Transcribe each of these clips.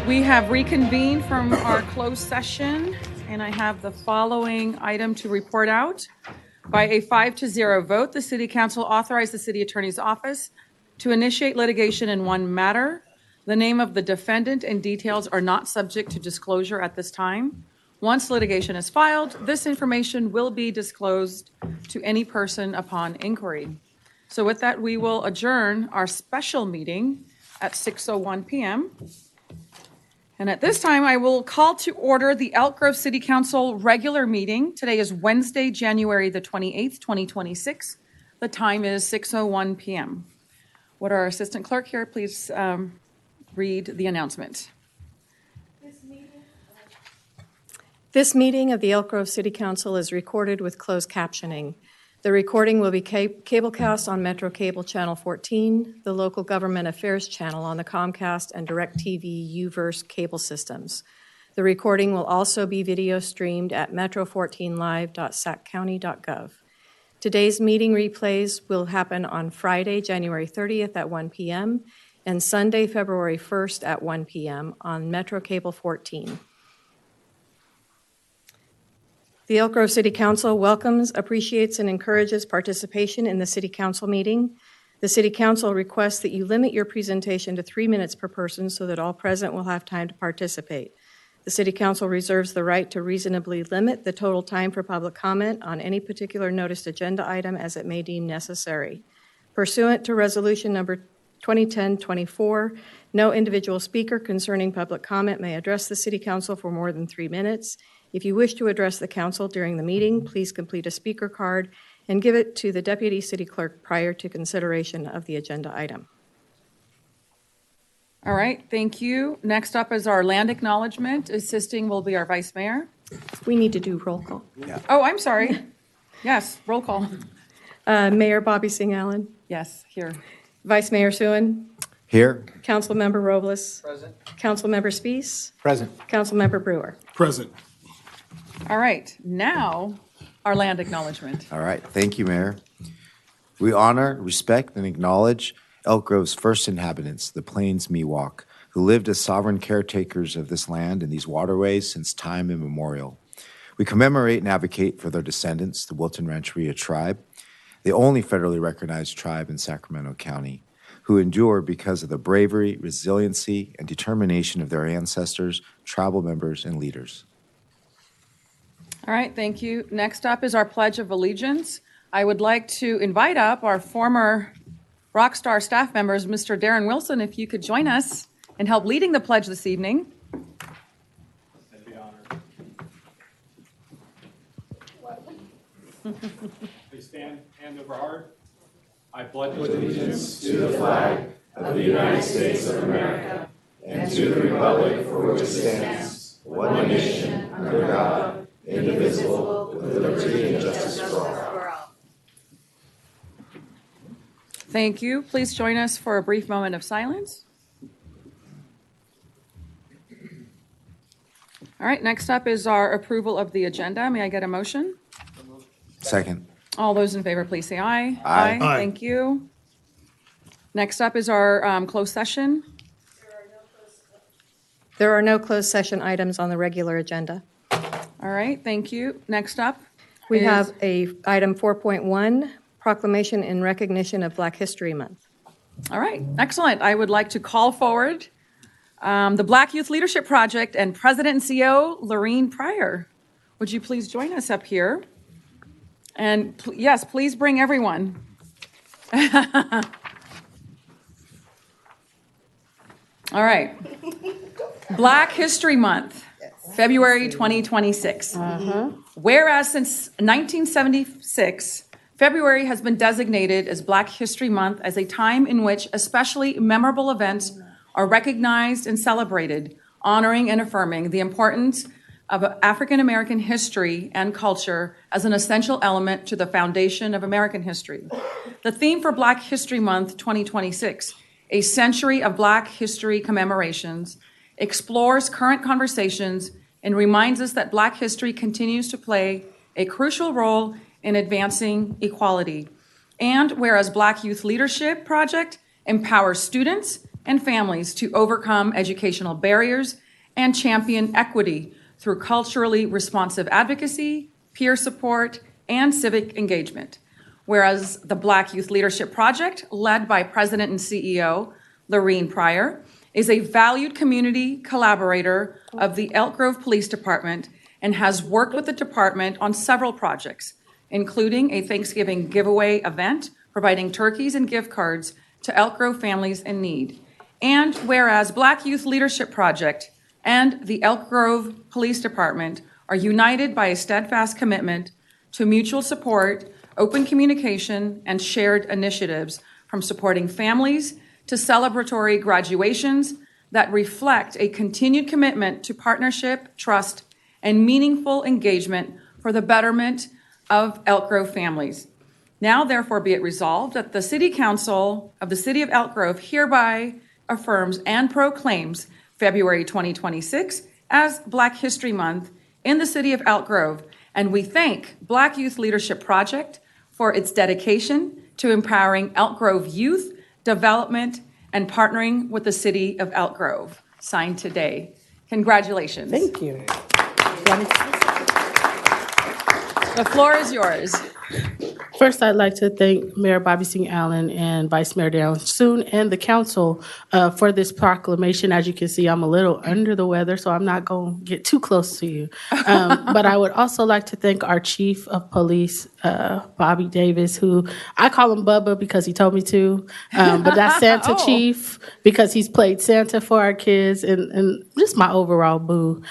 We have reconvened from our closed session, and I have the following item to report out. By a 5-0 vote, the City Council authorized the City Attorney's Office to initiate litigation in one matter. The name of the defendant and details are not subject to disclosure at this time. Once litigation is filed, this information will be disclosed to any person upon inquiry. So with that, we will adjourn our special meeting at 6:01 p.m. And at this time, I will call to order the Elk Grove City Council regular meeting. Today is Wednesday, January the 28th, 2026. The time is 6:01 p.m. Would our assistant clerk here please read the announcement? This meeting of the Elk Grove City Council is recorded with closed captioning. The recording will be cablecast on Metro Cable Channel 14, the Local Government Affairs Channel on the Comcast and DirecTV UVerse cable systems. The recording will also be video streamed at metro14live.saccounty.gov. Today's meeting replays will happen on Friday, January 30th at 1 p.m. and Sunday, February 1st at 1 p.m. on Metro Cable 14. The Elk Grove City Council welcomes, appreciates, and encourages participation in the City Council meeting. The City Council requests that you limit your presentation to 3 minutes per person so that all present will have time to participate. The City Council reserves the right to reasonably limit the total time for public comment on any particular noticed agenda item as it may deem necessary. Pursuant to Resolution Number 2010-24, no individual speaker concerning public comment may address the City Council for more than 3 minutes. If you wish to address the council during the meeting, please complete a speaker card and give it to the Deputy City Clerk prior to consideration of the agenda item. All right, thank you. Next up is our land acknowledgement. Assisting will be our Vice Mayor. We need to do roll call. Yeah. Oh, I'm sorry. Yes, roll call. Mayor Bobby Singh Allen. Yes, here. Vice Mayor Suen. Here. Councilmember Robles. Present. Councilmember Spees. Present. Councilmember Brewer. Present. All right, now our land acknowledgement. All right. Thank you, Mayor. We honor, respect, and acknowledge Elk Grove's first inhabitants, the Plains Miwok, who lived as sovereign caretakers of this land and these waterways since time immemorial. We commemorate and advocate for their descendants, the Wilton Rancheria tribe, the only federally recognized tribe in Sacramento County, who endure because of the bravery, resiliency, and determination of their ancestors, tribal members, and leaders. All right, thank you. Next up is our Pledge of Allegiance. I would like to invite up our former Rockstar staff members, Mr. Darren Wilson, if you could join us and help leading the pledge this evening. I'd be honored. Please stand, hand over heart. I pledge allegiance to the flag of the United States of America and to the republic for which it stands, one nation, under God, indivisible, with liberty and justice for all. Thank you. Please join us for a brief moment of silence. All right, next up is our approval of the agenda. May I get a motion? Second. All those in favor, please say aye. Aye. Aye. Thank you. Next up is our closed session. There are no closed session items on the regular agenda. All right, thank you. Next up. We is- have item 4.1, proclamation in recognition of Black History Month. All right, excellent. I would like to call forward the Black Youth Leadership Project and President and CEO, Lorene Pryor. Would you please join us up here? And yes, please bring everyone. All right. Black History Month, February 2026. Whereas since 1976, February has been designated as Black History Month as a time in which especially memorable events are recognized and celebrated, honoring and affirming the importance of African American history and culture as an essential element to the foundation of American history. The theme for Black History Month 2026, A Century of Black History Commemorations, explores current conversations and reminds us that Black history continues to play a crucial role in advancing equality. And whereas Black Youth Leadership Project empowers students and families to overcome educational barriers and champion equity through culturally responsive advocacy, peer support, and civic engagement. Whereas the Black Youth Leadership Project, led by President and CEO Lorene Pryor, is a valued community collaborator of the Elk Grove Police Department and has worked with the department on several projects, including a Thanksgiving giveaway event providing turkeys and gift cards to Elk Grove families in need. And whereas Black Youth Leadership Project and the Elk Grove Police Department are united by a steadfast commitment to mutual support, open communication, and shared initiatives, from supporting families to celebratory graduations that reflect a continued commitment to partnership, trust, and meaningful engagement for the betterment of Elk Grove families. Now, therefore, be it resolved that the City Council of the City of Elk Grove hereby affirms and proclaims February 2026 as Black History Month in the City of Elk Grove, and we thank Black Youth Leadership Project for its dedication to empowering Elk Grove youth development and partnering with the City of Elk Grove. Signed today. Congratulations. Thank you. The floor is yours. First, I'd like to thank Mayor Bobby Singh Allen and Vice Mayor Darren Soon and the council for this proclamation. As you can see, I'm a little under the weather, so I'm not going to get too close to you. But I would also like to thank our Chief of Police, Bobby Davis, who I call him Bubba because he told me to, but that's Santa Chief because he's played Santa for our kids and just my overall boo.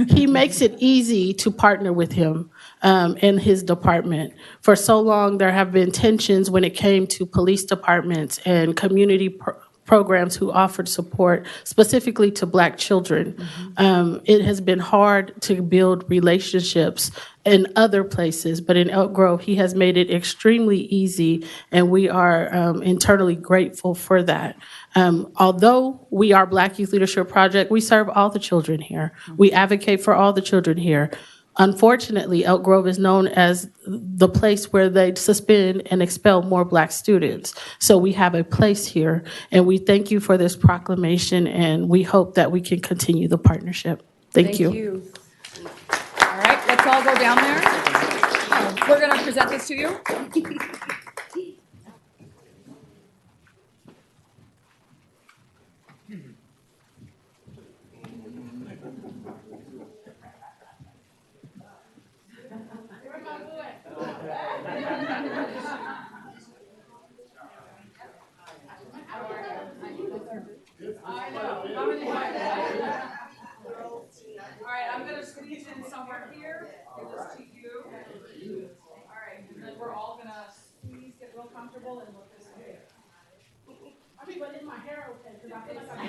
He makes it easy to partner with him in his department. For so long, there have been tensions when it came to police departments and community programs who offered support specifically to Black children. It has been hard to build relationships in other places, but in Elk Grove, he has made it extremely easy, and we are internally grateful for that. Although we are Black Youth Leadership Project, we serve all the children here. We advocate for all the children here. Unfortunately, Elk Grove is known as the place where they suspend and expel more Black students. So we have a place here, and we thank you for this proclamation, and we hope that we can continue the partnership. Thank you. All right, let's all go down there. We're going to present this to you. All right, I'm going to squeeze in somewhere here. Give this to you. All right, and then we're all going to squeeze, get real comfortable, and look this way. I mean, but is my hair okay? Because I feel like I'm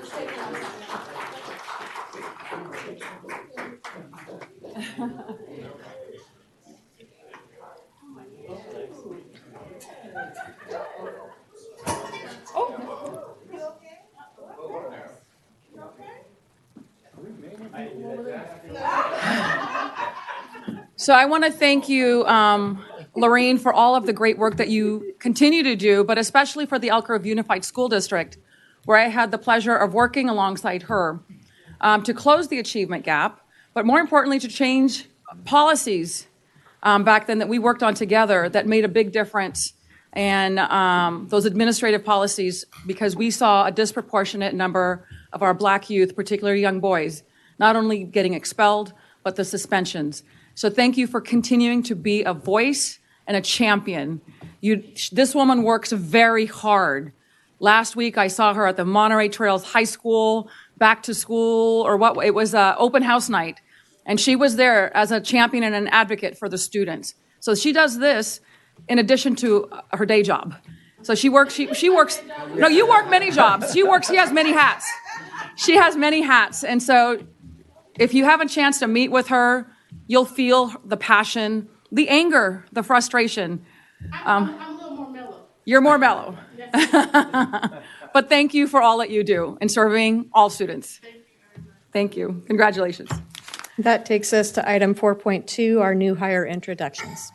sweating. So I want to thank you, Lorene, for all of the great work that you continue to do, but especially for the Elk Grove Unified School District, where I had the pleasure of working alongside her to close the achievement gap, but more importantly, to change policies back then that we worked on together that made a big difference. And those administrative policies, because we saw a disproportionate number of our Black youth, particularly young boys, not only getting expelled, but the suspensions. So thank you for continuing to be a voice and a champion. This woman works very hard. Last week, I saw her at the Monterey Trails High School, back to school, or what, it was open house night. And she was there as a champion and an advocate for the students. So she does this in addition to her day job. So she works, no, you work many jobs. She has many hats. She has many hats. And so if you have a chance to meet with her, you'll feel the passion, the anger, the frustration. I'm a little more mellow. You're more mellow. But thank you for all that you do in serving all students. Thank you. Congratulations. That takes us to item 4.2, our new hire introductions.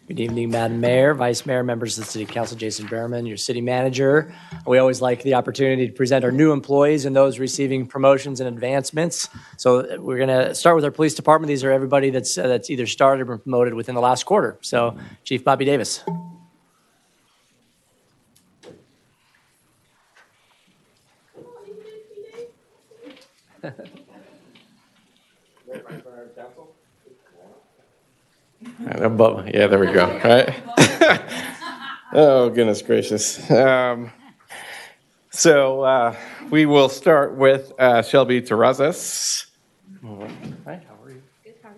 Good evening, Madam Mayor, Vice Mayor, members of the City Council, Jason Behrman, your city manager. We always like the opportunity to present our new employees and those receiving promotions and advancements. So we're going to start with our police department. These are everybody that's either started or been promoted within the last quarter. So Chief Bobby Davis. Yeah, there we go. All right. Oh, goodness gracious. So we will start with Shelby Terrazas. Hi, how are you? Good, how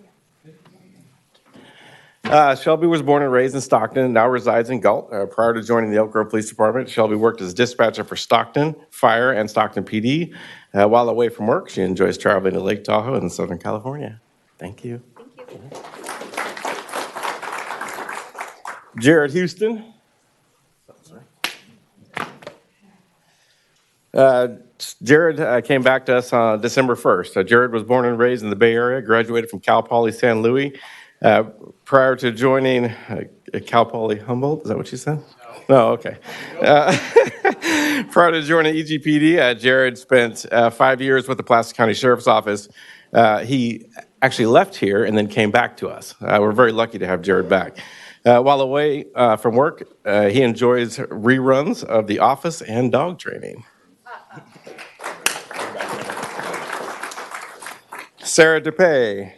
are you? Shelby was born and raised in Stockton and now resides in Galt. Prior to joining the Elk Grove Police Department, Shelby worked as dispatcher for Stockton Fire and Stockton PD. While away from work, she enjoys traveling to Lake Tahoe in Southern California. Thank you. Thank you. Jared Houston. Jared came back to us on December 1st. Jared was born and raised in the Bay Area, graduated from Cal Poly San Luis. Prior to joining Cal Poly Humboldt, is that what you said? No, okay. Prior to joining EGPD, Jared spent 5 years with the Placer County Sheriff's Office. He actually left here and then came back to us. We're very lucky to have Jared back. While away from work, he enjoys reruns of The Office and dog training. Sarah DePay.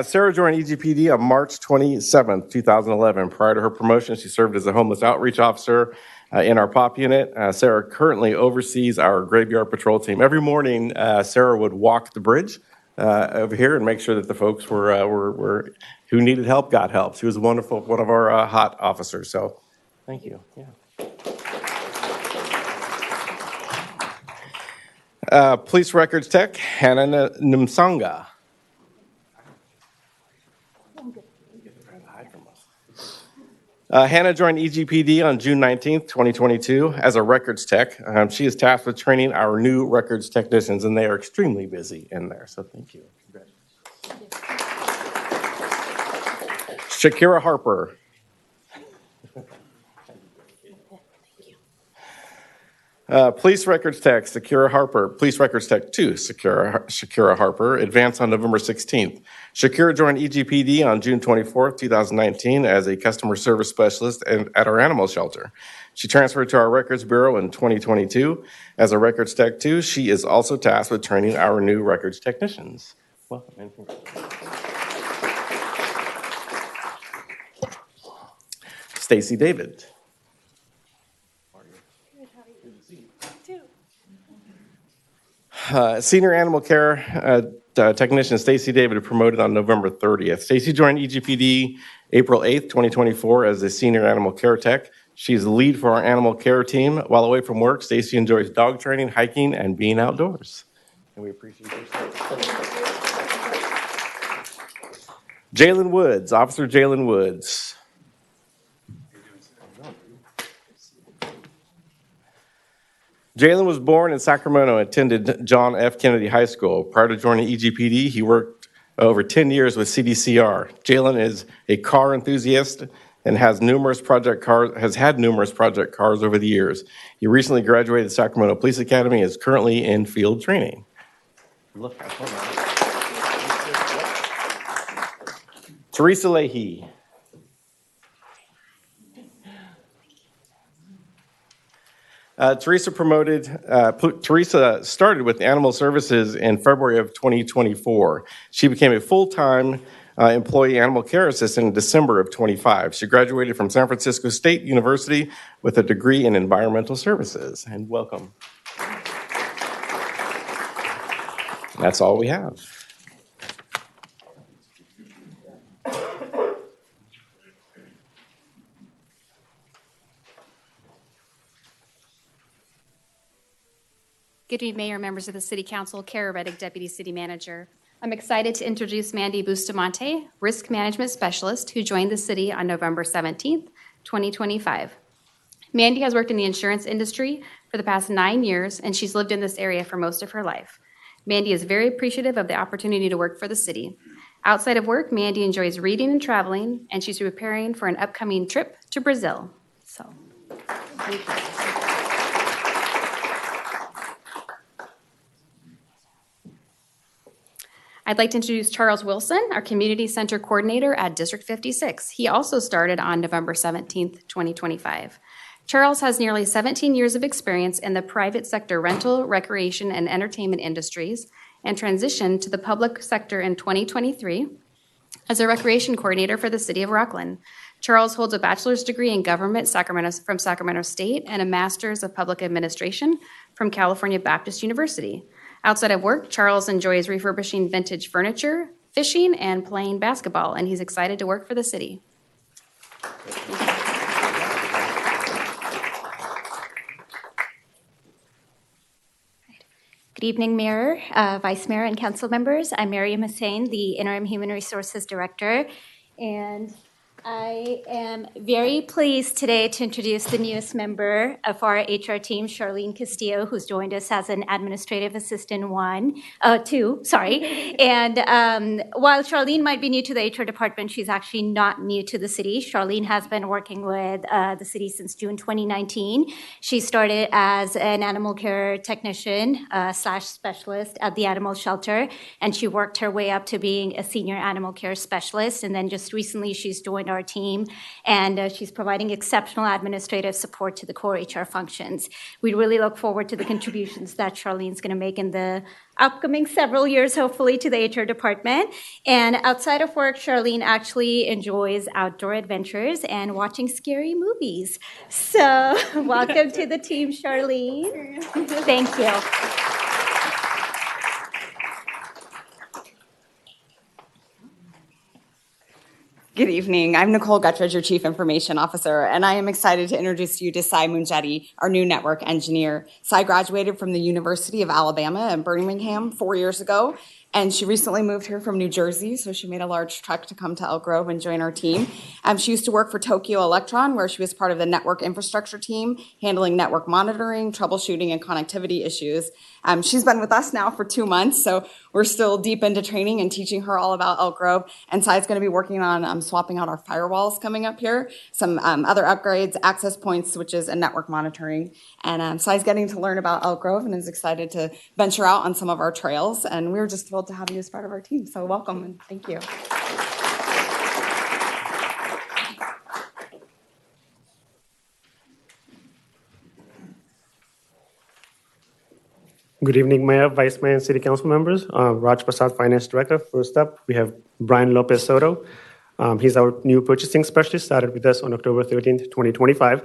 Sarah joined EGPD on March 27th, 2011. Prior to her promotion, she served as a homeless outreach officer in our POP unit. Sarah currently oversees our graveyard patrol team. Every morning, Sarah would walk the bridge over here and make sure that the folks were who needed help got help. She was wonderful, one of our hot officers. So, thank you. Yeah. Police records tech, Hannah Numsanga. Hannah joined EGPD on June 19th, 2022 as a records tech. She is tasked with training our new records technicians, and they are extremely busy in there, so thank you. Shakira Harper. Police records tech, Shakira Harper. Police records tech 2, Shakira Harper, advanced on November 16th. Shakira joined EGPD on June 24th, 2019 as a customer service specialist at our animal shelter. She transferred to our records bureau in 2022 as a records tech 2. She is also tasked with training our new records technicians. Welcome. And Stacy David. Senior animal care technician Stacy David promoted on November 30th. Stacy joined EGPD April 8th, 2024 as a senior animal care tech. She's the lead for our animal care team. While away from work, Stacy enjoys dog training, hiking, and being outdoors. And we appreciate your support. Jalen Woods, Officer Jalen Woods. Jalen was born in Sacramento and attended John F. Kennedy High School. Prior to joining EGPD, he worked over 10 years with CDCR. Jalen is a car enthusiast and has had numerous project cars over the years. He recently graduated Sacramento Police Academy and is currently in field training. Teresa Leahy. Teresa started with Animal Services in February of 2024. She became a full-time employee animal care assistant in December of 25. She graduated from San Francisco State University with a degree in environmental services. And welcome. That's all we have. Good evening, Mayor, members of the City Council, Kara Reddick, Deputy City Manager. I'm excited to introduce Mandy Bustamante, Risk Management Specialist, who joined the city on November 17th, 2025. Mandy has worked in the insurance industry for the past 9 years, and she's lived in this area for most of her life. Mandy is very appreciative of the opportunity to work for the city. Outside of work, Mandy enjoys reading and traveling, and she's preparing for an upcoming trip to Brazil. So, thank you. I'd like to introduce Charles Wilson, our Community Center Coordinator at District 56. He also started on November 17th, 2025. Charles has nearly 17 years of experience in the private sector rental, recreation, and entertainment industries, and transitioned to the public sector in 2023 as a recreation coordinator for the city of Rockland. Charles holds a bachelor's degree in government from Sacramento State and a master's of public administration from California Baptist University. Outside of work, Charles enjoys refurbishing vintage furniture, fishing, and playing basketball, and he's excited to work for the city. Good evening, Mayor, Vice Mayor, and Council members. I'm Mariam Hussain, the Interim Human Resources Director, and I am very pleased today to introduce the newest member of our HR team, Charlene Castillo, who's joined us as an Administrative Assistant 2. And while Charlene might be new to the HR department, she's actually not new to the city. Charlene has been working with the city since June 2019. She started as an animal care technician / specialist at the animal shelter, and she worked her way up to being a senior animal care specialist. And then just recently, she's joined our team, and she's providing exceptional administrative support to the core HR functions. We really look forward to the contributions that Charlene's going to make in the upcoming several years, hopefully, to the HR department. And outside of work, Charlene actually enjoys outdoor adventures and watching scary movies. So welcome to the team, Charlene. Thank you. Good evening. I'm Nicole Guttridge, your Chief Information Officer, and I am excited to introduce you to Sai Munjeti, our new network engineer. Sai graduated from the University of Alabama in Birmingham 4 years ago, and she recently moved here from New Jersey, so she made a large trek to come to Elk Grove and join our team. She used to work for Tokyo Electron, where she was part of the network infrastructure team, handling network monitoring, troubleshooting, and connectivity issues. She's been with us now for 2 months, so we're still deep into training and teaching her all about Elk Grove. And Sai's going to be working on swapping out our firewalls coming up here, some other upgrades, access points, switches, and network monitoring. And Sai's getting to learn about Elk Grove and is excited to venture out on some of our trails. And we're just thrilled to have you as part of our team. So welcome and thank you. Good evening, Mayor, Vice Mayor, and City Council members. Raj Prasad, Finance Director. First up, we have Brian Lopez Soto. He's our new purchasing specialist, started with us on October 13th, 2025.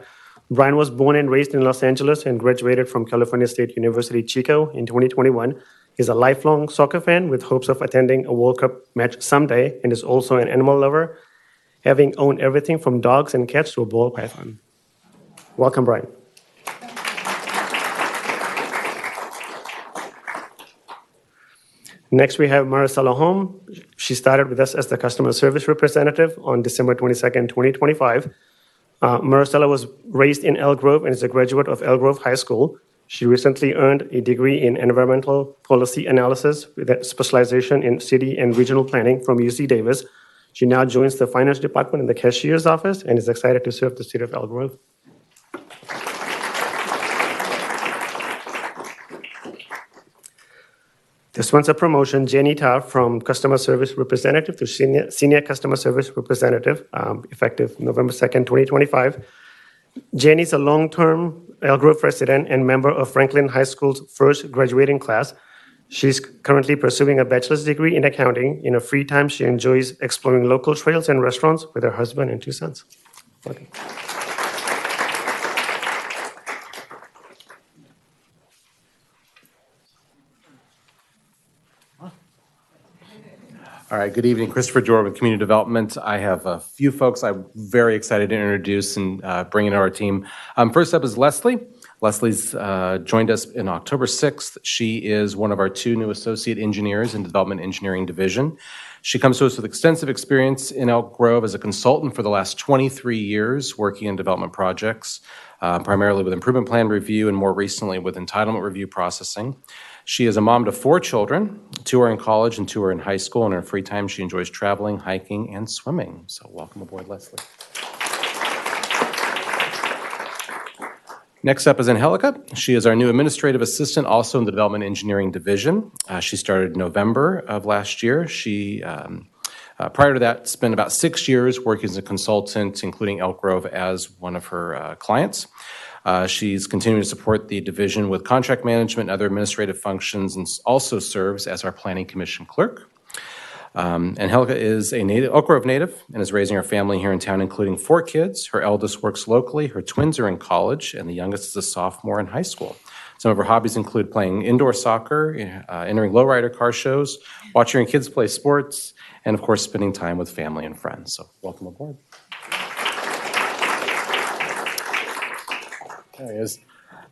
Brian was born and raised in Los Angeles and graduated from California State University, Chico in 2021. He's a lifelong soccer fan with hopes of attending a World Cup match someday and is also an animal lover, having owned everything from dogs and cats to a ball python. Welcome, Brian. Next, we have Maricela Home. She started with us as the customer service representative on December 22nd, 2025. Maricela was raised in Elk Grove and is a graduate of Elk Grove High School. She recently earned a degree in environmental policy analysis with a specialization in city and regional planning from UC Davis. She now joins the finance department in the cashier's office and is excited to serve the city of Elk Grove. This one's a promotion, Jenny Ta, from customer service representative to senior customer service representative, effective November 2nd, 2025. Jenny's a long-term Elk Grove resident and member of Franklin High School's first graduating class. She's currently pursuing a bachelor's degree in accounting. In her free time, she enjoys exploring local trails and restaurants with her husband and 2 sons. Welcome. All right, good evening. Christopher Jordan with Community Development. I have a few folks I'm very excited to introduce and bring into our team. First up is Leslie. Leslie's joined us in October 6th. She is one of our 2 new associate engineers in the Development Engineering Division. She comes to us with extensive experience in Elk Grove as a consultant for the last 23 years, working in development projects, primarily with improvement plan review and more recently with entitlement review processing. She is a mom to 4 children. 2 are in college and 2 are in high school. In her free time, she enjoys traveling, hiking, and swimming. So welcome aboard, Leslie. Next up is Angelica. She is our new administrative assistant, also in the Development Engineering Division. She started in November of last year. She, prior to that, spent about 6 years working as a consultant, including Elk Grove as one of her clients. She's continuing to support the division with contract management and other administrative functions, and also serves as our Planning Commission clerk. Angelica is a Elk Grove native and is raising her family here in town, including 4 kids. Her eldest works locally, her twins are in college, and the youngest is a sophomore in high school. Some of her hobbies include playing indoor soccer, entering lowrider car shows, watching her kids play sports, and of course, spending time with family and friends. So welcome aboard. There he is.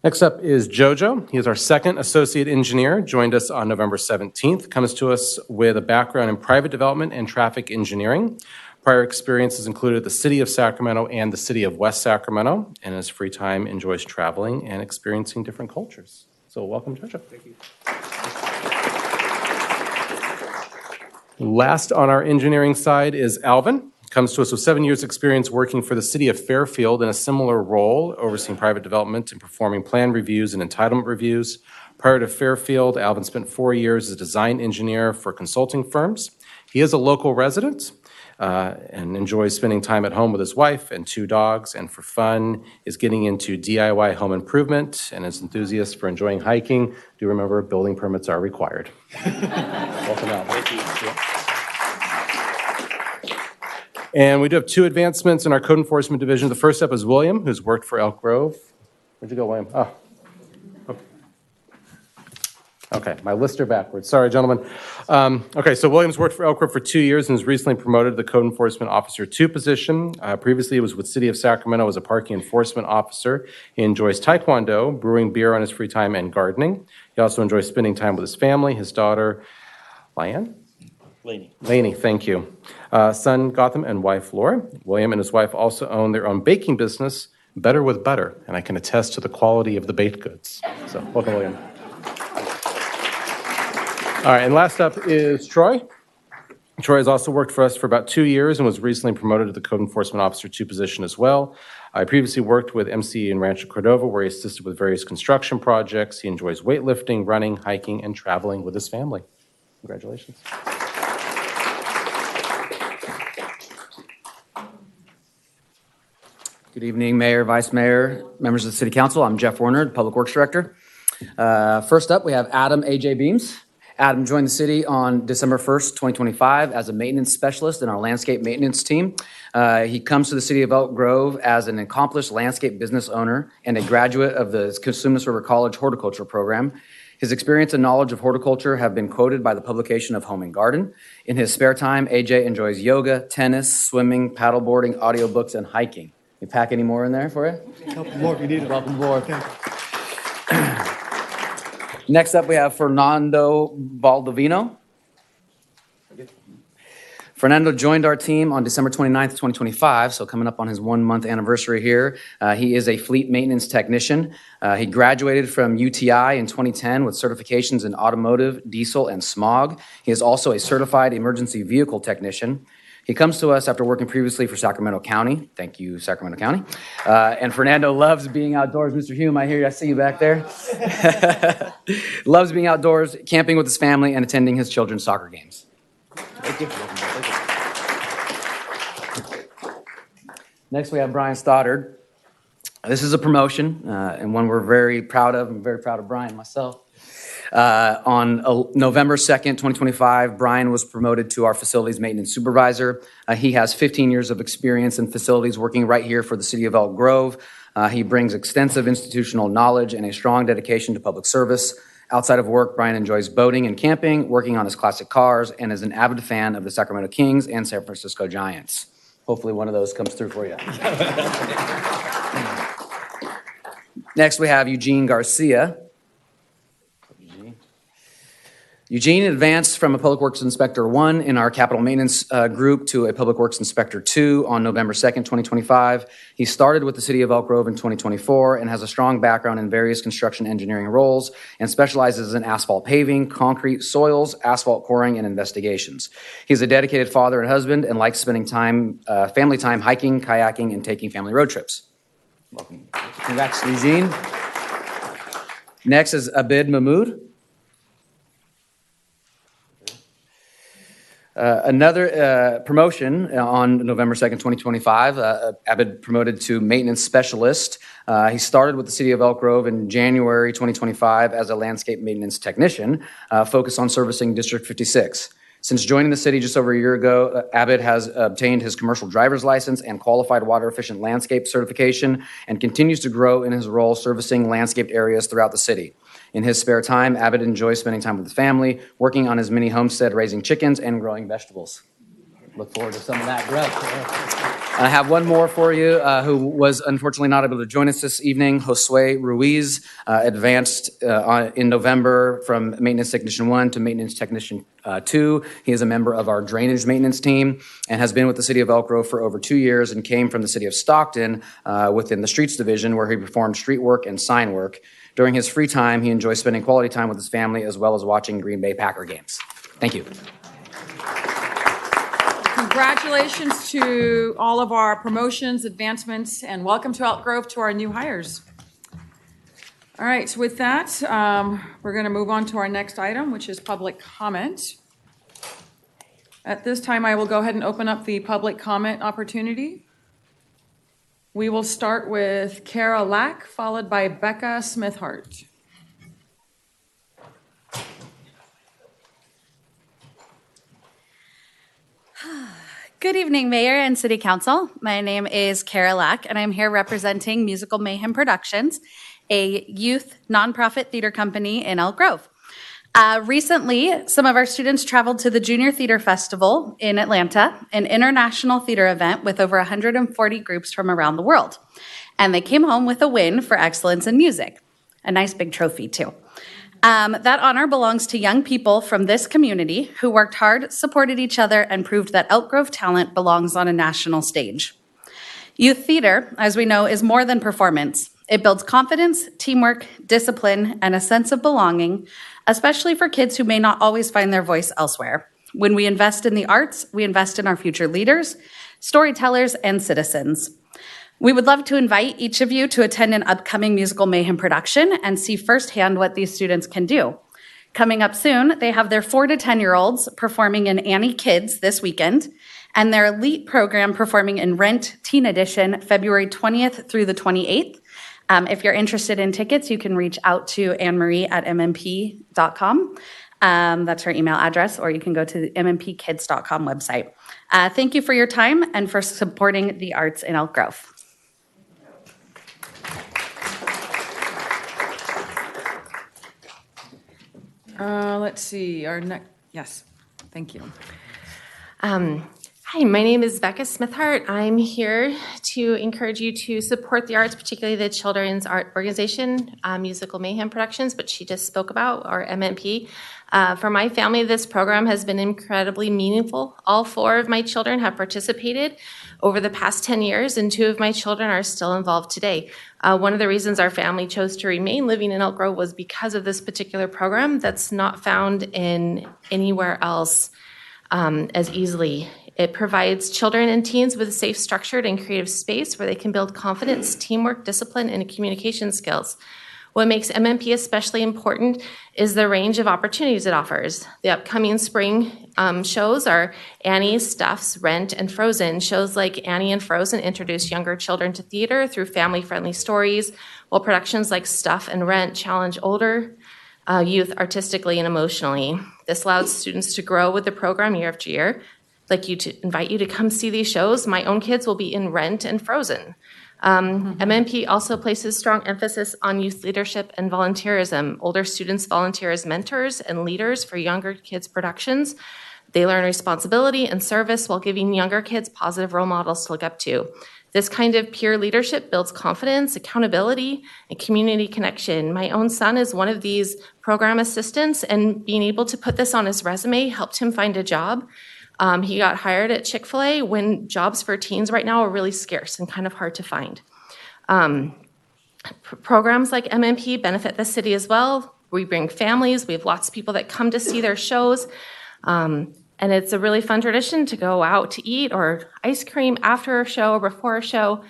Next up is Jojo. He is our 2nd associate engineer, joined us on November 17th, comes to us with a background in private development and traffic engineering. Prior experiences included the City of Sacramento and the City of West Sacramento, and in his free time enjoys traveling and experiencing different cultures. So welcome, Jojo. Thank you. Last on our engineering side is Alvin. Comes to us with 7 years' experience working for the City of Fairfield in a similar role, overseeing private development and performing plan reviews and entitlement reviews. Prior to Fairfield, Alvin spent 4 years as a design engineer for consulting firms. He is a local resident and enjoys spending time at home with his wife and 2 dogs, and for fun is getting into DIY home improvement, and is enthusiast for enjoying hiking. Do remember, building permits are required. Welcome, Alvin. Thank you. And we do have 2 advancements in our code enforcement division. The first up is William, who's worked for Elk Grove. Where'd you go, William? Oh. Okay, my lists are backwards. Sorry, gentlemen. Okay, so William's worked for Elk Grove for 2 years and was recently promoted to the Code Enforcement Officer 2 position. Previously, he was with City of Sacramento as a parking enforcement officer. He enjoys Taekwondo, brewing beer on his free time, and gardening. He also enjoys spending time with his family, his daughter, Lainey, thank you. Son, Gotham, and wife, Laura. William and his wife also own their own baking business, Better with Butter, and I can attest to the quality of the baked goods. So, welcome, William. All right, and last up is Troy. Troy has also worked for us for about 2 years and was recently promoted to the Code Enforcement Officer 2 position as well. I previously worked with MCE in Rancho Cordova, where he assisted with various construction projects. He enjoys weightlifting, running, hiking, and traveling with his family. Congratulations. Good evening, Mayor, Vice Mayor, members of the City Council. I'm Jeff Warner, Public Works Director. First up, we have Adam A.J. Beams. Adam joined the city on December 1st, 2025 as a maintenance specialist in our landscape maintenance team. He comes to the city of Elk Grove as an accomplished landscape business owner and a graduate of the Cosumnes River College horticulture program. His experience and knowledge of horticulture have been quoted by the publication of Home and Garden. In his spare time, AJ enjoys yoga, tennis, swimming, paddleboarding, audiobooks, and hiking. You pack any more in there for you? A couple more if you need it. Welcome aboard. Okay. Next up, we have Fernando Baldovino. Fernando joined our team on December 29th, 2025, so coming up on his 1-month anniversary here. He is a fleet maintenance technician. He graduated from UTI in 2010 with certifications in automotive, diesel, and smog. He is also a certified emergency vehicle technician. He comes to us after working previously for Sacramento County. Thank you, Sacramento County. And Fernando loves being outdoors. Mr. Hume, I see you back there. Loves being outdoors, camping with his family, and attending his children's soccer games. Thank you. Next, we have Brian Stoddard. This is a promotion and one we're very proud of. I'm very proud of Brian myself. On November 2nd, 2025, Brian was promoted to our facilities maintenance supervisor. He has 15 years of experience in facilities working right here for the city of Elk Grove. He brings extensive institutional knowledge and a strong dedication to public service. Outside of work, Brian enjoys boating and camping, working on his classic cars, and is an avid fan of the Sacramento Kings and San Francisco Giants. Hopefully one of those comes through for you. Next, we have Eugene Garcia. Eugene advanced from a Public Works Inspector 1 in our Capital Maintenance group to a Public Works Inspector 2 on November 2nd, 2025. He started with the City of Elk Grove in 2024 and has a strong background in various construction engineering roles and specializes in asphalt paving, concrete, soils, asphalt coring, and investigations. He's a dedicated father and husband and likes spending family time hiking, kayaking, and taking family road trips. Welcome. Congrats, Eugene. Next is Abid Mahmood. Another promotion on November 2nd, 2025, Abid promoted to maintenance specialist. He started with the City of Elk Grove in January 2025 as a landscape maintenance technician, focused on servicing District 56. Since joining the city just over a year ago, Abid has obtained his commercial driver's license and qualified water efficient landscape certification and continues to grow in his role servicing landscaped areas throughout the city. In his spare time, Abid enjoys spending time with his family, working on his mini homestead, raising chickens, and growing vegetables. Look forward to some of that growth. I have one more for you who was unfortunately not able to join us this evening. Josue Ruiz advanced in November from Maintenance Technician 1 to Maintenance Technician 2. He is a member of our drainage maintenance team and has been with the City of Elk Grove for over 2 years and came from the City of Stockton within the Streets Division where he performed street work and sign work. During his free time, he enjoys spending quality time with his family as well as watching Green Bay Packer games. Thank you. Congratulations to all of our promotions, advancements, and welcome to Elk Grove to our new hires. All right, so with that, we're going to move on to our next item, which is public comment. At this time, I will go ahead and open up the public comment opportunity. We will start with Kara Lack, followed by Becca Smithhart. Good evening, Mayor and City Council. My name is Kara Lack, and I'm here representing Musical Mayhem Productions, a youth nonprofit theater company in Elk Grove. Recently, some of our students traveled to the Junior Theater Festival in Atlanta, an international theater event with over 140 groups from around the world. And they came home with a win for excellence in music. A nice big trophy, too. That honor belongs to young people from this community who worked hard, supported each other, and proved that Elk Grove talent belongs on a national stage. Youth theater, as we know, is more than performance. It builds confidence, teamwork, discipline, and a sense of belonging, especially for kids who may not always find their voice elsewhere. When we invest in the arts, we invest in our future leaders, storytellers, and citizens. We would love to invite each of you to attend an upcoming Musical Mayhem production and see firsthand what these students can do. Coming up soon, they have their 4 to 10-year-olds performing in Annie Kids this weekend, and their elite program performing in Rent Teen Edition February 20th through the 28th. If you're interested in tickets, you can reach out to Anne-Marie at mmp.com. That's her email address, or you can go to the mmpkids.com website. Thank you for your time and for supporting the arts in Elk Grove. Let's see, our next, yes, thank you. Hi, my name is Becca Smithhart. I'm here to encourage you to support the arts, particularly the children's art organization, Musical Mayhem Productions, which she just spoke about, or MMP. For my family, this program has been incredibly meaningful. All 4 of my children have participated over the past 10 years, and 2 of my children are still involved today. One of the reasons our family chose to remain living in Elk Grove was because of this particular program that's not found in anywhere else as easily. It provides children and teens with a safe, structured, and creative space where they can build confidence, teamwork, discipline, and communication skills. What makes MMP especially important is the range of opportunities it offers. The upcoming spring shows are Annie, Stuffs, Rent, and Frozen. Shows like Annie and Frozen introduce younger children to theater through family-friendly stories, while productions like Stuff and Rent challenge older youth artistically and emotionally. This allows students to grow with the program year after year. I'd like to invite you to come see these shows. My own kids will be in Rent and Frozen. MMP also places strong emphasis on youth leadership and volunteerism. Older students volunteer as mentors and leaders for younger kids' productions. They learn responsibility and service while giving younger kids positive role models to look up to. This kind of peer leadership builds confidence, accountability, and community connection. My own son is one of these program assistants, and being able to put this on his resume helped him find a job. He got hired at Chick-fil-A when jobs for teens right now are really scarce and kind of hard to find. Programs like MMP benefit the city as well. We bring families. We have lots of people that come to see their shows. And it's a really fun tradition to go out to eat or ice cream after a show or before a show.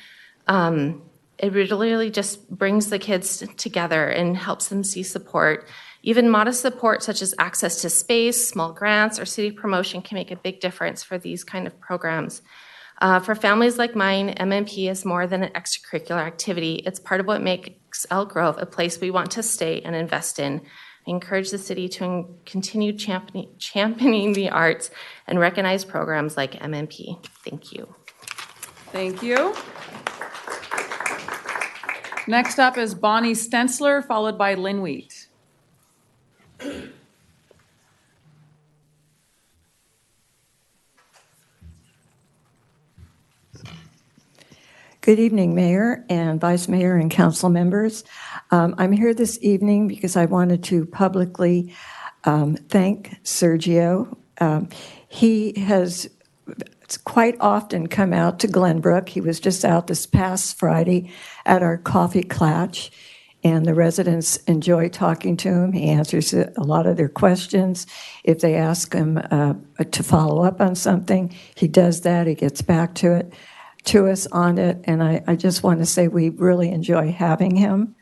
It really just brings the kids together and helps them see support. Even modest support such as access to space, small grants, or city promotion can make a big difference for these kind of programs. For families like mine, MMP is more than an extracurricular activity. It's part of what makes Elk Grove a place we want to stay and invest in. I encourage the city to continue championing the arts and recognize programs like MMP. Thank you. Thank you. Next up is Bonnie Stensler, followed by Lynn Wheat. Good evening, Mayor and Vice Mayor and council members. I'm here this evening because I wanted to publicly thank Sergio. He has quite often come out to Glenbrook. He was just out this past Friday at our coffee clatch, and the residents enjoy talking to him. He answers a lot of their questions. If they ask him to follow up on something, he does that. He gets back to us on it, and I just want to say we really enjoy having him.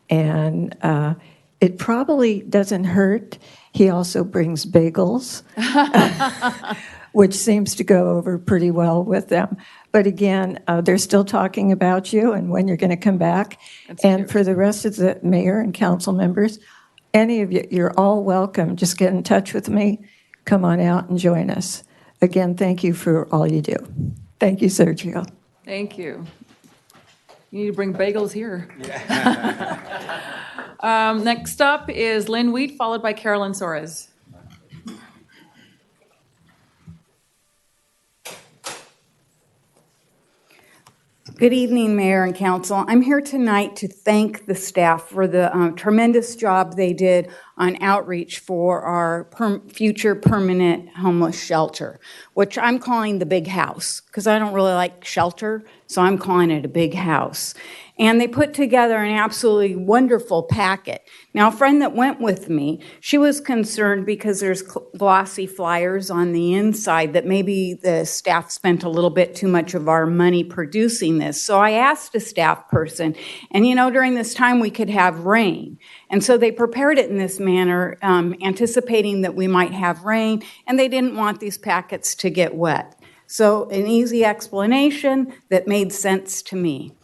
And it probably doesn't hurt. He also brings bagels, which seems to go over pretty well with them. But again, they're still talking about you and when you're going to come back. And for the rest of the mayor and council members, any of you, you're all welcome. Just get in touch with me. Come on out and join us. Again, thank you for all you do. Thank you, Sergio. Thank you. You need to bring bagels here. Next up is Lynn Wheat, followed by Carolyn Soares. Good evening, Mayor and Council. I'm here tonight to thank the staff for the tremendous job they did on outreach for our future permanent homeless shelter, which I'm calling the big house, because I don't really like shelter, so I'm calling it a big house. And they put together an absolutely wonderful packet. Now, a friend that went with me, she was concerned because there's glossy flyers on the inside that maybe the staff spent a little bit too much of our money producing this. So I asked a staff person, and during this time we could have rain. And so they prepared it in this manner, anticipating that we might have rain, and they didn't want these packets to get wet. So an easy explanation that made sense to me.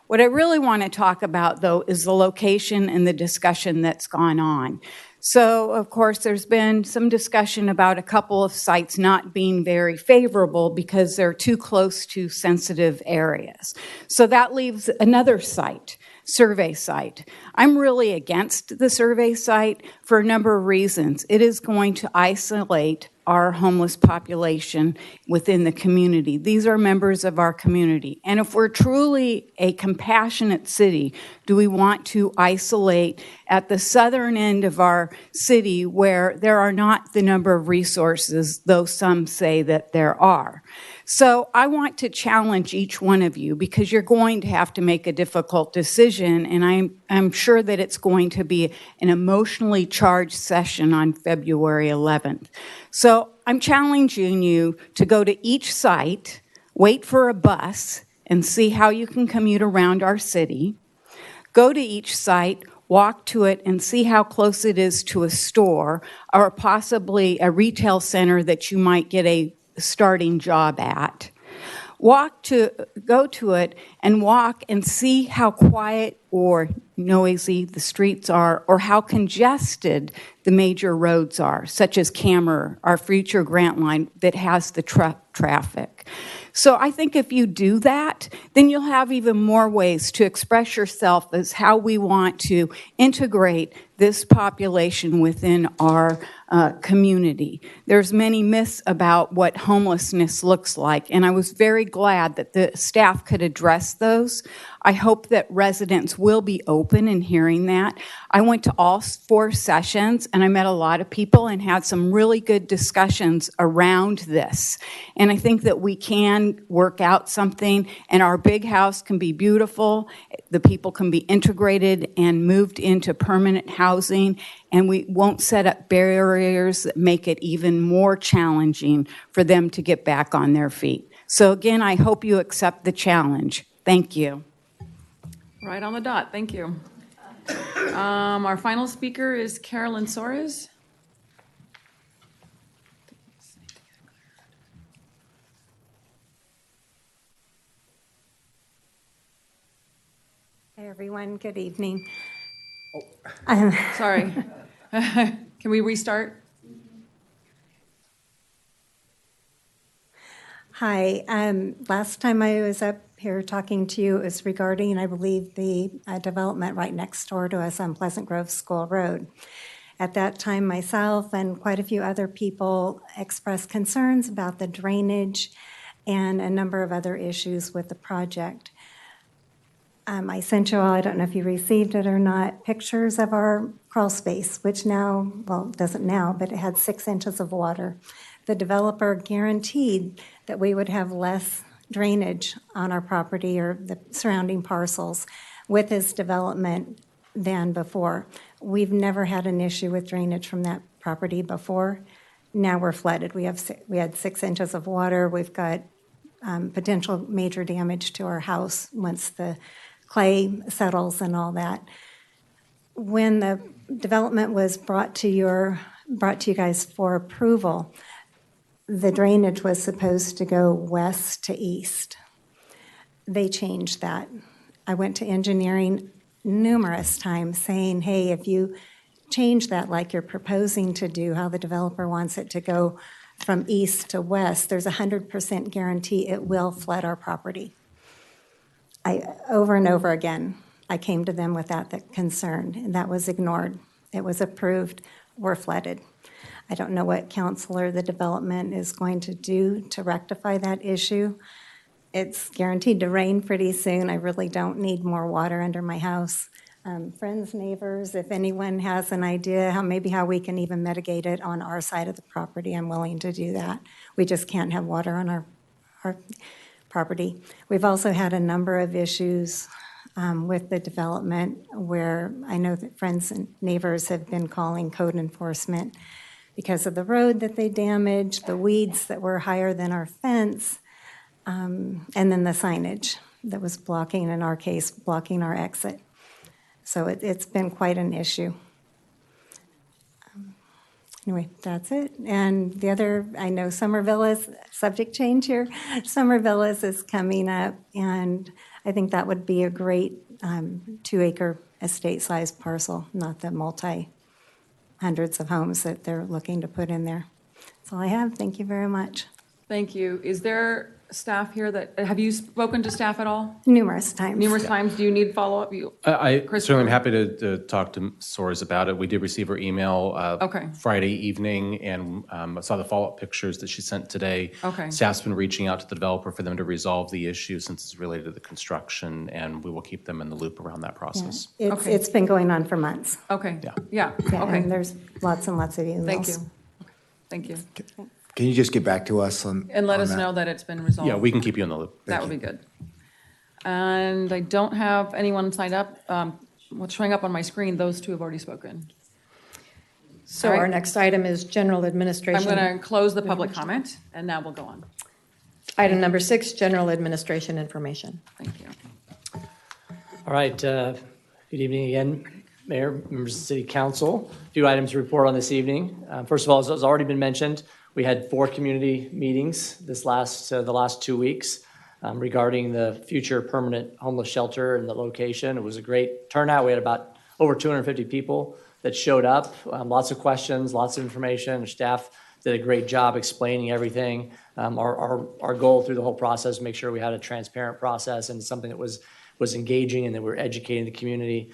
What I really want to talk about, though, is the location and the discussion that's gone on. So, of course, there's been some discussion about a couple of sites not being very favorable because they're too close to sensitive areas. So that leaves another site, survey site. I'm really against the survey site for a number of reasons. It is going to isolate our homeless population within the community. These are members of our community. And if we're truly a compassionate city, do we want to isolate at the southern end of our city where there are not the number of resources, though some say that there are? So I want to challenge each one of you because you're going to have to make a difficult decision, and I'm sure that it's going to be an emotionally charged session on February 11th. So I'm challenging you to go to each site, wait for a bus, and see how you can commute around our city. Go to each site, walk to it, and see how close it is to a store or possibly a retail center that you might get a starting job at. Go to it and walk and see how quiet or noisy the streets are or how congested the major roads are, such as Camer, our future grant line that has the truck traffic. So I think if you do that, then you'll have even more ways to express yourself as how we want to integrate this population within our community. There's many myths about what homelessness looks like, and I was very glad that the staff could address those. I hope that residents will be open in hearing that. I went to all 4 sessions, and I met a lot of people and had some really good discussions around this. And I think that we can work out something, and our big house can be beautiful. The people can be integrated and moved into permanent housing, and we won't set up barriers that make it even more challenging for them to get back on their feet. So again, I hope you accept the challenge. Thank you. Right on the dot. Thank you. Our final speaker is Carolyn Soares. Hi, everyone. Good evening. Sorry. Can we restart? Hi. Last time I was up here talking to you, it was regarding, I believe, the development right next door to us on Pleasant Grove School Road. At that time, myself and quite a few other people expressed concerns about the drainage and a number of other issues with the project. I sent you all, I don't know if you received it or not, pictures of our crawl space, which now, well, it doesn't now, but it had 6 inches of water. The developer guaranteed that we would have less drainage on our property or the surrounding parcels with his development than before. We've never had an issue with drainage from that property before. Now we're flooded. We had 6 inches of water. We've got potential major damage to our house once the clay settles and all that. When the development was brought to you guys for approval, the drainage was supposed to go west to east. They changed that. I went to engineering numerous times saying, hey, if you change that like you're proposing to do, how the developer wants it to go from east to west, there's a 100% guarantee it will flood our property. Over and over again, I came to them with that concern, and that was ignored. It was approved. We're flooded. I don't know what counselor the development is going to do to rectify that issue. It's guaranteed to rain pretty soon. I really don't need more water under my house. Friends, neighbors, if anyone has an idea how we can even mitigate it on our side of the property, I'm willing to do that. We just can't have water on our property. We've also had a number of issues with the development where I know that friends and neighbors have been calling code enforcement because of the road that they damaged, the weeds that were higher than our fence, and then the signage that was blocking, in our case, blocking our exit. So it's been quite an issue. Anyway, that's it. And the other, I know Summer Villas, subject change here, Summer Villas is coming up, and I think that would be a great 2-acre estate-sized parcel, not the multi-hundreds of homes that they're looking to put in there. That's all I have. Thank you very much. Thank you. Is there staff here have you spoken to staff at all? Numerous times. Numerous times. Do you need follow-up? I certainly am happy to talk to Soares about it. We did receive her email Friday evening and saw the follow-up pictures that she sent today. Okay. Staff's been reaching out to the developer for them to resolve the issue since it's related to the construction, and we will keep them in the loop around that process. Yeah. It's been going on for months. Okay. Yeah. Okay. And there's lots and lots of emails. Thank you. Thank you. Can you just get back to us on And let us that? know that it's been resolved. Yeah, we can keep you in the loop. That would be good. And I don't have anyone signed up. What's showing up on my screen, those two have already spoken. So All right. our next item is general administration. I'm going to close the public comment, and now we'll go on. Item number 6, general administration information. Thank you. All right. Good evening again, Mayor, members of the City Council. A few items to report on this evening. First of all, as has already been mentioned, we had 4 community meetings the last 2 weeks regarding the future permanent homeless shelter and the location. It was a great turnout. We had about over 250 people that showed up. Lots of questions, lots of information. Our staff did a great job explaining everything. Our goal through the whole process, make sure we had a transparent process and something that was engaging and that we're educating the community.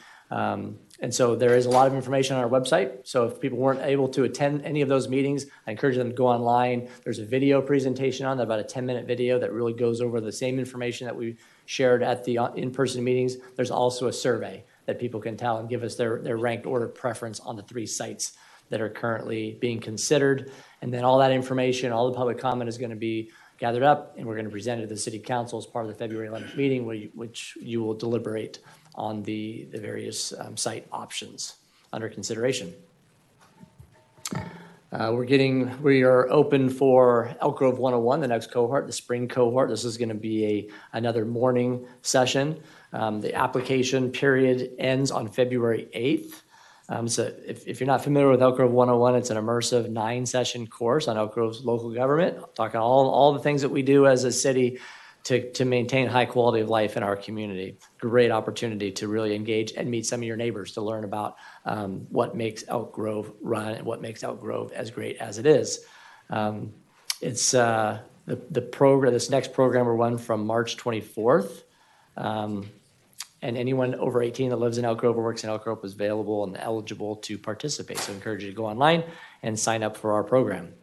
And so there is a lot of information on our website. So if people weren't able to attend any of those meetings, I encourage them to go online. There's a video presentation on there, about a 10-minute video that really goes over the same information that we shared at the in-person meetings. There's also a survey that people can tell and give us their ranked order preference on the 3 sites that are currently being considered. And then all that information, all the public comment is going to be gathered up, and we're going to present it to the City Council as part of the February 11th meeting, which you will deliberate on the various site options under consideration. We are open for Elk Grove 101, the next cohort, the spring cohort. This is going to be another morning session. The application period ends on February 8th. So if you're not familiar with Elk Grove 101, it's an immersive 9-session course on Elk Grove's local government, talking all the things that we do as a city to maintain high quality of life in our community. Great opportunity to really engage and meet some of your neighbors to learn about what makes Elk Grove run and what makes Elk Grove as great as it is. It's the program. This next program will run from March 24th. And anyone over 18 that lives in Elk Grove or works in Elk Grove is available and eligible to participate. So I encourage you to go online and sign up for our program.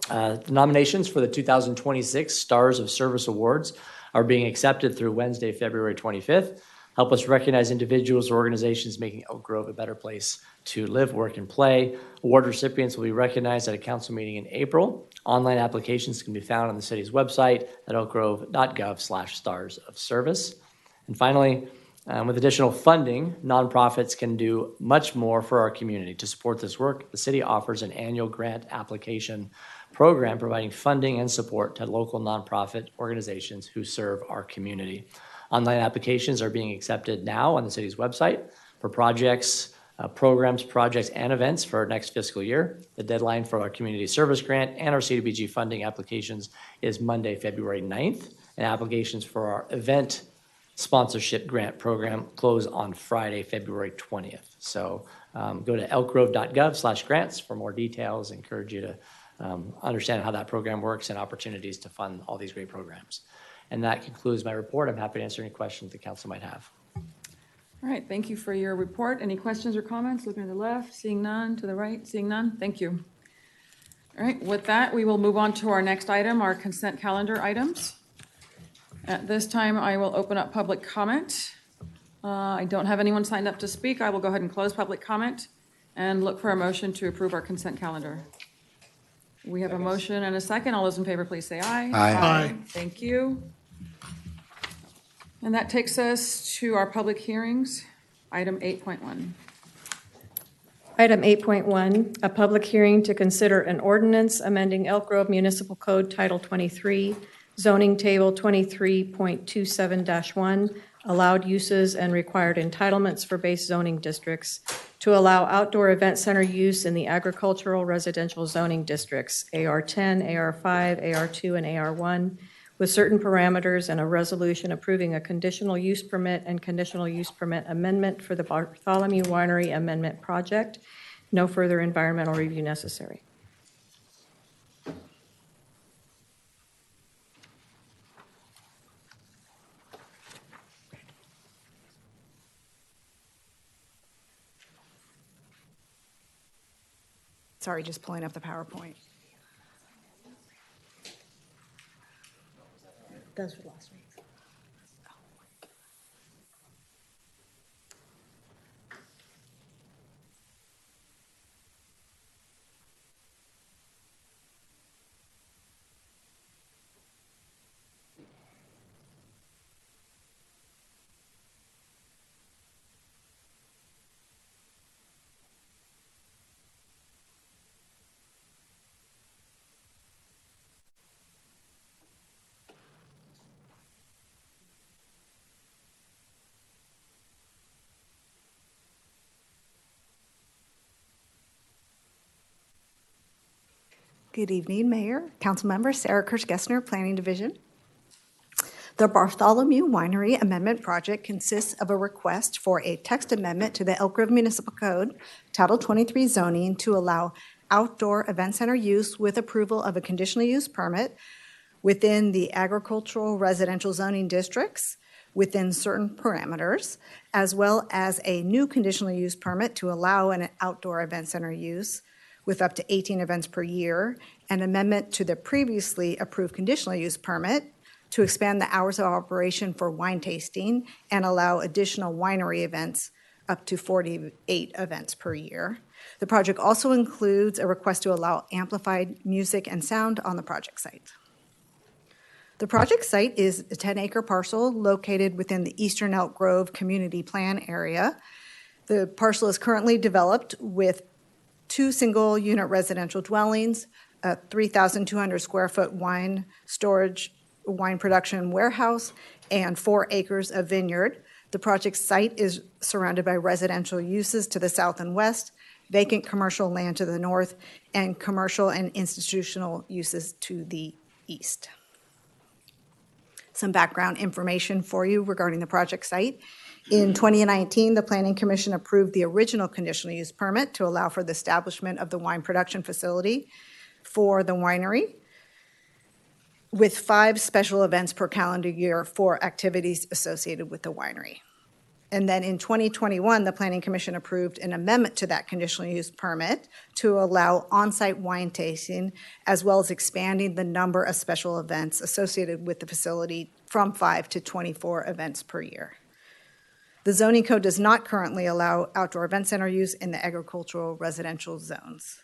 The nominations for the 2026 Stars of Service Awards are being accepted through Wednesday, February 25th. Help us recognize individuals or organizations making Elk Grove a better place to live, work, and play. Award recipients will be recognized at a council meeting in April. Online applications can be found on the city's website at elkgrove.gov/stars of service. And finally, with additional funding, nonprofits can do much more for our community. To support this work, the city offers an annual grant application program providing funding and support to local nonprofit organizations who serve our community. Online applications are being accepted now on the city's website for projects, programs, projects, and events for our next fiscal year. The deadline for our community service grant and our CDBG funding applications is Monday, February 9th, and applications for our event sponsorship grant program close on Friday, February 20th. So go to elkgrove.gov/grants for more details. I encourage you to understand how that program works and opportunities to fund all these great programs. And that concludes my report. I'm happy to answer any questions the council might have. All right, thank you for your report. Any questions or comments? Looking to the left, seeing none. To the right, seeing none. Thank you. All right, with that, we will move on to our next item, our consent calendar items. At this time, I will open up public comment. I don't have anyone signed up to speak. I will go ahead and close public comment and look for a motion to approve our consent calendar. We have a motion and a second. All those in favor, please say aye. Aye. Thank you. And that takes us to our public hearings, item 8.1. Item 8.1, a public hearing to consider an ordinance amending Elk Grove Municipal Code Title 23, Zoning Table 23.27-1, allowed uses and required entitlements for base zoning districts to allow outdoor event center use in the agricultural residential zoning districts, AR10, AR5, AR2, and AR1, with certain parameters and a resolution approving a conditional use permit and conditional use permit amendment for the Bartholomew Winery Amendment Project. No further environmental review necessary. Sorry, just pulling up the PowerPoint. Those were last week. Good evening, Mayor, Council Member Sarah Kirsch-Gessner, Planning Division. The Bartholomew Winery Amendment Project consists of a request for a text amendment to the Elk Grove Municipal Code, Title 23 zoning, to allow outdoor event center use with approval of a conditional use permit within the agricultural residential zoning districts within certain parameters, as well as a new conditional use permit to allow an outdoor event center use with up to 18 events per year, an amendment to the previously approved conditional use permit to expand the hours of operation for wine tasting and allow additional winery events up to 48 events per year. The project also includes a request to allow amplified music and sound on the project site. The project site is a 10-acre parcel located within the Eastern Elk Grove Community Plan area. The parcel is currently developed with 2 single-unit residential dwellings, a 3,200 square foot wine production warehouse, and 4 acres of vineyard. The project site is surrounded by residential uses to the south and west, vacant commercial land to the north, and commercial and institutional uses to the east. Some background information for you regarding the project site. In 2019, the Planning Commission approved the original conditional use permit to allow for the establishment of the wine production facility for the winery, with 5 special events per calendar year for activities associated with the winery. And then in 2021, the Planning Commission approved an amendment to that conditional use permit to allow on-site wine tasting, as well as expanding the number of special events associated with the facility from 5 to 24 events per year. The zoning code does not currently allow outdoor event center use in the agricultural residential zones,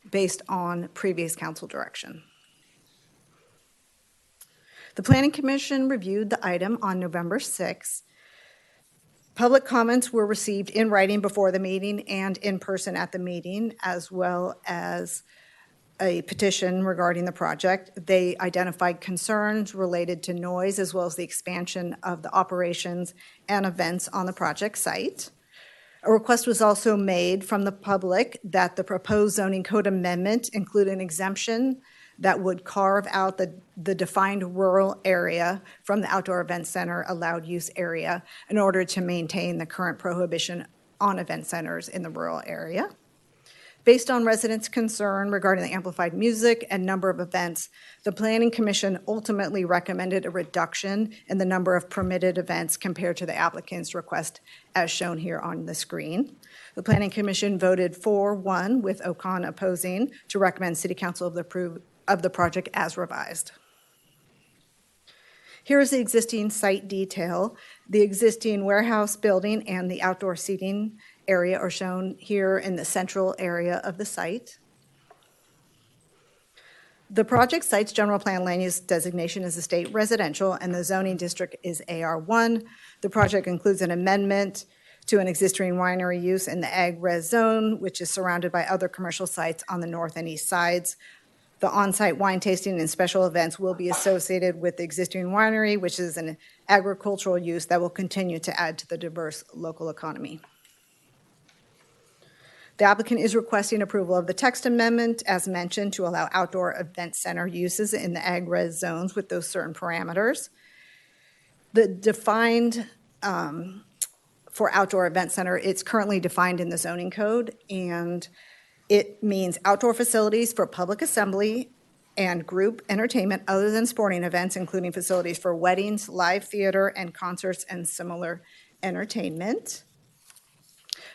based on previous council direction. The Planning Commission reviewed the item on November 6th. Public comments were received in writing before the meeting and in person at the meeting, as well as a petition regarding the project. They identified concerns related to noise, as well as the expansion of the operations and events on the project site. A request was also made from the public that the proposed zoning code amendment include an exemption that would carve out the defined rural area from the outdoor event center allowed use area in order to maintain the current prohibition on event centers in the rural area. Based on residents' concern regarding the amplified music and number of events, the Planning Commission ultimately recommended a reduction in the number of permitted events compared to the applicant's request as shown here on the screen. The Planning Commission voted 4-1 with Ocon opposing to recommend City Council approve of the project as revised. Here is the existing site detail. The existing warehouse building and the outdoor seating area are shown here in the central area of the site. The project site's general plan land use designation is estate residential and the zoning district is AR1. The project includes an amendment to an existing winery use in the ag res zone, which is surrounded by other commercial sites on the north and east sides. The on-site wine tasting and special events will be associated with the existing winery, which is an agricultural use that will continue to add to the diverse local economy. The applicant is requesting approval of the text amendment, as mentioned, to allow outdoor event center uses in the ag res zones with those certain parameters. The defined for outdoor event center, it's currently defined in the zoning code, and it means outdoor facilities for public assembly and group entertainment other than sporting events, including facilities for weddings, live theater, and concerts and similar entertainment.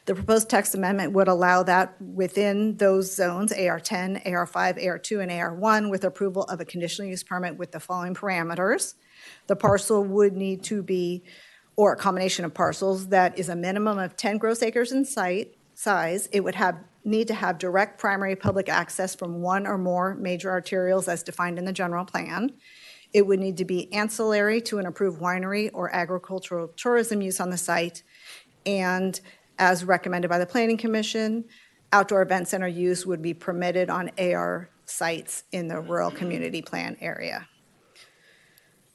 The proposed text amendment would allow that within those zones, AR10, AR5, AR2, and AR1, with approval of a conditional use permit with the following parameters. The parcel would need to be, or a combination of parcels, that is a minimum of 10 gross acres in size. It would need to have direct primary public access from one or more major arterials as defined in the general plan. It would need to be ancillary to an approved winery or agricultural tourism use on the site. And as recommended by the Planning Commission, outdoor event center use would be permitted on AR sites in the rural community plan area.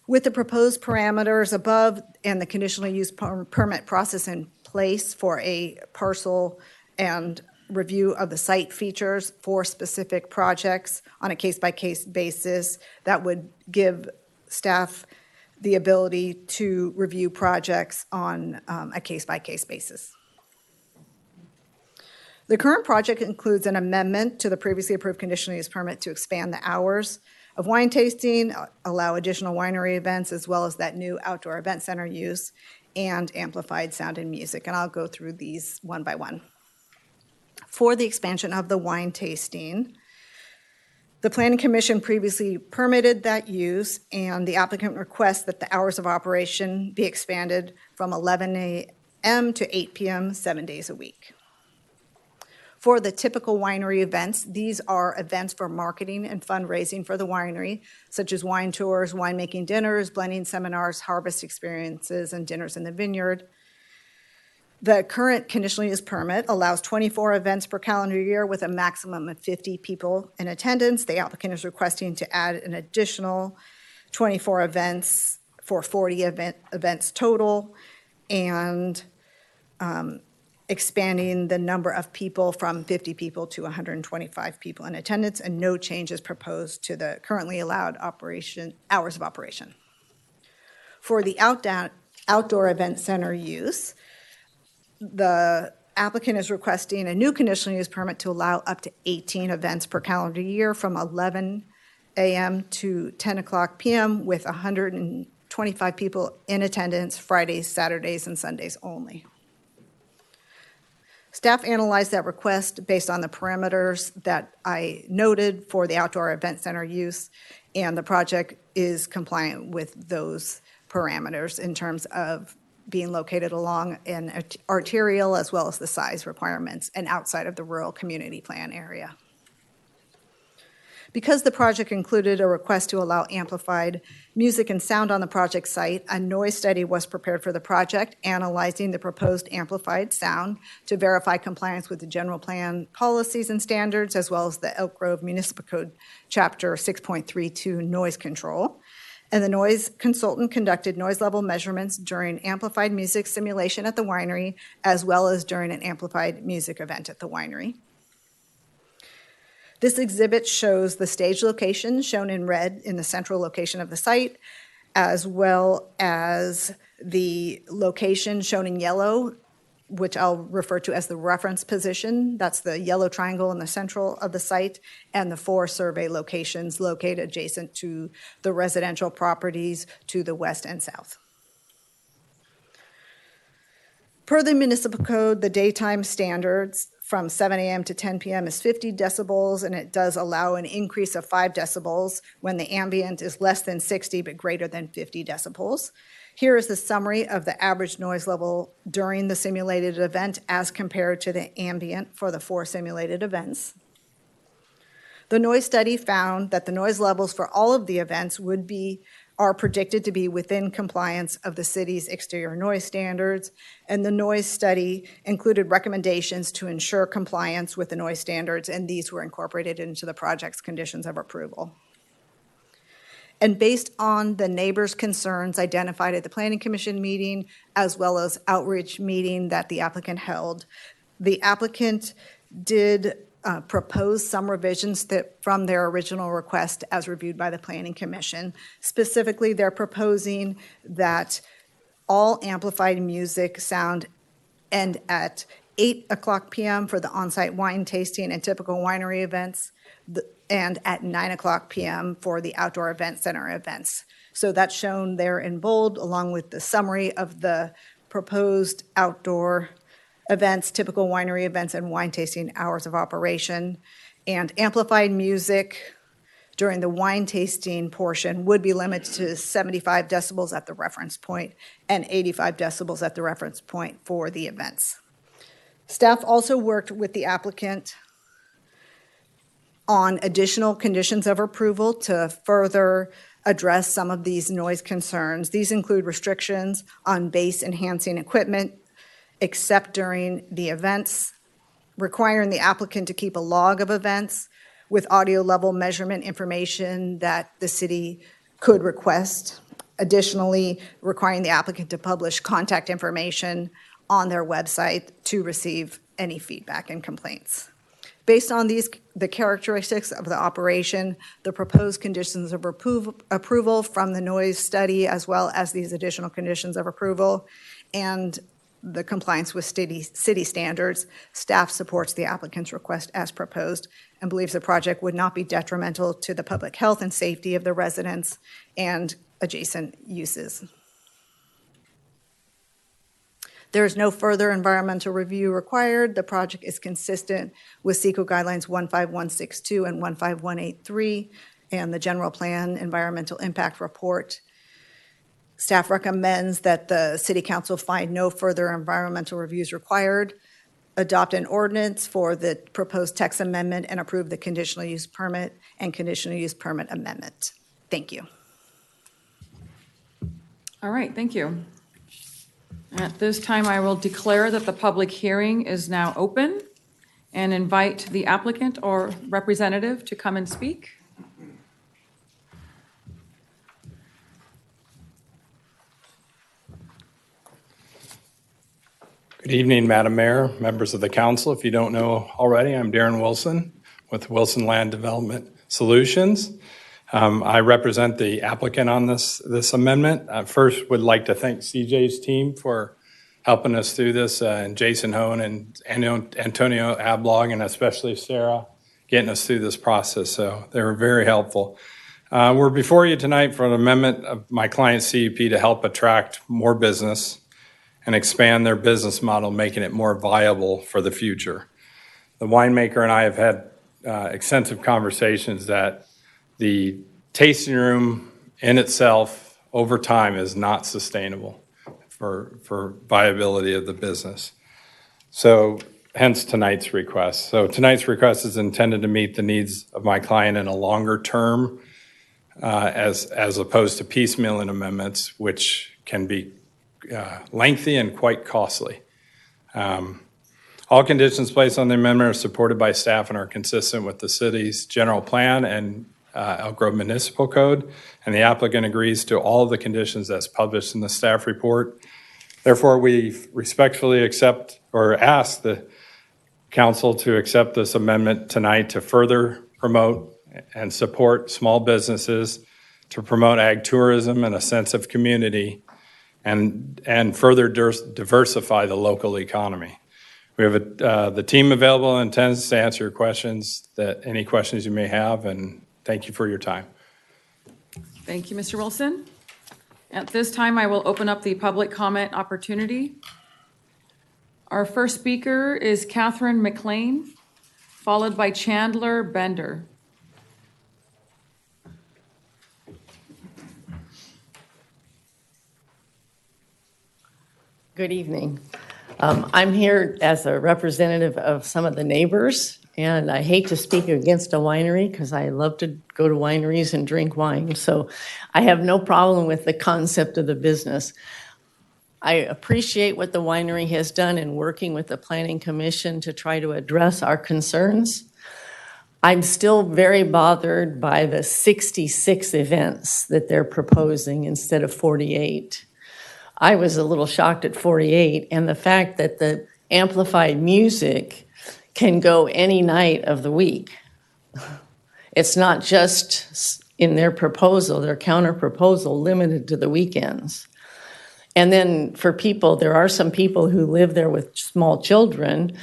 With the proposed parameters above and the conditional use permit process in place for a parcel and review of the site features for specific projects on a case-by-case basis, that would give staff the ability to review projects on a case-by-case basis. The current project includes an amendment to the previously approved conditional use permit to expand the hours of wine tasting, allow additional winery events, as well as that new outdoor event center use, and amplified sound and music. And I'll go through these one by one. For the expansion of the wine tasting, the Planning Commission previously permitted that use, and the applicant requests that the hours of operation be expanded from 11 a.m. to 8 p.m. 7 days a week. For the typical winery events, these are events for marketing and fundraising for the winery, such as wine tours, winemaking dinners, blending seminars, harvest experiences, and dinners in the vineyard. The current conditional use permit allows 24 events per calendar year with a maximum of 50 people in attendance. The applicant is requesting to add an additional 24 events for 40 events total, and expanding the number of people from 50 people to 125 people in attendance, and no changes proposed to the currently allowed hours of operation. For the outdoor event center use, the applicant is requesting a new conditional use permit to allow up to 18 events per calendar year from 11 a.m. to 10 o'clock p.m. with 125 people in attendance Fridays, Saturdays, and Sundays only. Staff analyzed that request based on the parameters that I noted for the outdoor event center use, and the project is compliant with those parameters in terms of being located along an arterial as well as the size requirements and outside of the rural community plan area. Because the project included a request to allow amplified music and sound on the project site, a noise study was prepared for the project, analyzing the proposed amplified sound to verify compliance with the general plan policies and standards, as well as the Elk Grove Municipal Code Chapter 6.32 noise control. And the noise consultant conducted noise level measurements during amplified music simulation at the winery, as well as during an amplified music event at the winery. This exhibit shows the stage location shown in red in the central location of the site, as well as the location shown in yellow, which I'll refer to as the reference position. That's the yellow triangle in the central of the site, and the 4 survey locations located adjacent to the residential properties to the west and south. Per the municipal code, the daytime standards from 7 a.m. to 10 p.m. is 50 decibels, and it does allow an increase of 5 decibels when the ambient is less than 60 but greater than 50 decibels. Here is the summary of the average noise level during the simulated event as compared to the ambient for the 4 simulated events. The noise study found that the noise levels for all of the events are predicted to be within compliance of the city's exterior noise standards, and the noise study included recommendations to ensure compliance with the noise standards, and these were incorporated into the project's conditions of approval. And based on the neighbors' concerns identified at the Planning Commission meeting, as well as outreach meeting that the applicant held, the applicant did propose some revisions from their original request as reviewed by the Planning Commission. Specifically, they're proposing that all amplified music sound end at 8 o'clock p.m. for the on-site wine tasting and typical winery events, and at 9 o'clock p.m. for the outdoor event center events. So that's shown there in bold, along with the summary of the proposed outdoor events, typical winery events, and wine tasting hours of operation. And amplified music during the wine tasting portion would be limited to 75 decibels at the reference point and 85 decibels at the reference point for the events. Staff also worked with the applicant on additional conditions of approval to further address some of these noise concerns. These include restrictions on bass enhancing equipment, except during the events, requiring the applicant to keep a log of events with audio level measurement information that the city could request. Additionally, requiring the applicant to publish contact information on their website to receive any feedback and complaints. Based on the characteristics of the operation, the proposed conditions of approval from the noise study, as well as these additional conditions of approval, and the compliance with city standards. Staff supports the applicant's request as proposed and believes the project would not be detrimental to the public health and safety of the residents and adjacent uses. There is no further environmental review required. The project is consistent with CEQA guidelines 15162 and 15183 and the general plan environmental impact report. Staff recommends that the City Council find no further environmental reviews required, adopt an ordinance for the proposed text amendment, and approve the conditional use permit and conditional use permit amendment. Thank you. All right, thank you. At this time, I will declare that the public hearing is now open and invite the applicant or representative to come and speak. Good evening, Madam Mayor, members of the council. If you don't know already, I'm Darren Wilson with Wilson Land Development Solutions. I represent the applicant on this amendment. First, would like to thank CJ's team for helping us through this, and Jason Hone and Antonio Ablog, and especially Sarah, getting us through this process. So they were very helpful. We're before you tonight for an amendment of my client's CUP to help attract more business and expand their business model, making it more viable for the future. The winemaker and I have had extensive conversations that the tasting room in itself over time is not sustainable for viability of the business. So hence tonight's request. So tonight's request is intended to meet the needs of my client in a longer term as opposed to piecemealing amendments, which can be lengthy and quite costly. All conditions placed on the amendment are supported by staff and are consistent with the city's general plan and Elk Grove Municipal Code, and the applicant agrees to all of the conditions that's published in the staff report. Therefore, we respectfully accept or ask the council to accept this amendment tonight to further promote and support small businesses, to promote ag tourism and a sense of community, and further diversify the local economy. We have the team available and intends to answer your questions, any questions you may have, and thank you for your time. Thank you, Mr. Wilson. At this time, I will open up the public comment opportunity. Our first speaker is Catherine McLean, followed by Chandler Bender. Good evening. I'm here as a representative of some of the neighbors, and I hate to speak against a winery because I love to go to wineries and drink wine. So I have no problem with the concept of the business. I appreciate what the winery has done in working with the Planning Commission to try to address our concerns. I'm still very bothered by the 66 events that they're proposing instead of 48. I was a little shocked at 48, and the fact that the amplified music can go any night of the week. It's not just in their proposal, their counter proposal, limited to the weekends. And then for people, there are some people who live there with small children,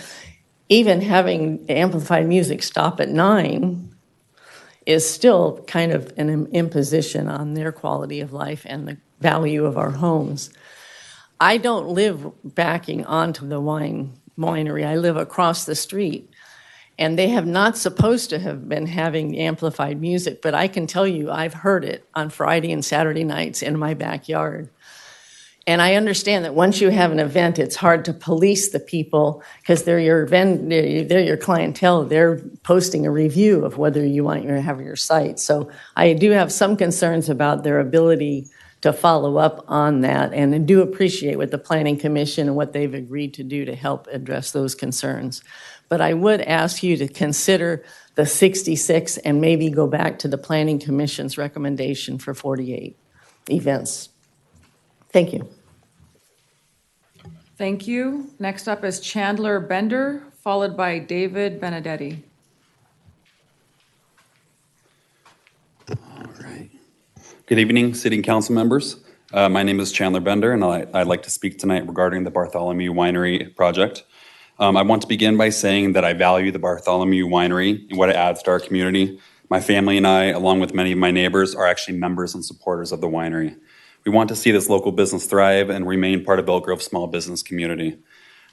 even having amplified music stop at 9 is still kind of an imposition on their quality of life and the value of our homes. I don't live backing onto the winery. I live across the street. And they have not supposed to have been having amplified music, but I can tell you I've heard it on Friday and Saturday nights in my backyard. And I understand that once you have an event, it's hard to police the people because they're your clientele. They're posting a review of whether you want to have your site. So I do have some concerns about their ability to follow up on that, and I do appreciate what the Planning Commission and what they've agreed to do to help address those concerns. But I would ask you to consider the 66 and maybe go back to the Planning Commission's recommendation for 48 events. Thank you. Thank you. Next up is Chandler Bender, followed by David Benedetti. All right. Good evening, City Council members. My name is Chandler Bender, and I'd like to speak tonight regarding the Bartholomew Winery project. I want to begin by saying that I value the Bartholomew Winery and what it adds to our community. My family and I, along with many of my neighbors, are actually members and supporters of the winery. We want to see this local business thrive and remain part of Elk Grove's small business community.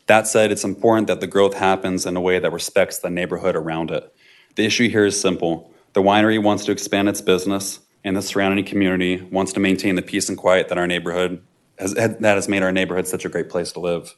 That said, it's important that the growth happens in a way that respects the neighborhood around it. The issue here is simple. The winery wants to expand its business, and the surrounding community wants to maintain the peace and quiet that has made our neighborhood such a great place to live.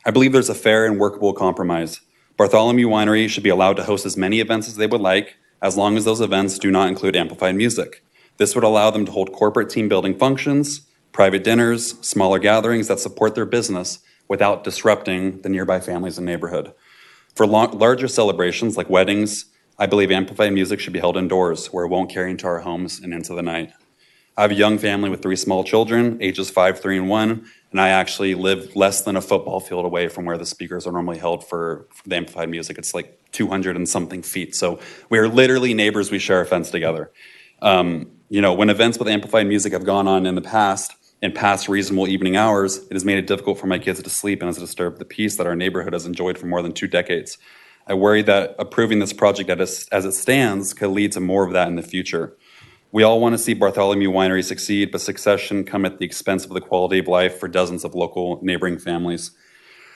I believe there's a fair and workable compromise. Bartholomew Winery should be allowed to host as many events as they would like, as long as those events do not include amplified music. This would allow them to hold corporate team building functions, private dinners, smaller gatherings that support their business without disrupting the nearby families and neighborhood. For larger celebrations like weddings, I believe amplified music should be held indoors where it won't carry into our homes and into the night. I have a young family with 3 small children, ages 5, 3, and 1, and I actually live less than a football field away from where the speakers are normally held for the amplified music. It's like 200 and something feet. So we are literally neighbors. We share a fence together. When events with amplified music have gone on in past reasonable evening hours, it has made it difficult for my kids to sleep and has disturbed the peace that our neighborhood has enjoyed for more than 2 decades. I worry that approving this project as it stands could lead to more of that in the future. We all want to see Bartholomew Winery succeed, but success shouldn't come at the expense of the quality of life for dozens of local neighboring families.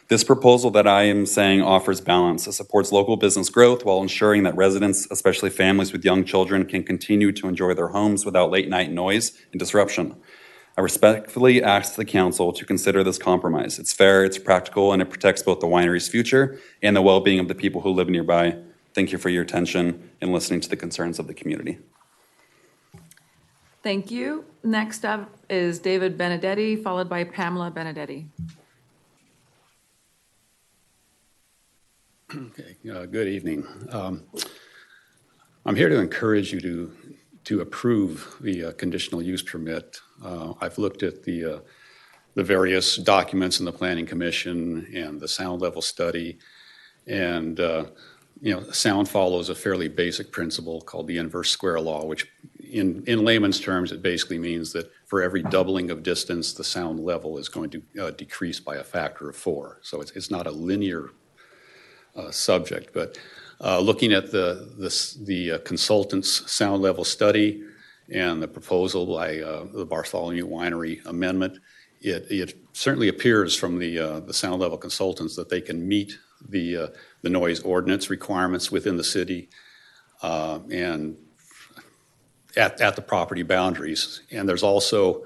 This proposal that I am saying offers balance. It supports local business growth while ensuring that residents, especially families with young children, can continue to enjoy their homes without late night noise and disruption. I respectfully ask the council to consider this compromise. It's fair, it's practical, and it protects both the winery's future and the well-being of the people who live nearby. Thank you for your attention and listening to the concerns of the community. Thank you. Next up is David Benedetti, followed by Pamela Benedetti. Okay, good evening. I'm here to encourage you to approve the conditional use permit. I've looked at the various documents in the Planning Commission and the sound level study, and sound follows a fairly basic principle called the inverse square law, which in layman's terms, it basically means that for every doubling of distance, the sound level is going to decrease by a factor of 4. So it's not a linear subject, but looking at the consultant's sound level study and the proposal by the Bartholomew Winery amendment, it certainly appears from the sound level consultants that they can meet the noise ordinance requirements within the city and at the property boundaries. And there's also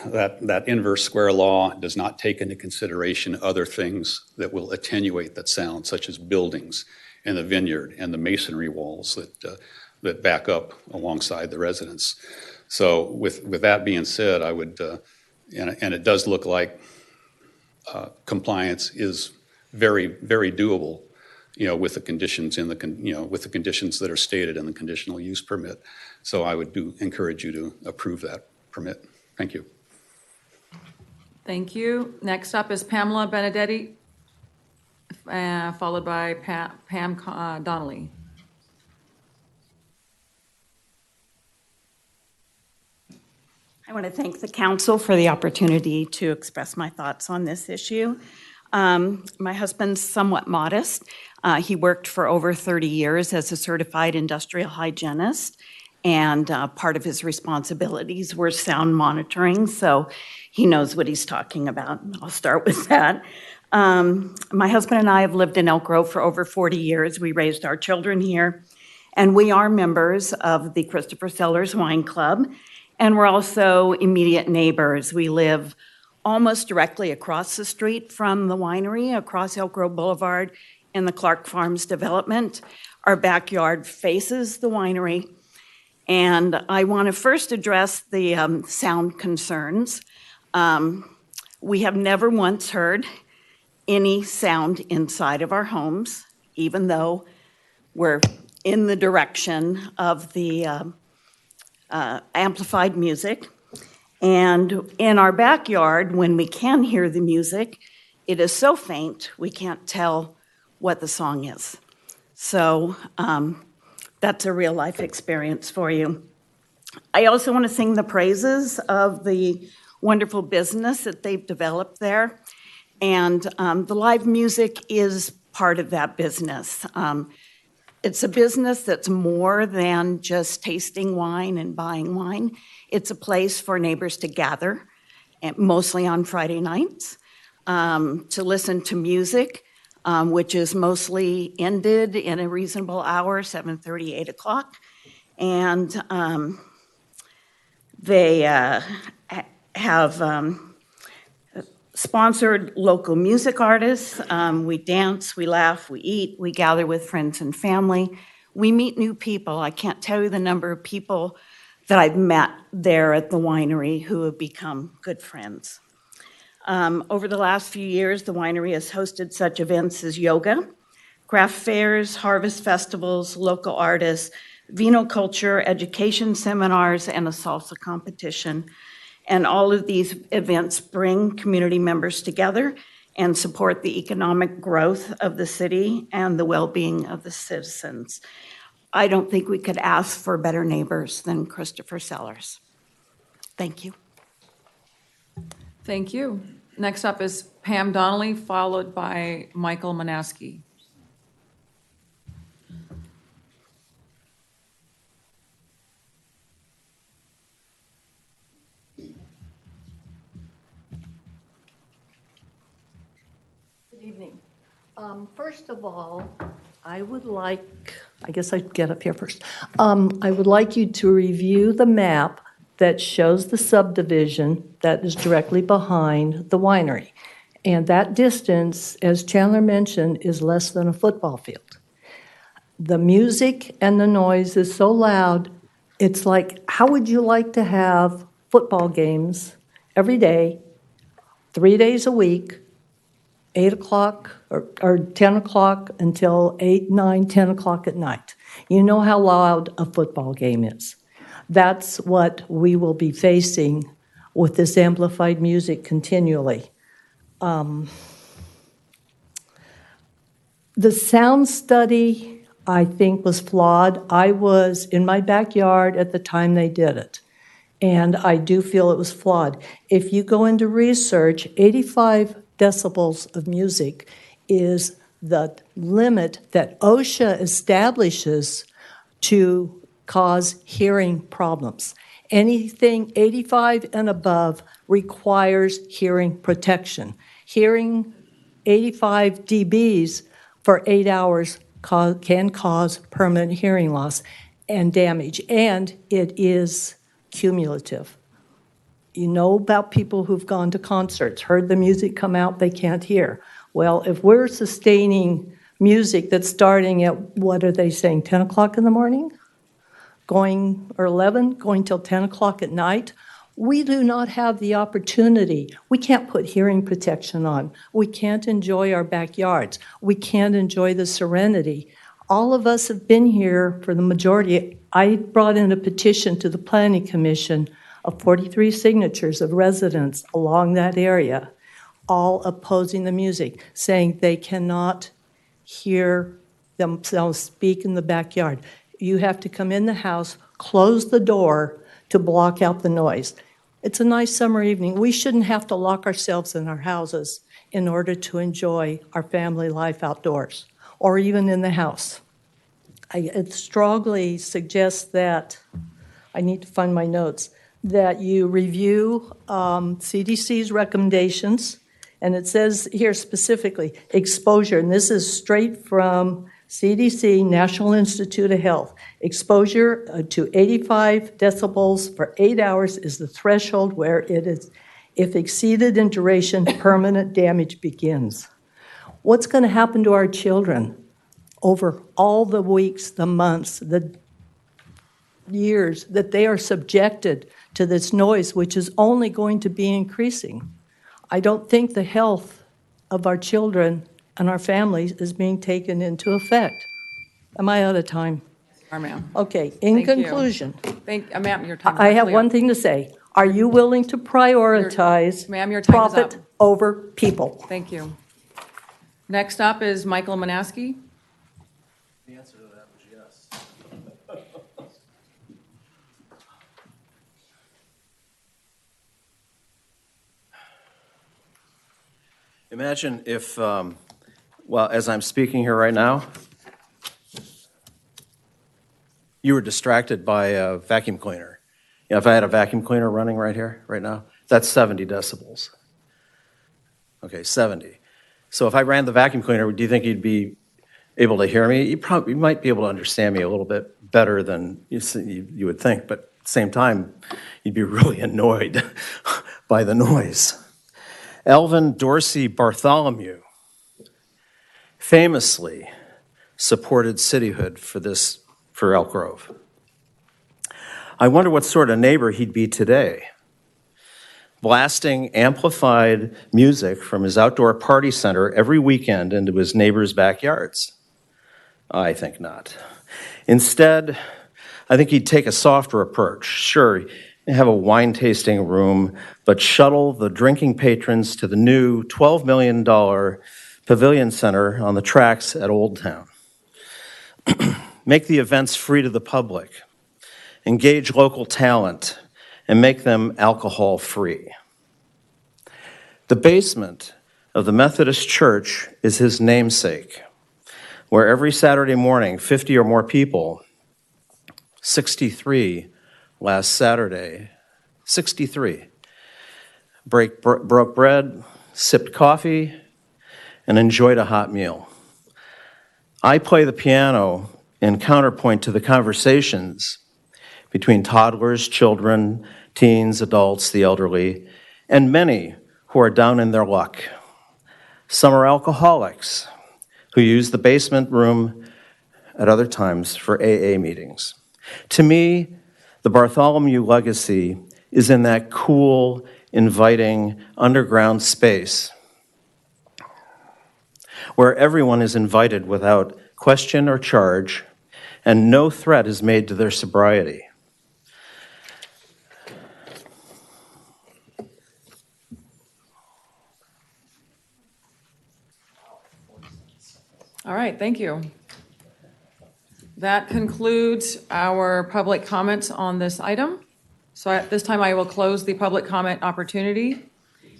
that inverse square law does not take into consideration other things that will attenuate that sound, such as buildings and the vineyard and the masonry walls that back up alongside the residence. So with that being said, I would, and it does look like compliance is very, very doable, with the conditions with the conditions that are stated in the conditional use permit. So I would encourage you to approve that permit. Thank you. Thank you. Next up is Pamela Benedetti, followed by Pam Donnelly. I want to thank the council for the opportunity to express my thoughts on this issue. My husband's somewhat modest. He worked for over 30 years as a certified industrial hygienist, and part of his responsibilities were sound monitoring, so he knows what he's talking about. I'll start with that. My husband and I have lived in Elk Grove for over 40 years. We raised our children here, and we are members of the Christopher Sellers Wine Club, and we're also immediate neighbors. We live almost directly across the street from the winery, across Elk Grove Boulevard in the Clark Farms development. Our backyard faces the winery. And I want to first address the sound concerns. We have never once heard any sound inside of our homes, even though we're in the direction of the amplified music. And in our backyard, when we can hear the music, it is so faint we can't tell what the song is. So that's a real life experience for you. I also want to sing the praises of the wonderful business that they've developed there. And the live music is part of that business. It's a business that's more than just tasting wine and buying wine. It's a place for neighbors to gather, mostly on Friday nights, to listen to music, which is mostly ended in a reasonable hour, 7:30, 8 o'clock. And they have sponsored local music artists. We dance, we laugh, we eat, we gather with friends and family. We meet new people. I can't tell you the number of people that I've met there at the winery who have become good friends. Over the last few years, the winery has hosted such events as yoga, craft fairs, harvest festivals, local artists, vinoculture, education seminars, and a salsa competition. And all of these events bring community members together and support the economic growth of the city and the well-being of the citizens. I don't think we could ask for better neighbors than Christopher Sellers. Thank you. Thank you. Next up is Pam Donnelly, followed by Michael Manaski. Good evening. First of all, I guess I'd get up here first. I would like you to review the map that shows the subdivision that is directly behind the winery. And that distance, as Chandler mentioned, is less than a football field. The music and the noise is so loud, it's like, how would you like to have football games every day, 3 days a week, 8 o'clock or 10 o'clock until 8, 9, 10 o'clock at night? You know how loud a football game is. That's what we will be facing with this amplified music continually. The sound study, I think, was flawed. I was in my backyard at the time they did it, and I do feel it was flawed. If you go into research, 85 decibels of music is the limit that OSHA establishes to cause hearing problems. Anything 85 and above requires hearing protection. Hearing 85 dBs for 8 hours can cause permanent hearing loss and damage, and it is cumulative. You know about people who've gone to concerts, heard the music come out, they can't hear. Well, if we're sustaining music that's starting at, what are they saying, 10 o'clock in the morning? Or 11, going till 10 o'clock at night, we do not have the opportunity. We can't put hearing protection on. We can't enjoy our backyards. We can't enjoy the serenity. All of us have been here for the majority. I brought in a petition to the Planning Commission of 43 signatures of residents along that area, all opposing the music, saying they cannot hear themselves speak in the backyard. You have to come in the house, close the door to block out the noise. It's a nice summer evening. We shouldn't have to lock ourselves in our houses in order to enjoy our family life outdoors or even in the house. I strongly suggest that, I need to find my notes, that you review CDC's recommendations, and it says here specifically, exposure, and this is straight from CDC, National Institute of Health. Exposure to 85 decibels for 8 hours is the threshold where it is, if exceeded in duration, permanent damage begins. What's going to happen to our children over all the weeks, the months, the years that they are subjected to this noise, which is only going to be increasing? I don't think the health of our children and our families is being taken into effect. Am I out of time? Ma'am. Okay, in conclusion. Ma'am, your time is I have actually one up. thing to say. Are you willing to prioritize Ma'am, your time is profit up. over people? Thank you. Next up is Michael Manaski. The answer to that was yes. Imagine if, well, as I'm speaking here right now, you were distracted by a vacuum cleaner. You know, if I had a vacuum cleaner running right here, right now, that's 70 decibels. Okay, 70. So if I ran the vacuum cleaner, do you think you'd be able to hear me? You might be able to understand me a little bit better than you would think, but at the same time, you'd be really annoyed by the noise. Elvin Dorsey Bartholomew famously supported cityhood for Elk Grove. I wonder what sort of neighbor he'd be today, blasting amplified music from his outdoor party center every weekend into his neighbors' backyards. I think not. Instead, I think he'd take a softer approach. Sure, have a wine tasting room, but shuttle the drinking patrons to the new $12 million pavilion center on the tracks at Old Town. Make the events free to the public. Engage local talent and make them alcohol-free. The basement of the Methodist Church is his namesake, where every Saturday morning, 50 or more people, 63 last Saturday, 63, broke bread, sipped coffee, and enjoyed a hot meal. I play the piano in counterpoint to the conversations between toddlers, children, teens, adults, the elderly, and many who are down in their luck. Some are alcoholics who use the basement room at other times for AA meetings. To me, the Bartholomew legacy is in that cool, inviting underground space where everyone is invited without question or charge, and no threat is made to their sobriety. All right, thank you. That concludes our public comments on this item. So at this time, I will close the public comment opportunity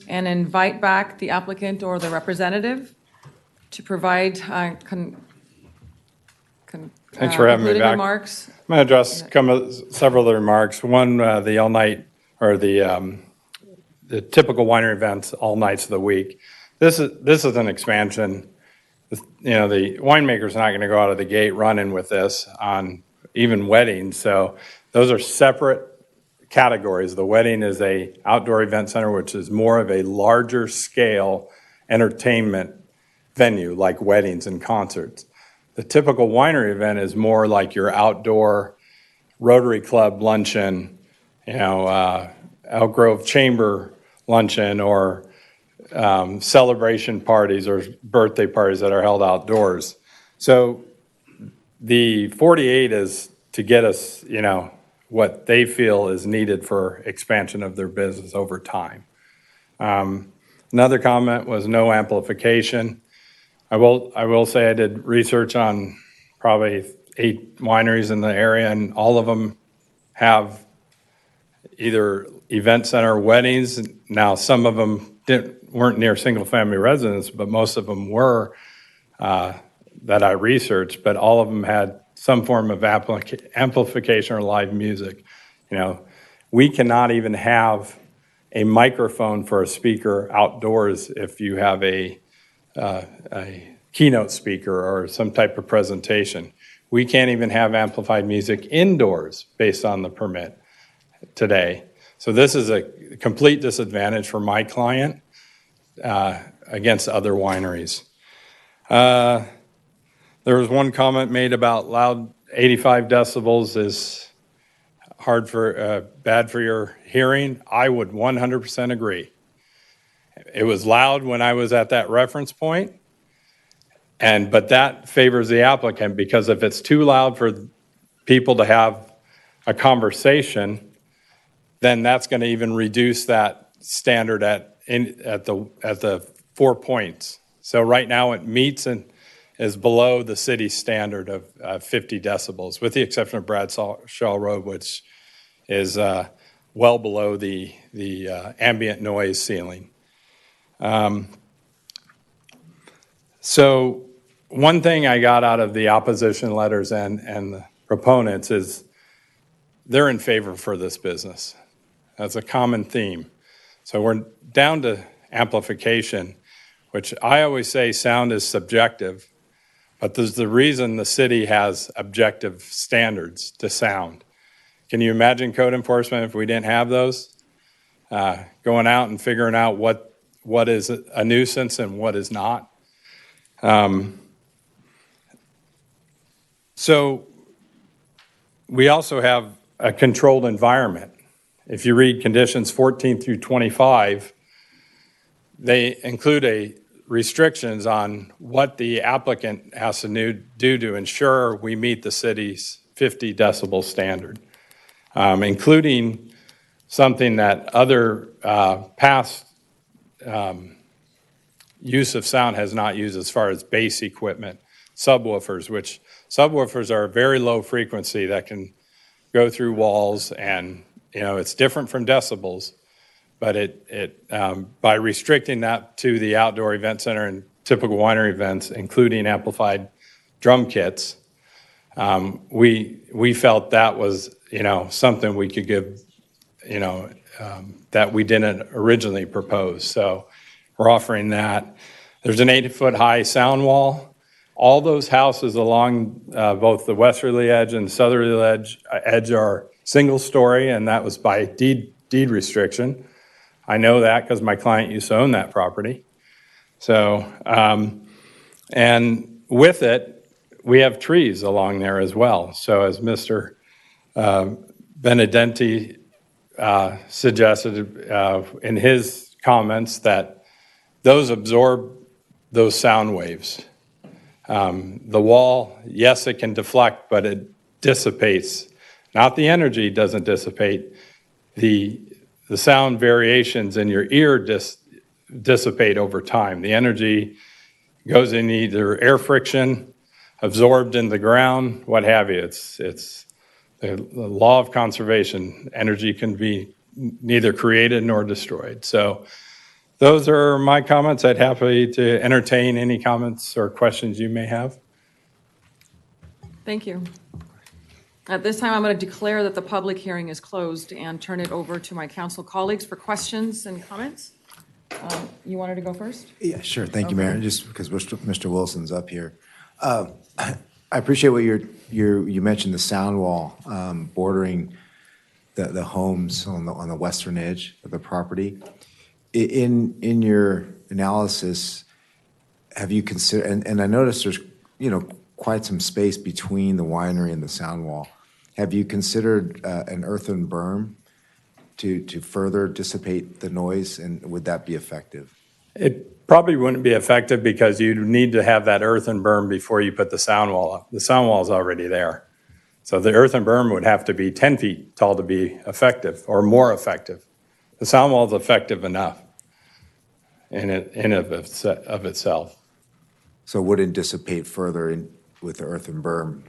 and invite back the applicant or the representative to provide Thanks for having me concluding back. remarks. I'm going to address several of the remarks. One, the all night, or the typical winery events all nights of the week. This is an expansion. You know, the winemaker's not going to go out of the gate running with this on even weddings. So those are separate categories. The wedding is a outdoor event center, which is more of a larger scale entertainment venue like weddings and concerts. The typical winery event is more like your outdoor Rotary Club luncheon, you know, Elk Grove Chamber luncheon, or celebration parties or birthday parties that are held outdoors. So the 48 is to get us, you know, what they feel is needed for expansion of their business over time. Another comment was no amplification. I will say I did research on probably 8 wineries in the area, and all of them have either event center weddings. Now, some of them weren't near single-family residents, but most of them were that I researched. But all of them had some form of amplification or live music. You know, we cannot even have a microphone for a speaker outdoors if you have a keynote speaker or some type of presentation. We can't even have amplified music indoors based on the permit today. So this is a complete disadvantage for my client against other wineries. There was one comment made about loud. 85 decibels is bad for your hearing. I would 100% agree. It was loud when I was at that reference point, but that favors the applicant, because if it's too loud for people to have a conversation, then that's going to even reduce that standard at the 4 points. So right now it meets and is below the city standard of 50 decibels, with the exception of Bradshaw Road, which is well below the ambient noise ceiling. So one thing I got out of the opposition letters and the proponents is they're in favor for this business. That's a common theme. So we're down to amplification, which I always say sound is subjective, but there's the reason the city has objective standards to sound. Can you imagine code enforcement if we didn't have those? Going out and figuring out what is a nuisance and what is not. So we also have a controlled environment. If you read conditions 14 through 25, they include restrictions on what the applicant has to do to ensure we meet the city's 50 decibel standard, including something that other past use of sound has not used as far as bass equipment, subwoofers, which subwoofers are very low frequency that can go through walls, and it's different from decibels, but by restricting that to the outdoor event center and typical winery events, including amplified drum kits, we felt that was something we could give that we didn't originally propose. So we're offering that. There's an 8-foot high sound wall. All those houses along both the westerly edge and southerly edge are single story, and that was by deed restriction. I know that because my client used to own that property. So, and with it, we have trees along there as well. So as Mr. Benedenti suggested in his comments, that those absorb those sound waves. The wall, yes, it can deflect, but it dissipates. Not the energy doesn't dissipate. The sound variations in your ear dissipate over time. The energy goes in either air friction, absorbed in the ground, what have you. It's the law of conservation. Energy can be neither created nor destroyed. So those are my comments. I'd happy to entertain any comments or questions you may have. Thank you. At this time, I'm going to declare that the public hearing is closed and turn it over to my council colleagues for questions and comments. You wanted to go first? Yeah, sure. Thank you, Mayor. Just because Mr. Wilson's up here. I appreciate what you mentioned, the sound wall bordering the homes on the western edge of the property. In your analysis, have you considered, and I noticed there's quite some space between the winery and the sound wall. Have you considered an earthen berm to further dissipate the noise, and would that be effective? It probably wouldn't be effective because you'd need to have that earthen berm before you put the sound wall up. The sound wall is already there. So the earthen berm would have to be 10 feet tall to be effective or more effective. The sound wall is effective enough in of itself. So it wouldn't dissipate further with the earthen berm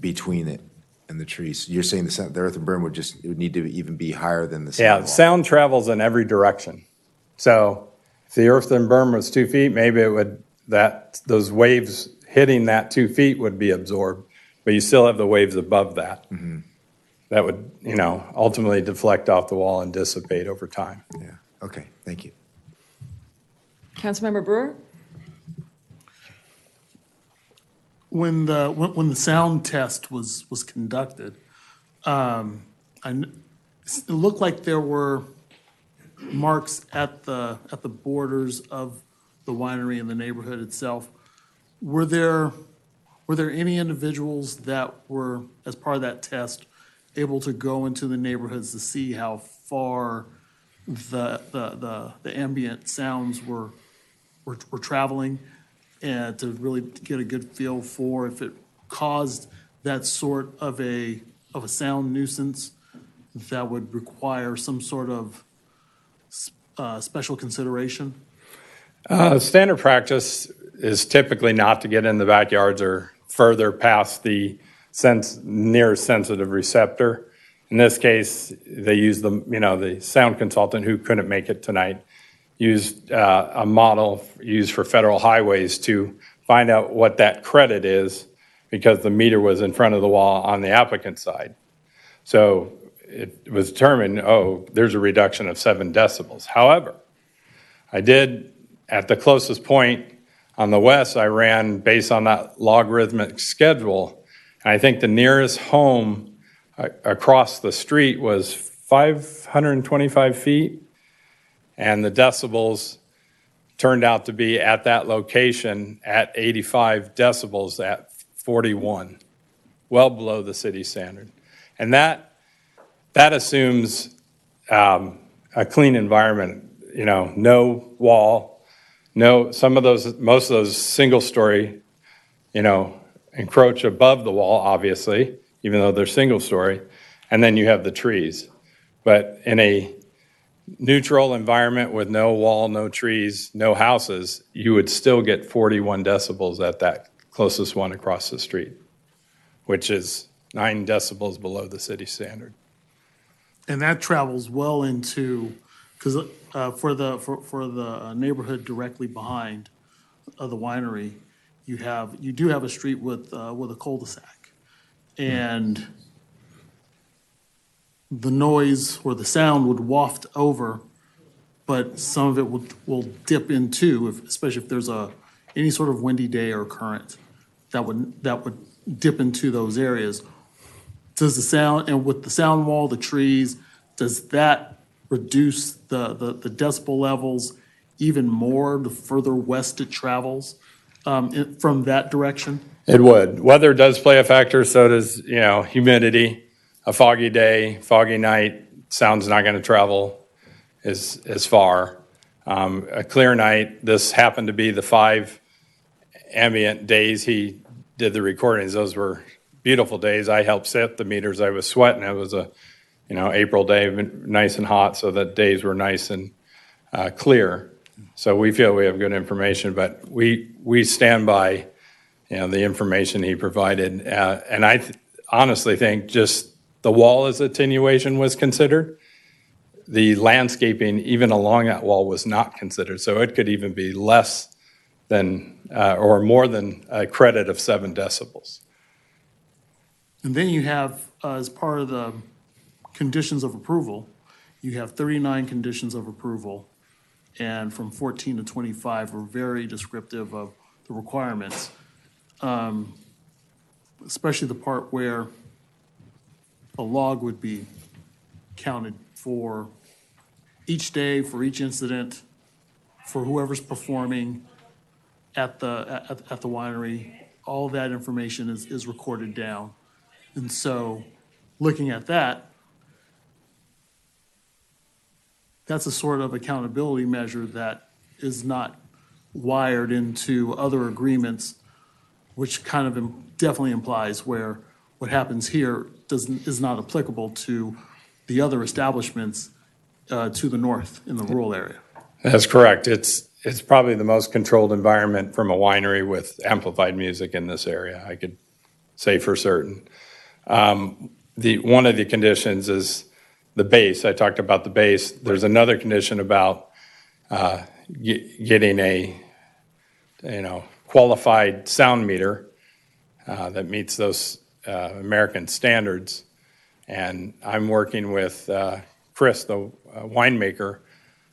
between it and the trees? You're saying the earthen berm would need to even be higher than the sound wall? Yeah, sound travels in every direction. So if the earthen berm was 2 feet, maybe it would, those waves hitting that 2 feet would be absorbed, but you still have the waves above that. Mm-hmm. That would, ultimately deflect off the wall and dissipate over time. Yeah. Okay. Thank you. Councilmember Brewer? When the sound test was conducted, it looked like there were marks at the borders of the winery and the neighborhood itself. Were there any individuals that were, as part of that test, able to go into the neighborhoods to see how far the ambient sounds were traveling, and to really get a good feel for if it caused that sort of a sound nuisance that would require some sort of special consideration? Standard practice is typically not to get in the backyards or further past the nearest sensitive receptor. In this case, they used the sound consultant who couldn't make it tonight, used a model used for federal highways to find out what that credit is because the meter was in front of the wall on the applicant side. So it was determined, oh, there's a reduction of 7 decibels. However, I did, at the closest point on the west, I ran based on that logarithmic schedule, and I think the nearest home across the street was 525 feet, and the decibels turned out to be at that location at 85 decibels at 41, well below the city standard. And that assumes a clean environment, no wall, most of those single story, encroach above the wall, obviously, even though they're single story, and then you have the trees. But in a neutral environment with no wall, no trees, no houses, you would still get 41 decibels at that closest one across the street, which is 9 decibels below the city standard. And that travels well into, because for the neighborhood directly behind the winery, you do have a street with a cul-de-sac, and the noise or the sound would waft over, but some of it will dip into, especially if there's any sort of windy day or current, that would dip into those areas. Does the sound, and with the sound wall, the trees, does that reduce the decibel levels even more the further west it travels from that direction? It would. Weather does play a factor, so does, humidity. A foggy day, foggy night, sound's not going to travel as far. A clear night, this happened to be the 5 ambient days he did the recordings. Those were beautiful days. I helped set the meters. I was sweating. It was a, April day, nice and hot, so the days were nice and clear. So we feel we have good information, but we stand by, the information he provided. And I honestly think just the wall as attenuation was considered. The landscaping, even along that wall, was not considered. So it could even be less than or more than a credit of 7 decibels. And then you have, as part of the conditions of approval, you have 39 conditions of approval, and from 14 to 25 are very descriptive of the requirements, especially the part where a log would be counted for each day, for each incident, for whoever's performing at the winery. All that information is recorded down. And so looking at that, that's a sort of accountability measure that is not wired into other agreements, which kind of definitely implies where what happens here is not applicable to the other establishments to the north in the rural area. That's correct. It's probably the most controlled environment from a winery with amplified music in this area, I could say for certain. One of the conditions is the bass. I talked about the bass. There's another condition about getting a qualified sound meter that meets those American standards. And I'm working with Chris, the winemaker,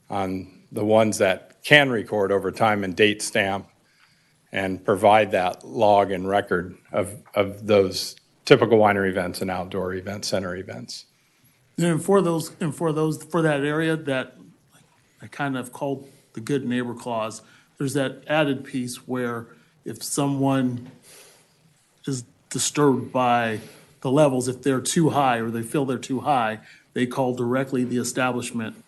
on the ones that can record over time and date stamp and provide that log and record of those typical winery events and outdoor event center events. And for that area that I kind of called the good neighbor clause, there's that added piece where if someone is disturbed by the levels, if they're too high or they feel they're too high, they call directly the establishment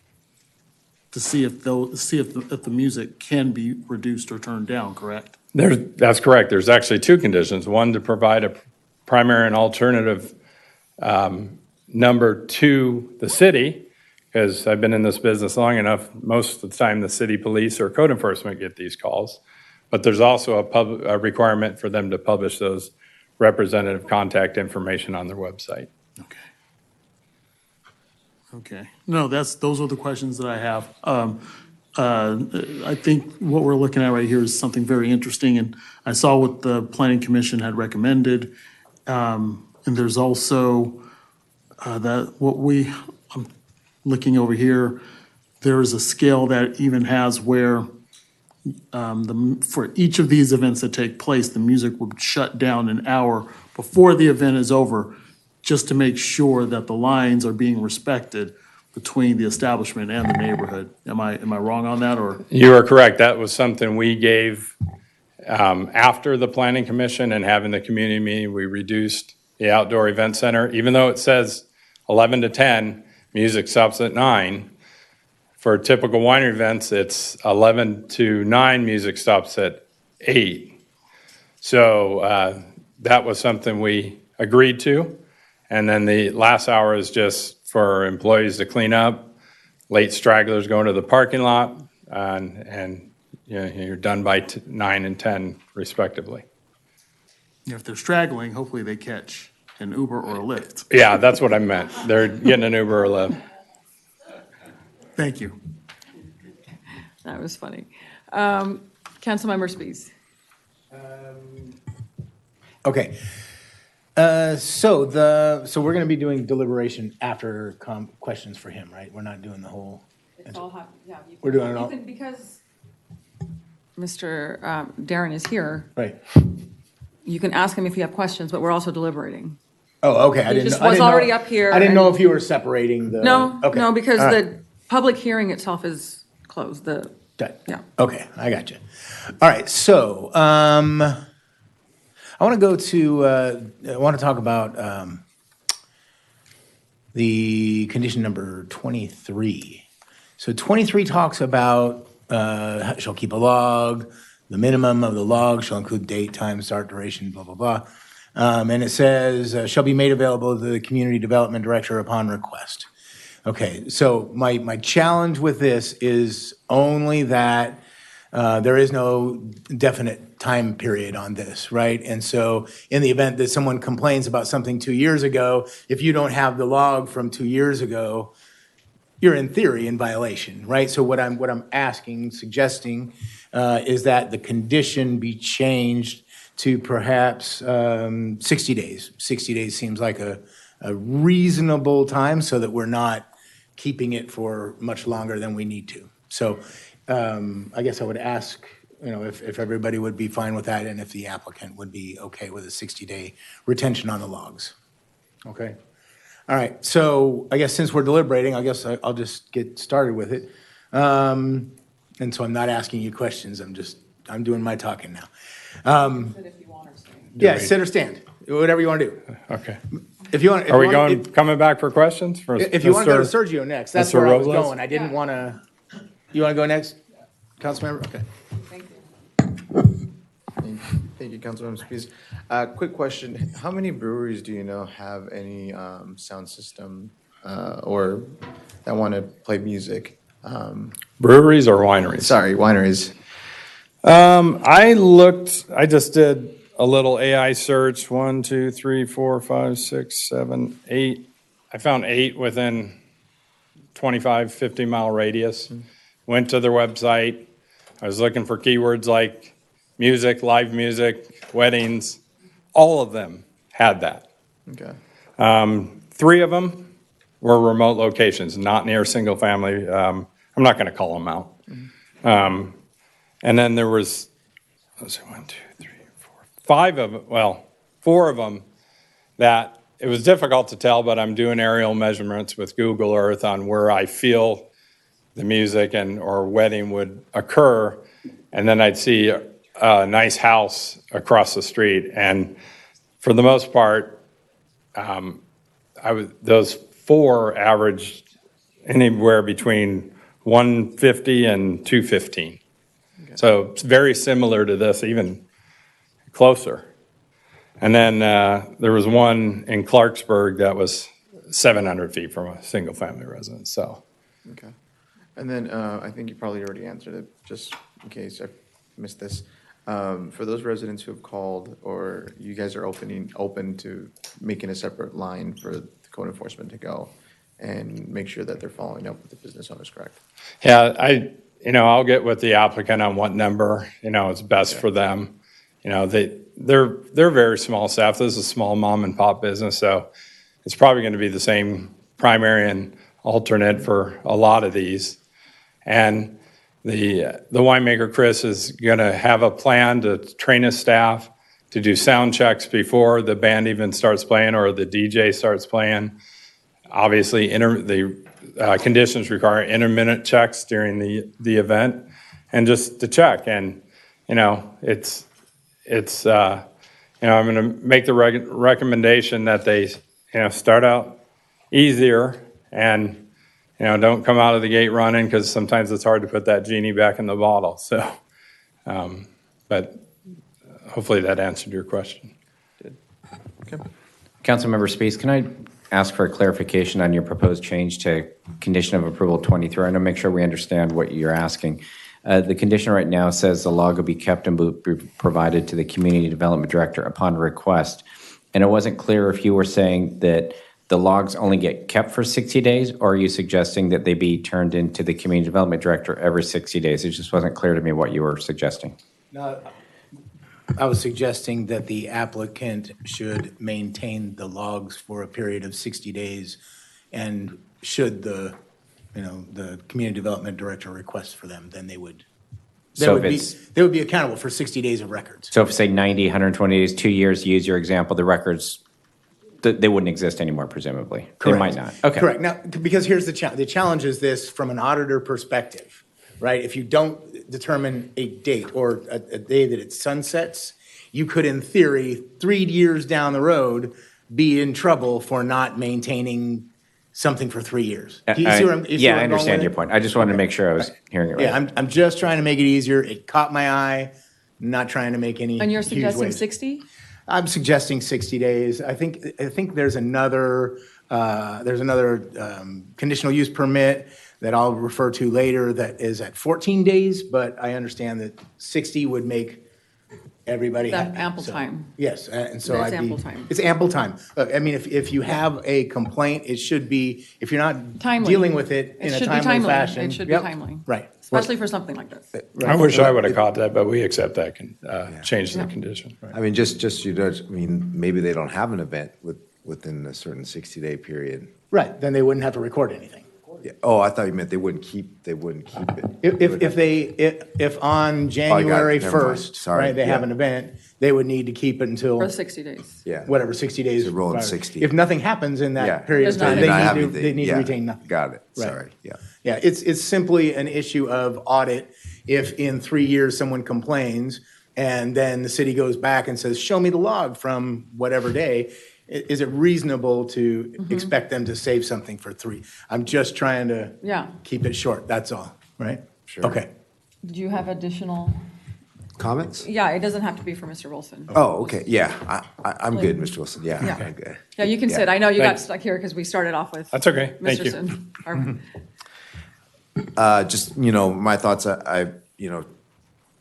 to see if the music can be reduced or turned down, correct? That's correct. There's actually 2 conditions. One, to provide a primary and alternative number to the city, because I've been in this business long enough, most of the time the city police or code enforcement get these calls. But there's also a requirement for them to publish those representative contact information on their website. Okay. No, those are the questions that I have. I think what we're looking at right here is something very interesting, and I saw what the Planning Commission had recommended. And there's also I'm looking over here, there is a scale that even has where for each of these events that take place, the music would shut down an hour before the event is over, just to make sure that the lines are being respected between the establishment and the neighborhood. Am I wrong on that, or? You are correct. That was something we gave after the Planning Commission and having the community meeting. We reduced the outdoor event center, even though it says 11 to 10, music stops at 9. For typical winery events, it's 11 to 9, music stops at 8. So that was something we agreed to. And then the last hour is just for employees to clean up, late stragglers going to the parking lot, and you know, you're done by 9 and 10 respectively. If they're straggling, hopefully they catch an Uber or a Lyft. Yeah, that's what I meant. They're getting an Uber or a Lyft. Thank you. That was funny. Councilmember Spies. Okay. So we're going to be doing deliberation after questions for him, right? We're not doing the whole. It's all We're doing it all. Because Mr. Darren is here. Right. You can ask him if you have questions, but we're also deliberating. Oh, okay. He just was already up here. I didn't know if you were separating the. No, Okay. no, because All right. the public hearing itself is closed. Yeah. Okay, I got you. All right, so I want to go to, I want to talk about the condition number 23. So 23 talks about shall keep a log, the minimum of the log shall include date, time, start, duration, blah, blah, blah. And it says, shall be made available to the community development director upon request. Okay, so my challenge with this is only that there is no definite time period on this, right? And so in the event that someone complains about something 2 years ago, if you don't have the log from 2 years ago, you're in theory in violation, right? So what I'm suggesting is that the condition be changed to perhaps 60 days. 60 days seems like a reasonable time so that we're not keeping it for much longer than we need to. So I guess I would ask, if everybody would be fine with that and if the applicant would be okay with a 60-day retention on the logs. Okay. All right. So I guess since we're deliberating, I guess I'll just get started with it. And so I'm not asking you questions. I'm doing my talking now. Yeah, sit or stand, whatever you want to do. Okay. If you want, Are we coming back for questions? If you want to go to Sergio next, that's where I was going. I didn't want to. You want to go next, Councilmember? Okay. Thank you, Councilmember Spies. Quick question: how many breweries do you know have any sound system or that want to play music? Breweries or wineries? Sorry, wineries. I just did a little AI search, 1, 2, 3, 4, 5, 6, 7, 8. I found 8 within 25, 50 mile radius. Went to their website. I was looking for keywords like music, live music, weddings. All of them had that. Okay. 3 of them were remote locations, not near single family. I'm not going to call them out. And then there was, let's see, 1, 2, 3, 4, 5 of them, well, 4 of them that it was difficult to tell, but I'm doing aerial measurements with Google Earth on where I feel the music or wedding would occur. And then I'd see a nice house across the street. And for the most part, those 4 averaged anywhere between 150 and 215. Okay. So it's very similar to this, even closer. And then there was one in Clarksburg that was 700 feet from a single family residence. So. Okay. And then I think you probably already answered it, just in case I missed this. For those residents who have called, or you guys are open to making a separate line for the code enforcement to go and make sure that they're following up with the business owners, correct? Yeah, I'll get with the applicant on what number, is best for them. They're very small staff. This is a small mom and pop business, so it's probably going to be the same primary and alternate for a lot of these. And the winemaker, Chris, is going to have a plan to train his staff to do sound checks before the band even starts playing or the DJ starts playing. Obviously, the conditions require intermittent checks during the event, and just to check. And I'm going to make the recommendation that they start out easier and don't come out of the gate running, because sometimes it's hard to put that genie back in the bottle. So, but hopefully that answered your question. Okay. Councilmember Space, can I ask for a clarification on your proposed change to condition of approval 23? I want to make sure we understand what you're asking. The condition right now says the log will be kept and be provided to the community development director upon request. And it wasn't clear if you were saying that the logs only get kept for 60 days, or are you suggesting that they be turned into the community development director every 60 days? It just wasn't clear to me what you were suggesting. No, I was suggesting that the applicant should maintain the logs for a period of 60 days, and should the community development director request for them, then they would be accountable for 60 days of records. So if, say, 90, 120 days, 2 years, use your example, the records, they wouldn't exist anymore, presumably. Correct. They might not. Okay. Correct. Now, because here's the challenge. The challenge is this from an auditor perspective, right? If you don't determine a date or a day that it sunsets, you could, in theory, 3 years down the road, be in trouble for not maintaining something for 3 years. Do you see where I'm Yeah, I understand your point. I just wanted to make sure I was hearing it right. Yeah, I'm just trying to make it easier. It caught my eye. Not trying to make any. And you're huge suggesting waves. 60? I'm suggesting 60 days. I think there's another conditional use permit that I'll refer to later that is at 14 days, but I understand that 60 would make everybody happy. Ample time. Yes, and so That's ample time. It's ample time. Look, I mean, if you have a complaint, it should be, if you're not Timely. dealing with it in a timely fashion. It should be Yep. timely. Right. Especially for something like this. I wish I would have caught that, but we accept that change the condition. I mean, maybe they don't have an event within a certain 60-day period. Right, then they wouldn't have to record anything. Yeah. Oh, I thought you meant they wouldn't keep it. If on January Never mind. 1st, Sorry. right, they have an event, they would need to keep it until. For 60 days. Yeah. Whatever, 60 days. So rolling prior. 60. If nothing happens in that Yeah. period of time, they need to retain nothing. Got it. Right. Sorry. Yeah. Yeah, it's simply an issue of audit. If in 3 years someone complains and then the city goes back and says, show me the log from whatever day, is it reasonable to expect them to save something for 3? I'm just trying to keep it short, that's all, right? Sure. Okay. Did you have additional comments? Yeah, it doesn't have to be for Mr. Wilson. Oh, okay. Yeah, I'm good, Mr. Wilson. Yeah. Yeah. I'm good. Yeah, you can sit. I know you got Thanks. stuck here because we started off with. That's okay. Thank Mr. you. Sin. Just, my thoughts,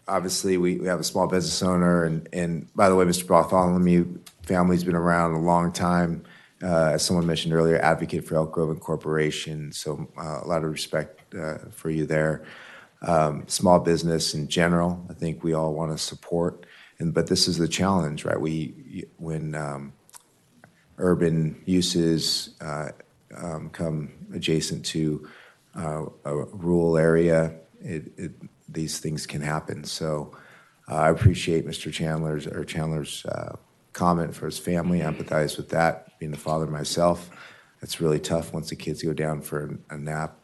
obviously we have a small business owner, and by the way, Mr. Bartholomew family's been around a long time. As someone mentioned earlier, advocate for Elk Grove Incorporation, so a lot of respect for you there. Small business in general, I think we all want to support, but this is the challenge, right? When urban uses come adjacent to a rural area, these things can happen. So I appreciate Mr. Chandler's comment for his family. I empathize with that, being a father myself. It's really tough once the kids go down for a nap.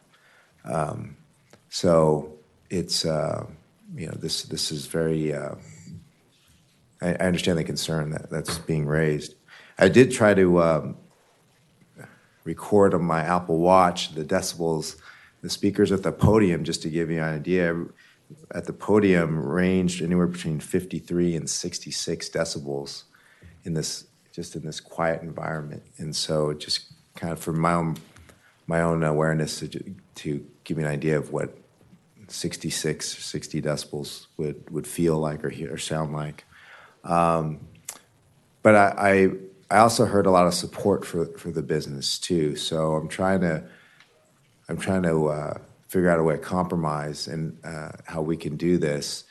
So it's this is very. I understand the concern that's being raised. I did try to record on my Apple Watch the decibels. The speakers at the podium, just to give you an idea, at the podium ranged anywhere between 53 and 66 decibels in this quiet environment. And so just kind of for my own awareness to give me an idea of what 66, 60 decibels would feel like or sound like. But I also heard a lot of support for the business too. So I'm trying to figure out a way to compromise and how we can do this.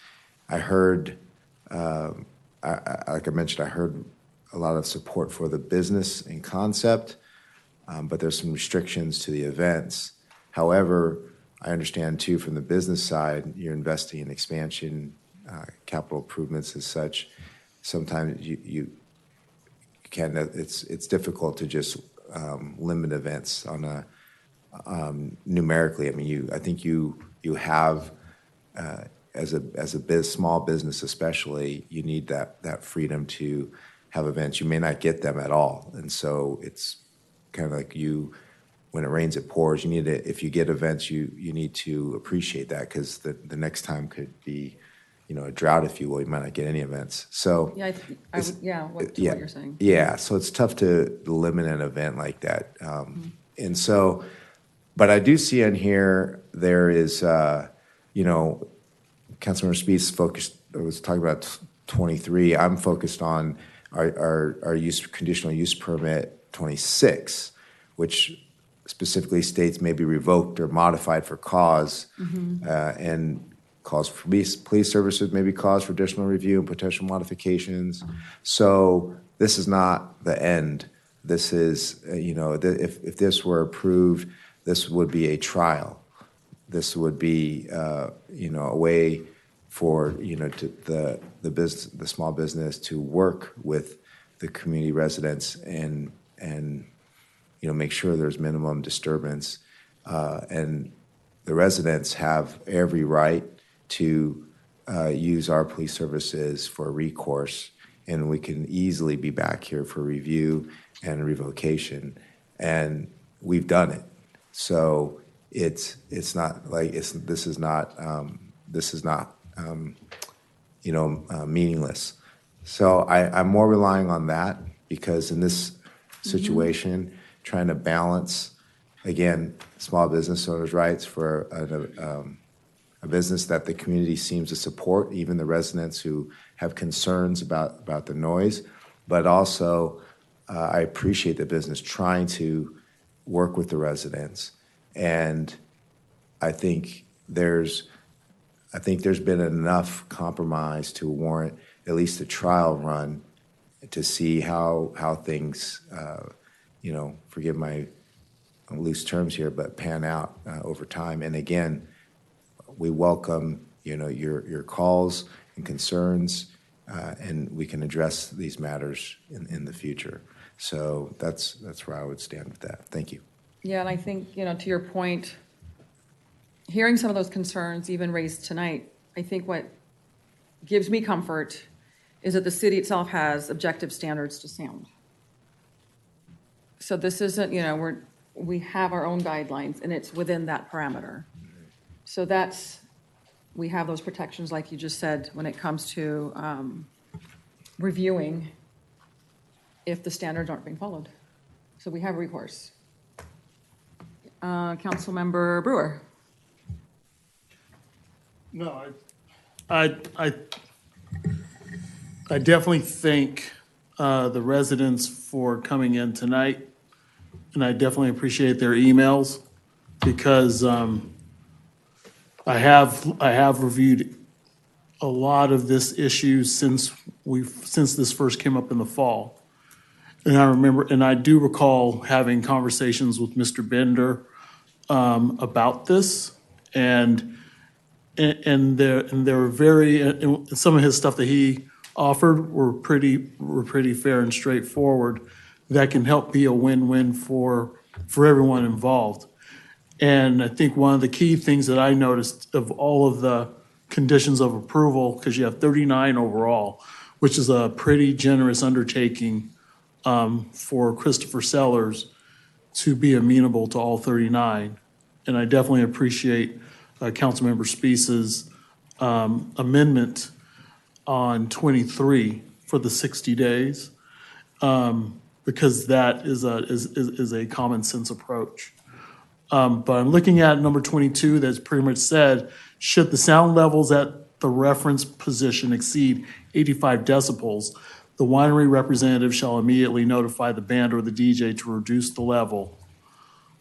I heard, like I mentioned, I heard a lot of support for the business and concept, but there's some restrictions to the events. However, I understand too from the business side, you're investing in expansion, capital improvements as such. Sometimes you can, it's difficult to just limit events on a numerically. I mean, I think you have as a small business especially, you need that freedom to have events. You may not get them at all, and so it's kind of like when it rains it pours. You need to, if you get events, you need to appreciate that, because the next time could be, a drought, if you will. You might not get any events. So Yeah, what you're saying. Yeah, so it's tough to limit an event like that. And so, but I do see in here there is, Councilmember Spies was talking about 23. I'm focused on our conditional use permit 26, which specifically states may be revoked or modified for cause, and calls for police services, maybe cause for additional review and potential modifications. So this is not the end. This is, if this were approved, this would be a trial. This would be, a way for, the small business to work with the community residents and make sure there's minimum disturbance. And the residents have every right to use our police services for recourse, and we can easily be back here for review and revocation, and we've done it. So it's not like this is not meaningless. So I'm more relying on that, because in this situation, trying to balance, again, small business owners' rights for a business that the community seems to support, even the residents who have concerns about the noise, but also I appreciate the business trying to work with the residents. And I think there's been enough compromise to warrant at least a trial run to see how things, forgive my loose terms here, but pan out over time. And again, we welcome, your calls and concerns, and we can address these matters in the future. So that's where I would stand with that. Thank you. Yeah, and I think, to your point, hearing some of those concerns even raised tonight, I think what gives me comfort is that the city itself has objective standards to sound. So this isn't, we have our own guidelines, and it's within that parameter. So we have those protections, like you just said, when it comes to reviewing if the standards aren't being followed. So we have recourse. Councilmember Brewer. No, I definitely thank the residents for coming in tonight, and I definitely appreciate their emails, because I have reviewed a lot of this issue since this first came up in the fall. And I do recall having conversations with Mr. Bender about this, and there were some of his stuff that he offered were pretty fair and straightforward, that can help be a win-win for everyone involved. And I think one of the key things that I noticed of all of the conditions of approval, because you have 39 overall, which is a pretty generous undertaking for Christopher Sellers to be amenable to all 39. And I definitely appreciate Councilmember Spies' amendment on 23 for the 60 days, because that is a common sense approach. But I'm looking at number 22, that's pretty much said, should the sound levels at the reference position exceed 85 decibels, the winery representative shall immediately notify the band or the DJ to reduce the level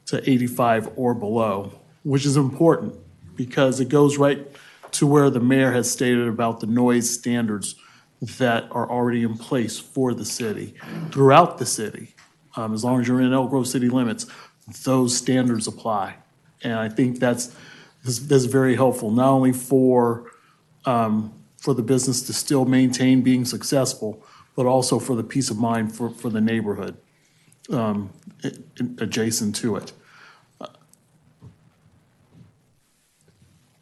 to 85 or below. which is important because it goes right to where the mayor has stated about the noise standards that are already in place for the city, throughout the city. As long as you're in Elk Grove city limits, those standards apply. And I think that's very helpful, not only for the business to still maintain being successful, but also for the peace of mind for the neighborhood adjacent to it.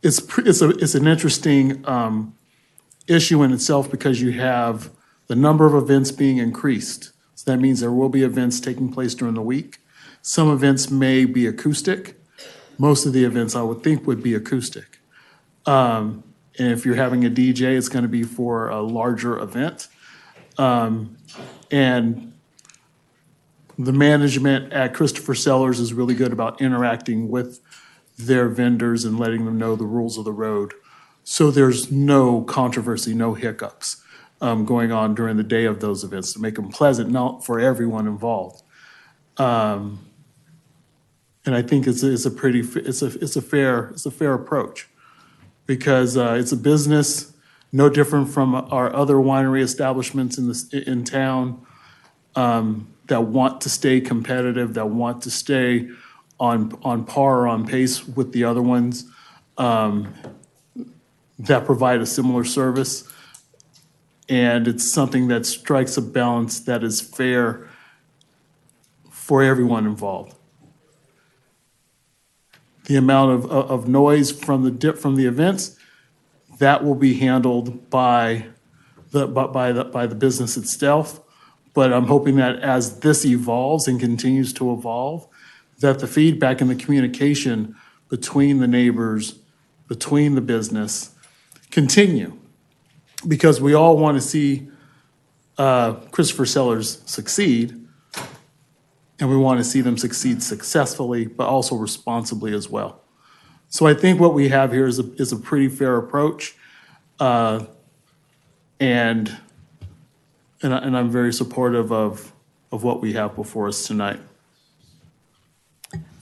It's an interesting issue in itself because you have the number of events being increased. So that means there will be events taking place during the week. Some events may be acoustic. Most of the events I would think would be acoustic. And if you're having a DJ, it's going to be for a larger event. And the management at Christopher Sellers is really good about interacting with their vendors and letting them know the rules of the road. So there's no controversy, no hiccups going on during the day of those events to make them pleasant, not for everyone involved. And I think it's a fair approach because it's a business no different from our other winery establishments in town that want to stay competitive, that want to stay on par or on pace with the other ones that provide a similar service. And it's something that strikes a balance that is fair for everyone involved. The amount of noise from the events, that will be handled by the business itself. But I'm hoping that as this evolves and continues to evolve, that the feedback and the communication between the neighbors, between the business, continue. Because we all want to see Christopher Sellers succeed, and we want to see them succeed successfully, but also responsibly as well. So I think what we have here is a pretty fair approach, and I'm very supportive of what we have before us tonight.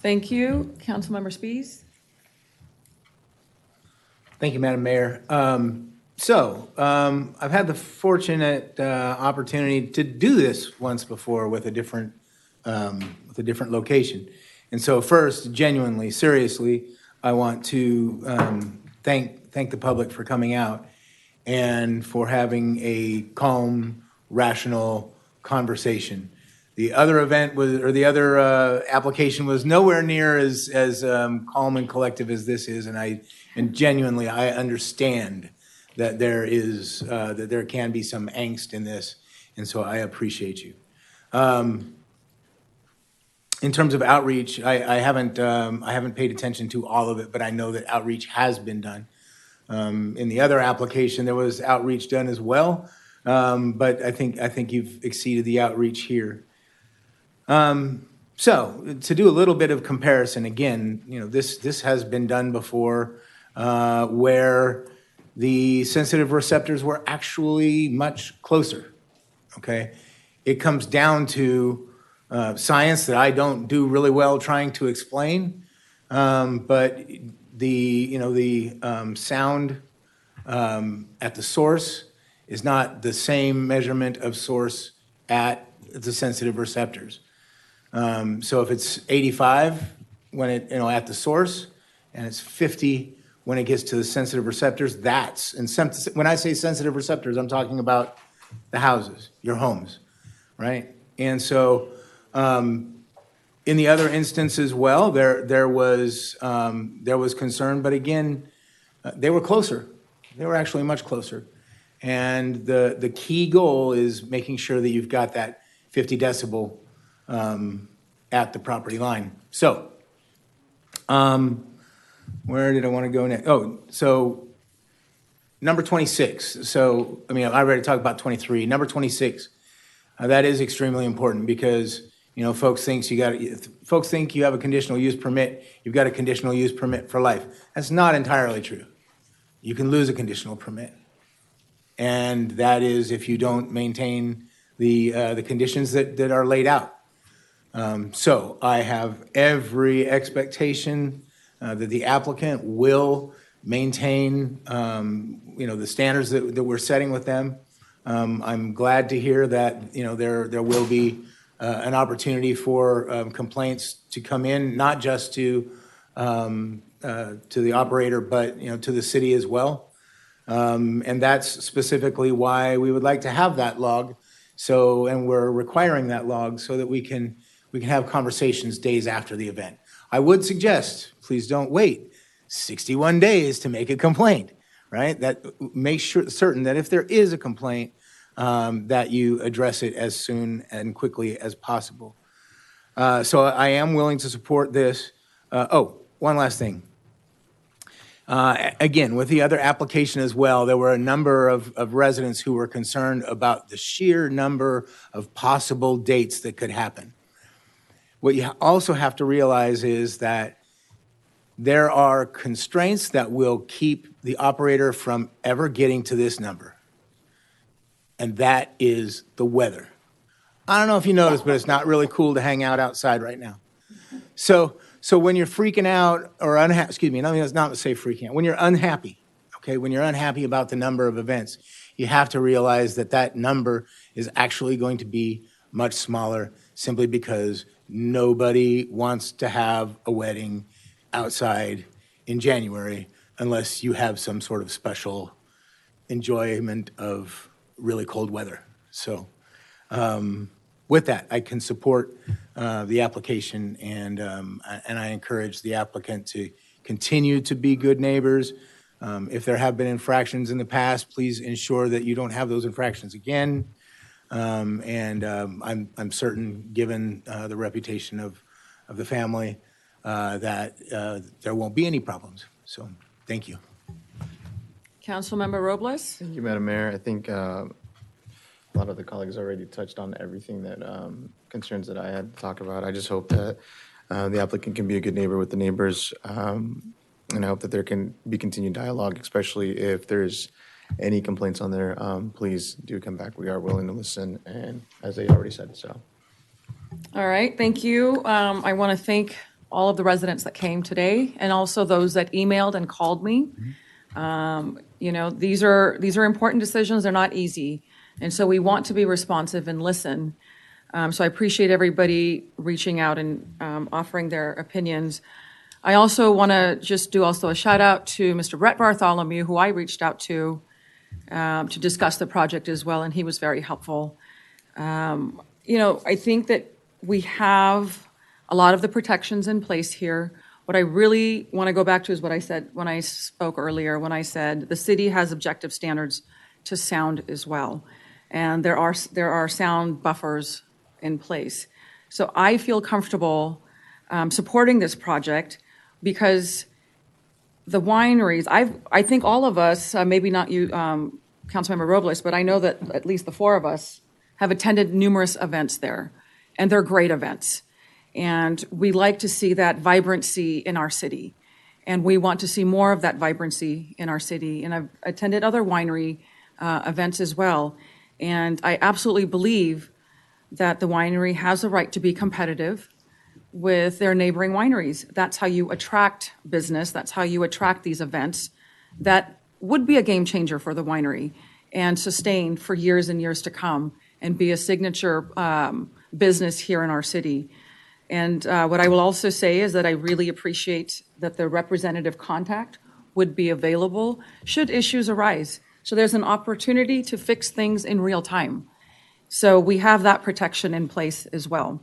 Thank you. Councilmember Spies? Thank you, Madam Mayor. I've had the fortunate opportunity to do this once before with a different location. And so first, genuinely, seriously, I want to thank the public for coming out and for having a calm, rational conversation. The other event the other application was nowhere near as calm and collective as this is, and genuinely, I understand that there can be some angst in this, and so I appreciate you. In terms of outreach, I haven't paid attention to all of it, but I know that outreach has been done. In the other application, there was outreach done as well, but I think you've exceeded the outreach here. So to do a little bit of comparison, again, this has been done before, where the sensitive receptors were actually much closer. Okay, it comes down to science that I don't do really well trying to explain, but the sound at the source is not the same measurement of source at the sensitive receptors. So if it's 85 when it at the source, and it's 50 when it gets to the sensitive receptors, when I say sensitive receptors, I'm talking about the houses, your homes, right? And so in the other instance as well, there was concern, but again, they were closer. They were actually much closer. And the key goal is making sure that you've got that 50 decibel at the property line. So, where did I want to go next? Oh, so number 26. So, I already talked about 23. Number 26, that is extremely important because, folks think you have a conditional use permit, you've got a conditional use permit for life. That's not entirely true. You can lose a conditional permit. And that is if you don't maintain the conditions that are laid out. So I have every expectation that the applicant will maintain, the standards that we're setting with them. I'm glad to hear that, there will be an opportunity for complaints to come in, not just to the operator, but, to the city as well. And that's specifically why we would like to have that log. And we're requiring that log so that we can have conversations days after the event. I would suggest, please don't wait 61 days to make a complaint, right? That makes certain that if there is a complaint, that you address it as soon and quickly as possible. So I am willing to support this. One last thing. Again, with the other application as well, there were a number of residents who were concerned about the sheer number of possible dates that could happen. What you also have to realize is that there are constraints that will keep the operator from ever getting to this number. And that is the weather. I don't know if you noticed, but it's not really cool to hang out outside right now. So when you're freaking out or unhappy, excuse me, it's not to say freaking out. When you're unhappy, okay, when you're unhappy about the number of events, you have to realize that that number is actually going to be much smaller simply because nobody wants to have a wedding outside in January unless you have some sort of special enjoyment of really cold weather. So with that, I can support the application, and I encourage the applicant to continue to be good neighbors. If there have been infractions in the past, please ensure that you don't have those infractions again. I'm certain, given the reputation of the family, that there won't be any problems. So, thank you. Councilmember Robles? Thank you, Madam Mayor. I think a lot of the colleagues already touched on everything that concerns that I had to talk about. I just hope that the applicant can be a good neighbor with the neighbors, and I hope that there can be continued dialogue, especially if there's any complaints on there. Please do come back. We are willing to listen, and as they already said, so. All right, thank you. I want to thank all of the residents that came today and also those that emailed and called me. These are important decisions. They're not easy. And so we want to be responsive and listen. So I appreciate everybody reaching out and offering their opinions. I also want to just do also a shout out to Mr. Brett Bartholomew, who I reached out to discuss the project as well, and he was very helpful. I think that we have a lot of the protections in place here. What I really want to go back to is what I said when I spoke earlier, when I said the city has objective standards to sound as well. And there are sound buffers in place. So I feel comfortable supporting this project because the wineries, I think all of us, maybe not you, Councilmember Robles, but I know that at least the four of us have attended numerous events there, and they're great events. And we like to see that vibrancy in our city, and we want to see more of that vibrancy in our city. And I've attended other winery events as well, and I absolutely believe that the winery has a right to be competitive with their neighboring wineries. That's how you attract business. That's how you attract these events. That would be a game changer for the winery and sustain for years and years to come and be a signature business here in our city. And what I will also say is that I really appreciate that the representative contact would be available should issues arise. So there's an opportunity to fix things in real time. So we have that protection in place as well.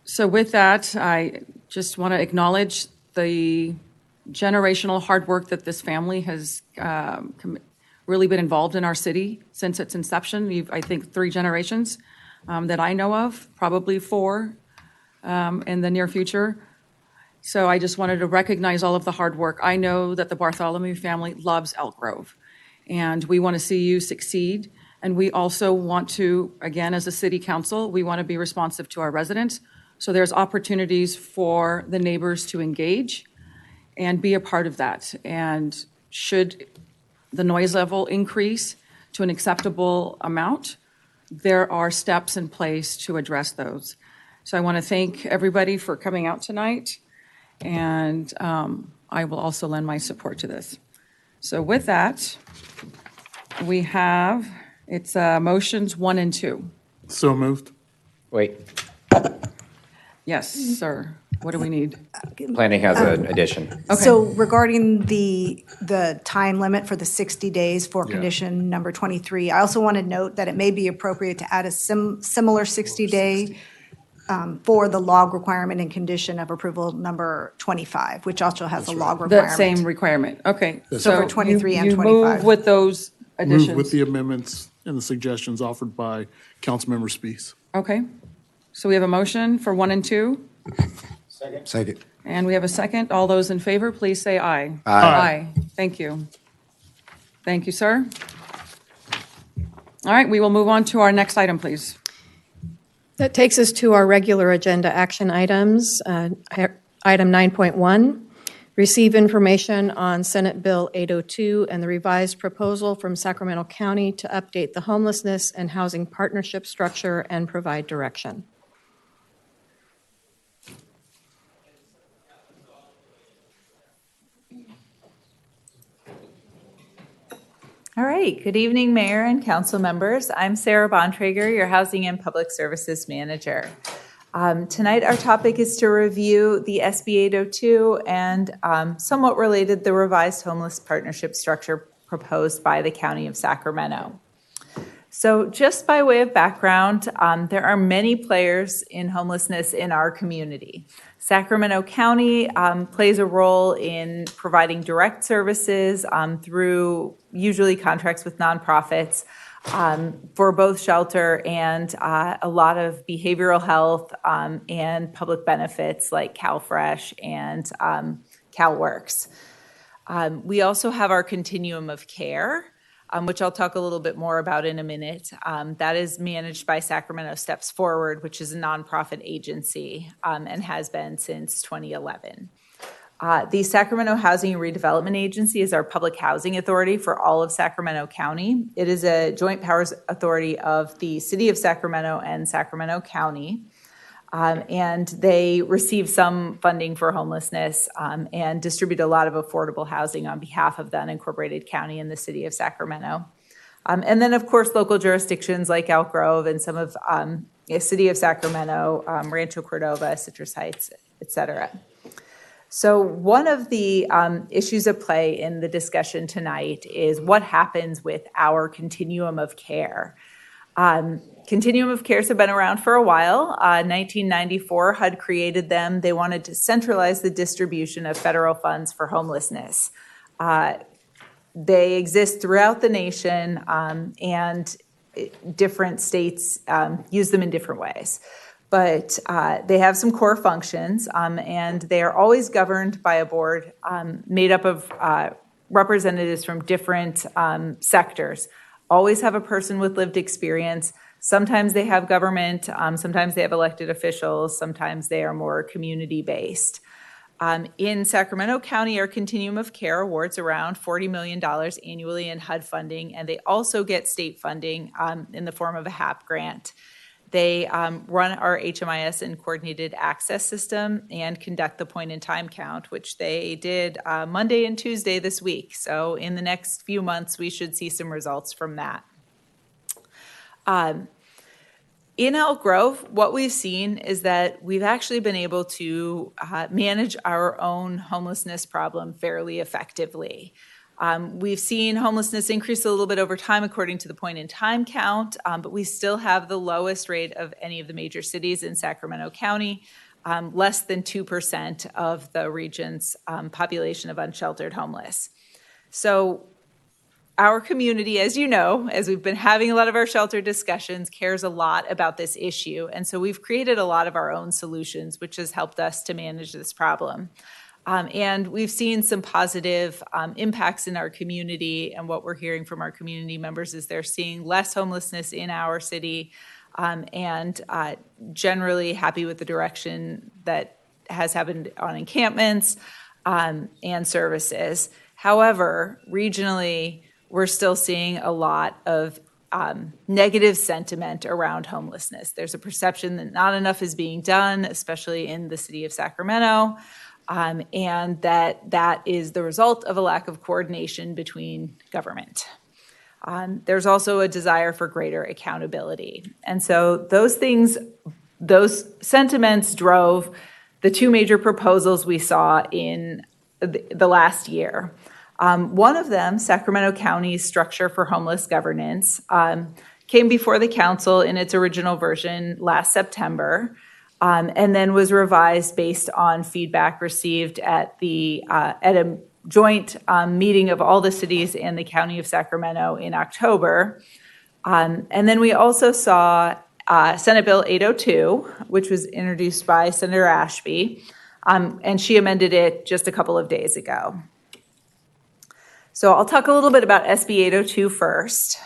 So with that, I just want to acknowledge the generational hard work that this family has really been involved in our city since its inception. I think 3 generations that I know of, probably 4 in the near future. So I just wanted to recognize all of the hard work. I know that the Bartholomew family loves Elk Grove, and we want to see you succeed. And we also want to, again, as a city council, we want to be responsive to our residents. So there's opportunities for the neighbors to engage and be a part of that. And should the noise level increase to an acceptable amount, there are steps in place to address those. So I want to thank everybody for coming out tonight. And I will also lend my support to this. So with that, we have, it's motions 1 and 2. So moved. Wait, Yes, sir. What do we need? planning has an addition. So regarding the time limit for the 60 days for condition number 23, I also want to note that it may be appropriate to add a similar 60-day for the log requirement and condition of approval number 25, which also has a log requirement. The same requirement, okay. So for 23 and you 25. move with those additions? Move with the amendments and the suggestions offered by Councilmember Spees. Okay. So we have a motion for 1 and 2? Second. And we have a second. All those in favor, please say aye. Aye. Aye. Thank you. Thank you, sir. All right, we will move on to our next item, please. That takes us to our regular agenda action items. Item 9.1, receive information on Senate Bill 802 and the revised proposal from Sacramento County to update the Homelessness and Housing Partnership structure and provide direction. All right. Good evening, Mayor and Council members. I'm Sarah Bontrager, your Housing and Public Services Manager. Tonight, our topic is to review the SB 802 and somewhat related, the revised homeless partnership structure proposed by the County of Sacramento. So just by way of background, there are many players in homelessness in our community. Sacramento County plays a role in providing direct services through usually contracts with nonprofits for both shelter and a lot of behavioral health and public benefits like CalFresh and CalWorks. We also have our continuum of care, which I'll talk a little bit more about in a minute. That is managed by Sacramento Steps Forward, which is a nonprofit agency and has been since 2011. The Sacramento Housing and Redevelopment Agency is our public housing authority for all of Sacramento County. It is a joint powers authority of the City of Sacramento and Sacramento County. And they receive some funding for homelessness and distribute a lot of affordable housing on behalf of the unincorporated county and the City of Sacramento. And then, of course, local jurisdictions like Elk Grove and some of the City of Sacramento, Rancho Cordova, Citrus Heights, et cetera. So one of the issues at play in the discussion tonight is what happens with our continuum of care. Continuum of cares have been around for a while. 1994, HUD created them. They wanted to centralize the distribution of federal funds for homelessness. They exist throughout the nation, and different states use them in different ways. But they have some core functions, and they are always governed by a board made up of representatives from different sectors. Always have a person with lived experience. Sometimes they have government, sometimes they have elected officials, sometimes they are more community-based. In Sacramento County, our Continuum of Care awards around $40 million annually in HUD funding, and they also get state funding in the form of a HAP grant. They run our HMIS and coordinated access system and conduct the point-in-time count, which they did Monday and Tuesday this week. So in the next few months, we should see some results from that. In Elk Grove, what we've seen is that we've actually been able to manage our own homelessness problem fairly effectively. We've seen homelessness increase a little bit over time according to the point-in-time count, but we still have the lowest rate of any of the major cities in Sacramento County, less than 2% of the region's population of unsheltered homeless. So our community, as you know, as we've been having a lot of our shelter discussions, cares a lot about this issue. And so we've created a lot of our own solutions, which has helped us to manage this problem. And we've seen some positive impacts in our community. And what we're hearing from our community members is they're seeing less homelessness in our city and generally happy with the direction that has happened on encampments and services. However, regionally, we're still seeing a lot of negative sentiment around homelessness. There's a perception that not enough is being done, especially in the city of Sacramento. and that is the result of a lack of coordination between government. There's also a desire for greater accountability. And so those sentiments drove the two major proposals we saw in the last year. One of them, Sacramento County's Structure for Homeless Governance, came before the council in its original version last September, and then was revised based on feedback received at a joint meeting of all the cities and the County of Sacramento in October. And then we also saw Senate Bill 802, which was introduced by Senator Ashby, and she amended it just a couple of days ago. So I'll talk a little bit about SB 802 first.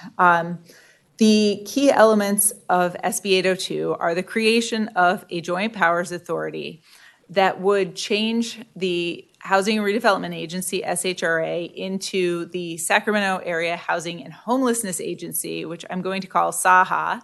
The key elements of SB 802 are the creation of a joint powers authority that would change the Housing and Redevelopment Agency, SHRA, into the Sacramento Area Housing and Homelessness Agency, which I'm going to call SAHA.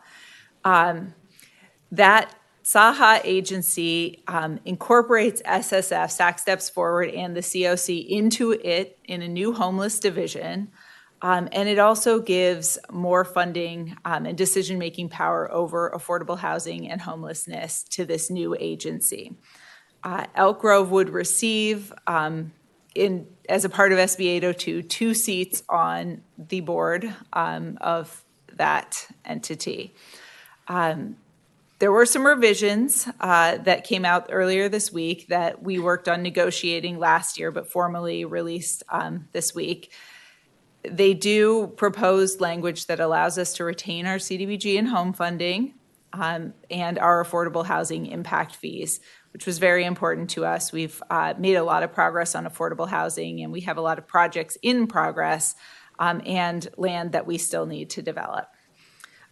That SAHA agency incorporates SSF, SAC Steps Forward, and the COC into it in a new homeless division. And it also gives more funding and decision-making power over affordable housing and homelessness to this new agency. Elk Grove would receive, as a part of SB 802, 2 seats on the board of that entity. There were some revisions that came out earlier this week that we worked on negotiating last year, but formally released this week. They do propose language that allows us to retain our CDBG and home funding and our affordable housing impact fees, which was very important to us. We've made a lot of progress on affordable housing, and we have a lot of projects in progress and land that we still need to develop.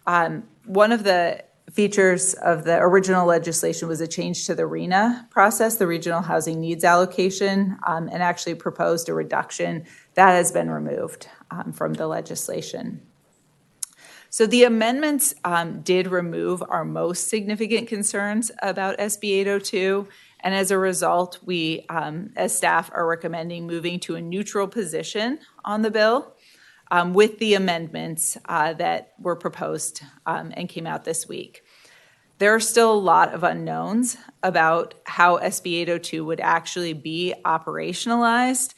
One of the features of the original legislation was a change to the RHNA process, the Regional Housing Needs Allocation, and actually proposed a reduction. That has been removed from the legislation. So the amendments did remove our most significant concerns about SB 802, and as a result, we, as staff, are recommending moving to a neutral position on the bill with the amendments that were proposed and came out this week. There are still a lot of unknowns about how SB 802 would actually be operationalized.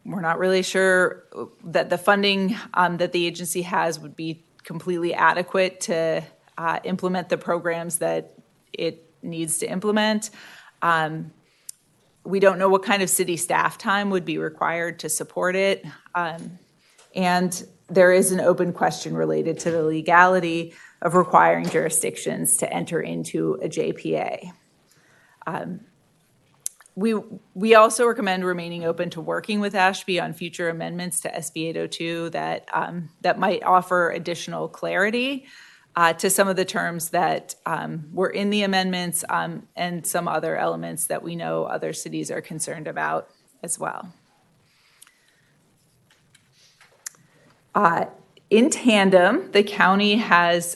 We're not really sure that the funding that the agency has would be completely adequate to implement the programs that it needs to implement. We don't know what kind of city staff time would be required to support it. And there is an open question related to the legality of requiring jurisdictions to enter into a JPA. We also recommend remaining open to working with Ashby on future amendments to SB 802 that might offer additional clarity to some of the terms that were in the amendments and some other elements that we know other cities are concerned about as well. In tandem, the county has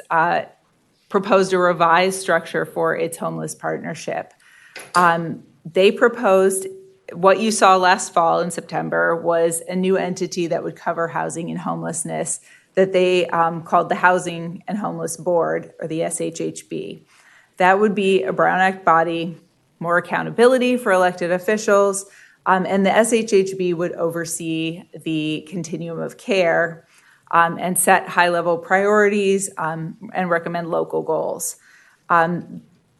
proposed a revised structure for its homeless partnership. They proposed what you saw last fall in September was a new entity that would cover housing and homelessness that they called the Housing and Homeless Board, or the SHHB. That would be a Brown Act body, more accountability for elected officials, and the SHHB would oversee the continuum of care and set high-level priorities and recommend local goals.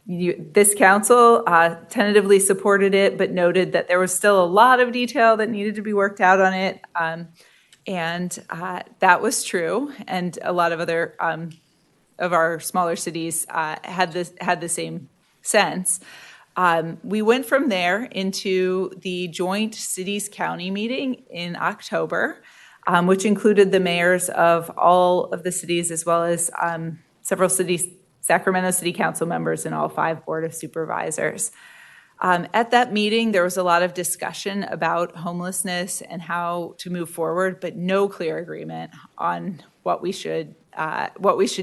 This council tentatively supported it, but noted that there was still a lot of detail that needed to be worked out on it, and that was true. And a lot of other of our smaller cities had the same sense. We went from there into the joint cities-county meeting in October, which included the mayors of all of the cities, as well as several cities, Sacramento City Council members, and all 5 Board of Supervisors. At that meeting, there was a lot of discussion about homelessness and how to move forward, but no clear agreement on what we should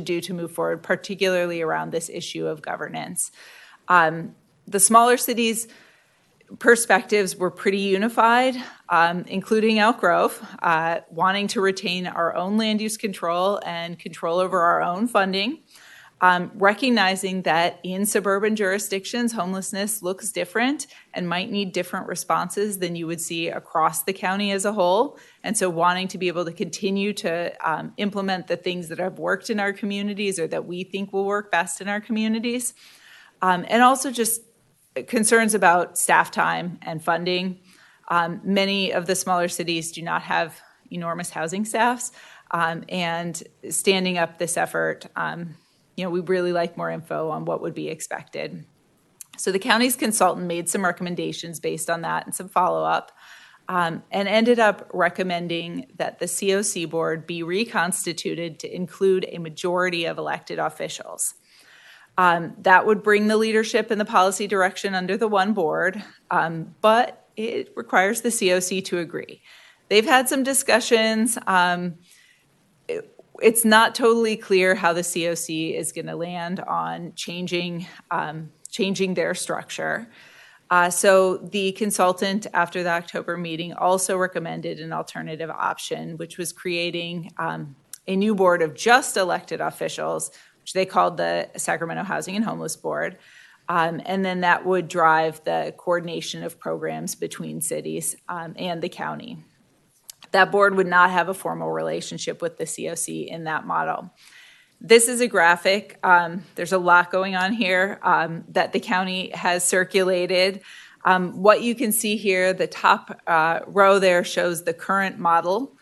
do to move forward, particularly around this issue of governance. The smaller cities perspectives were pretty unified, including Elk Grove, wanting to retain our own land use control and control over our own funding, recognizing that in suburban jurisdictions, homelessness looks different and might need different responses than you would see across the county as a whole. And so wanting to be able to continue to implement the things that have worked in our communities or that we think will work best in our communities. And also just concerns about staff time and funding. Many of the smaller cities do not have enormous housing staffs, and standing up this effort, we really like more info on what would be expected. So the county's consultant made some recommendations based on that and some follow-up, and ended up recommending that the COC board be reconstituted to include a majority of elected officials. That would bring the leadership and the policy direction under the one board, but it requires the COC to agree. They've had some discussions. It's not totally clear how the COC is going to land on changing their structure. So the consultant after the October meeting also recommended an alternative option, which was creating a new board of just elected officials, which they called the Sacramento Housing and Homeless Board. And then that would drive the coordination of programs between cities and the county. That board would not have a formal relationship with the COC in that model. This is a graphic. There's a lot going on here that the county has circulated. What you can see here, the top row there shows the current model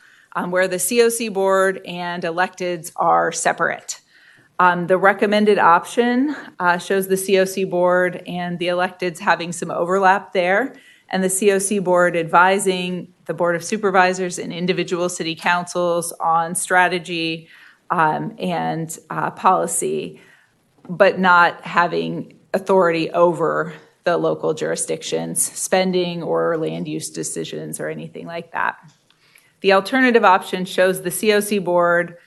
where the COC board and electeds are separate. The recommended option shows the COC board and the electeds having some overlap there, and the COC board advising the Board of Supervisors and individual city councils on strategy and policy, but not having authority over the local jurisdictions, spending or land use decisions or anything like that. The alternative option shows the COC board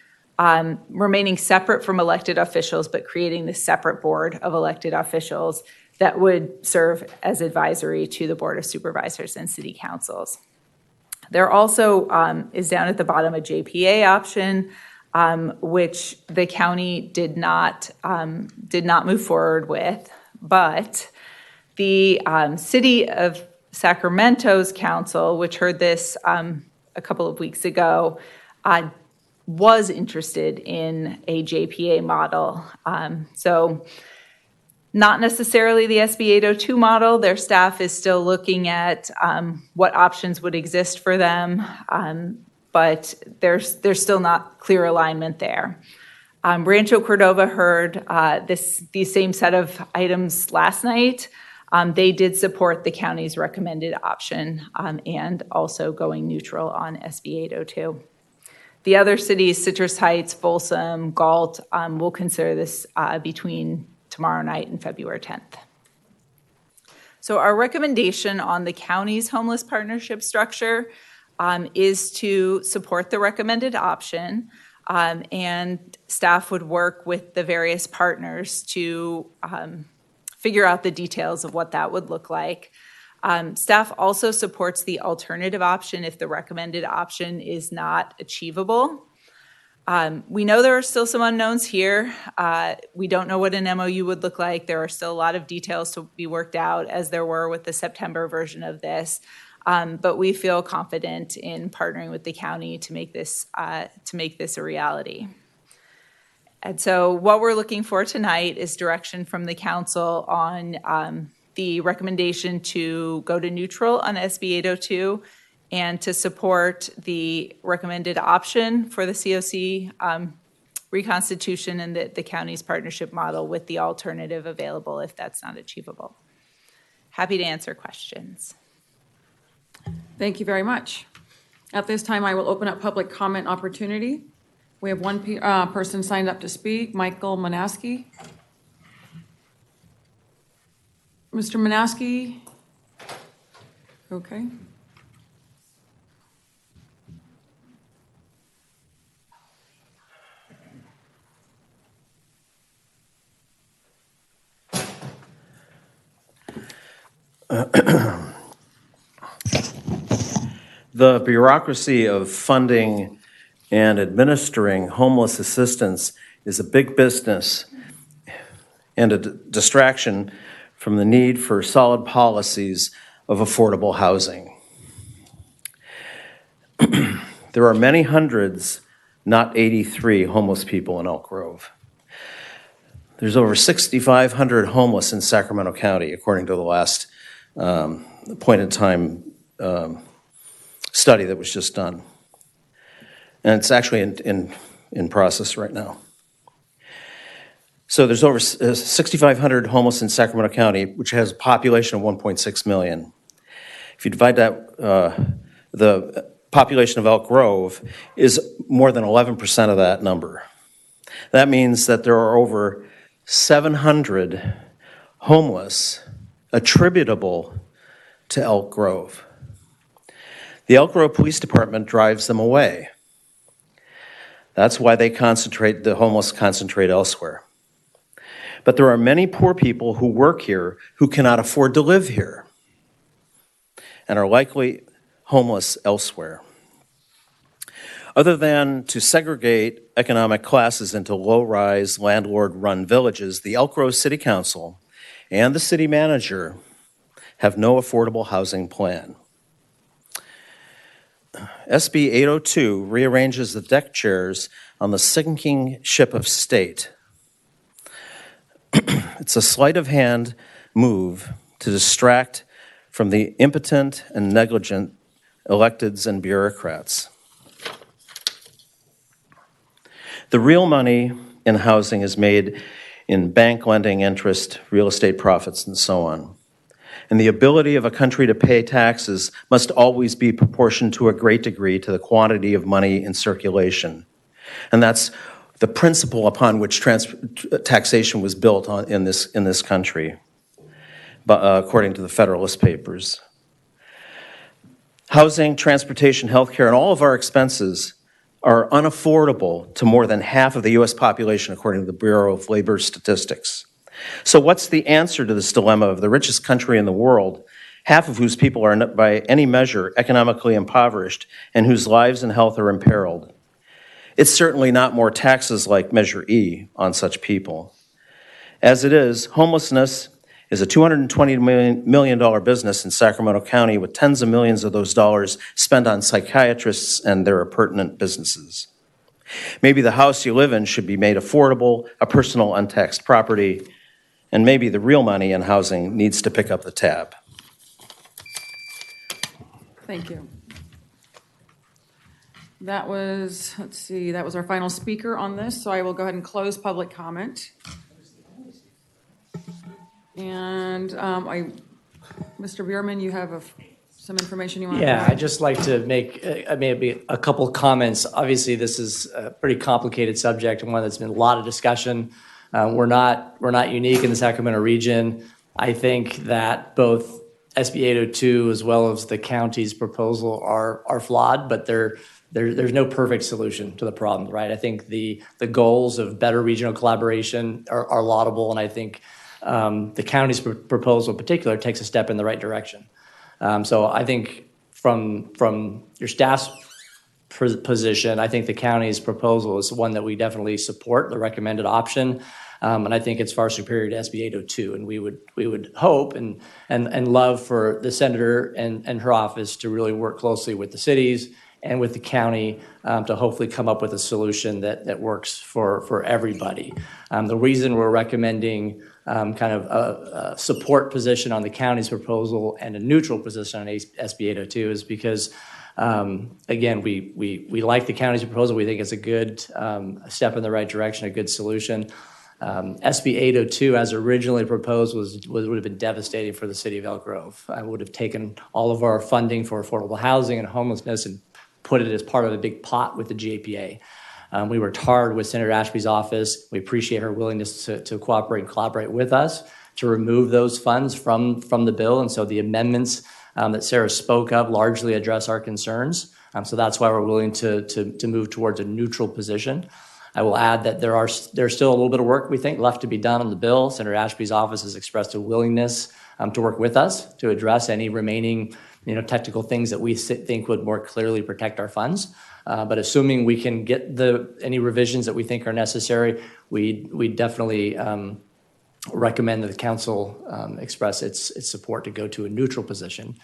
remaining separate from elected officials, but creating this separate board of elected officials that would serve as advisory to the Board of Supervisors and city councils. There also is down at the bottom a JPA option, which the county did not move forward with, but the City of Sacramento's council, which heard this a couple of weeks ago, was interested in a JPA model. So not necessarily the SB 802 model. Their staff is still looking at what options would exist for them, but there's still not clear alignment there. Rancho Cordova heard these same set of items last night. They did support the county's recommended option and also going neutral on SB 802. The other cities, Citrus Heights, Folsom, Galt, will consider this between tomorrow night and February 10th. So our recommendation on the county's homeless partnership structure is to support the recommended option, and staff would work with the various partners to figure out the details of what that would look like. Staff also supports the alternative option if the recommended option is not achievable. We know there are still some unknowns here. We don't know what an MOU would look like. There are still a lot of details to be worked out, as there were with the September version of this. But we feel confident in partnering with the county to make this a reality. And so what we're looking for tonight is direction from the council on the recommendation to go to neutral on SB 802 and to support the recommended option for the COC reconstitution and the county's partnership model with the alternative available if that's not achievable. Happy to answer questions. Thank you very much. At this time, I will open up public comment opportunity. We have one person signed up to speak, Michael Manaski. Mr. Manaski? Okay. The bureaucracy of funding and administering homeless assistance is a big business and a distraction from the need for solid policies of affordable housing. There are many hundreds, not 83, homeless people in Elk Grove. There's over 6,500 homeless in Sacramento County, according to the last point-in-time study that was just done. And it's actually in process right now. So there's over 6,500 homeless in Sacramento County, which has a population of 1.6 million. If you divide that, the population of Elk Grove is more than 11% of that number. That means that there are over 700 homeless attributable to Elk Grove. The Elk Grove Police Department drives them away. That's why the homeless concentrate elsewhere. But there are many poor people who work here who cannot afford to live here and are likely homeless elsewhere. Other than to segregate economic classes into low-rise, landlord-run villages, the Elk Grove City Council and the city manager have no affordable housing plan. SB 802 rearranges the deck chairs on the sinking ship of state. It's a sleight of hand move to distract from the impotent and negligent electeds and bureaucrats. The real money in housing is made in bank lending interest, real estate profits, and so on. And the ability of a country to pay taxes must always be proportioned to a great degree to the quantity of money in circulation. And that's the principle upon which taxation was built in this country, according to the Federalist Papers. Housing, transportation, healthcare, and all of our expenses are unaffordable to more than half of the U.S. population, according to the Bureau of Labor Statistics. So what's the answer to this dilemma of the richest country in the world, half of whose people are, by any measure, economically impoverished and whose lives and health are imperiled? It's certainly not more taxes like Measure E on such people. As it is, homelessness is a $220 million business in Sacramento County with tens of millions of those dollars spent on psychiatrists and their appurtenant businesses. Maybe the house you live in should be made affordable, a personal untaxed property, and maybe the real money in housing needs to pick up the tab. Thank you. That was, that was our final speaker on this, so I will go ahead and close public comment. And Mr. Bierman, you have some information you want to provide? I'd just like to make maybe a couple comments. Obviously, this is a pretty complicated subject and one that's been a lot of discussion. We're not unique in the Sacramento region. I think that both SB 802 as well as the county's proposal are flawed, but there's no perfect solution to the problem, right? I think the goals of better regional collaboration are laudable, and I think the county's proposal in particular takes a step in the right direction. So I think from your staff's position, I think the county's proposal is one that we definitely support, the recommended option. And I think it's far superior to SB 802. And we would hope and love for the senator and her office to really work closely with the cities and with the county to hopefully come up with a solution that works for everybody. The reason we're recommending kind of a support position on the county's proposal and a neutral position on SB 802 is because, again, we like the county's proposal. We think it's a good step in the right direction, a good solution. SB 802, as originally proposed, would have been devastating for the city of Elk Grove. I would have taken all of our funding for affordable housing and homelessness and put it as part of a big pot with the GAPA. We worked hard with Senator Ashby's office. We appreciate her willingness to cooperate and collaborate with us to remove those funds from the bill. And so the amendments that Sarah spoke of largely address our concerns. So that's why we're willing to move towards a neutral position. I will add that there's still a little bit of work, we think, left to be done on the bill. Senator Ashby's office has expressed a willingness to work with us to address any remaining technical things that we think would more clearly protect our funds. But assuming we can get any revisions that we think are necessary, we definitely recommend that the council express its support to go to a neutral position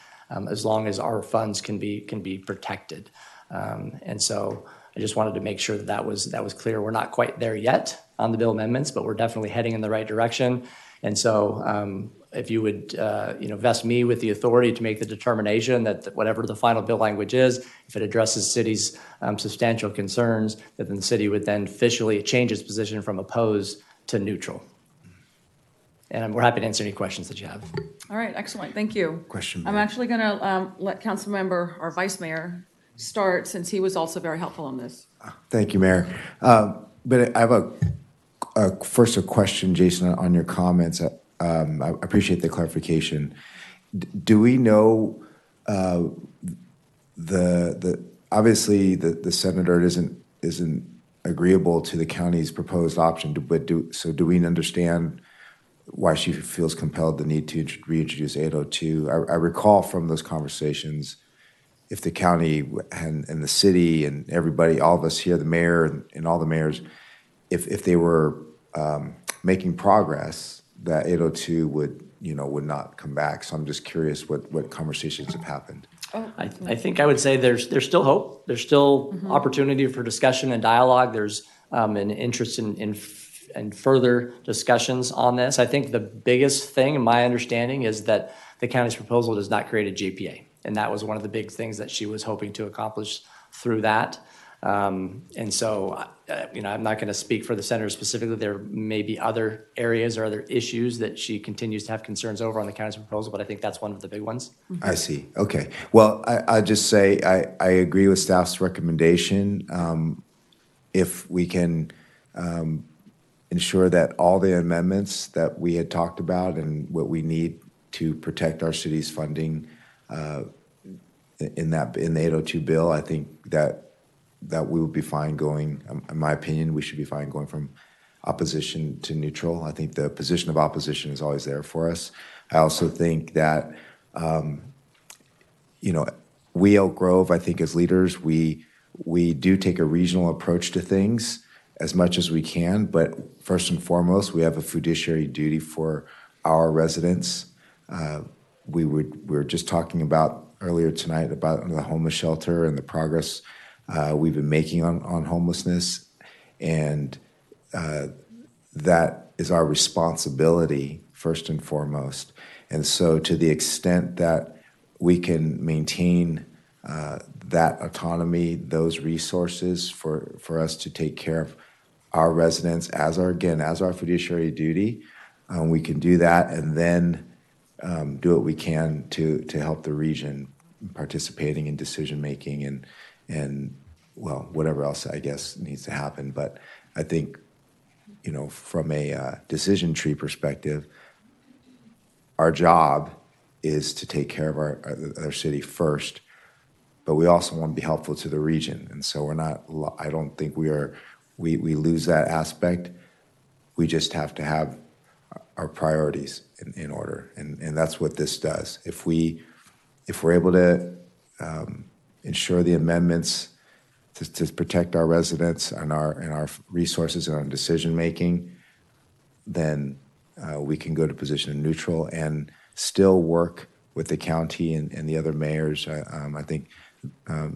as long as our funds can be protected. And so I just wanted to make sure that was clear. We're not quite there yet on the bill amendments, but we're definitely heading in the right direction. And so if you would vest me with the authority to make the determination that whatever the final bill language is, if it addresses city's substantial concerns, that then the city would then officially change its position from opposed to neutral. And we're happy to answer any questions that you have. All right, excellent, thank you. Question, I'm Mayor. actually gonna let Council Member, our Vice Mayor, start since he was also very helpful on this. Thank you, Mayor. But I have first a question, Jason, on your comments. I appreciate the clarification. Do we know obviously the senator isn't agreeable to the county's proposed option, but do we understand why she feels compelled the need to reintroduce 802? I recall from those conversations, if the county and the city and everybody, all of us here, the mayor and all the mayors, if they were making progress, that 802 would not come back. So I'm just curious what conversations have happened. I think I would say there's still hope. There's still opportunity for discussion and dialogue. There's an interest in further discussions on this. I think the biggest thing, in my understanding, is that the county's proposal does not create a JPA. And that was one of the big things that she was hoping to accomplish through that. And so, I'm not going to speak for the senator specifically. There may be other areas or other issues that she continues to have concerns over on the county's proposal, but I think that's one of the big ones. I see. Okay. Well, I just say I agree with staff's recommendation. If we can ensure that all the amendments that we had talked about and what we need to protect our city's funding in the 802 bill, I think that we would be fine going, in my opinion, we should be fine going from opposition to neutral. I think the position of opposition is always there for us. I also think that, we Elk Grove, I think as leaders, we do take a regional approach to things as much as we can, but first and foremost, we have a fiduciary duty for our residents. We were just talking about earlier tonight about the homeless shelter and the progress we've been making on homelessness, and that is our responsibility first and foremost. And so to the extent that we can maintain that autonomy, those resources for us to take care of our residents as our fiduciary duty, we can do that and then do what we can to help the region participating in decision making and well, whatever else I guess needs to happen. But I think, from a decision tree perspective, our job is to take care of our city first, but we also want to be helpful to the region. And so I don't think we lose that aspect. We just have to have our priorities in order. And that's what this does. If we're able to ensure the amendments to protect our residents and our resources and our decision making, then we can go to position of neutral and still work with the county and the other mayors. I think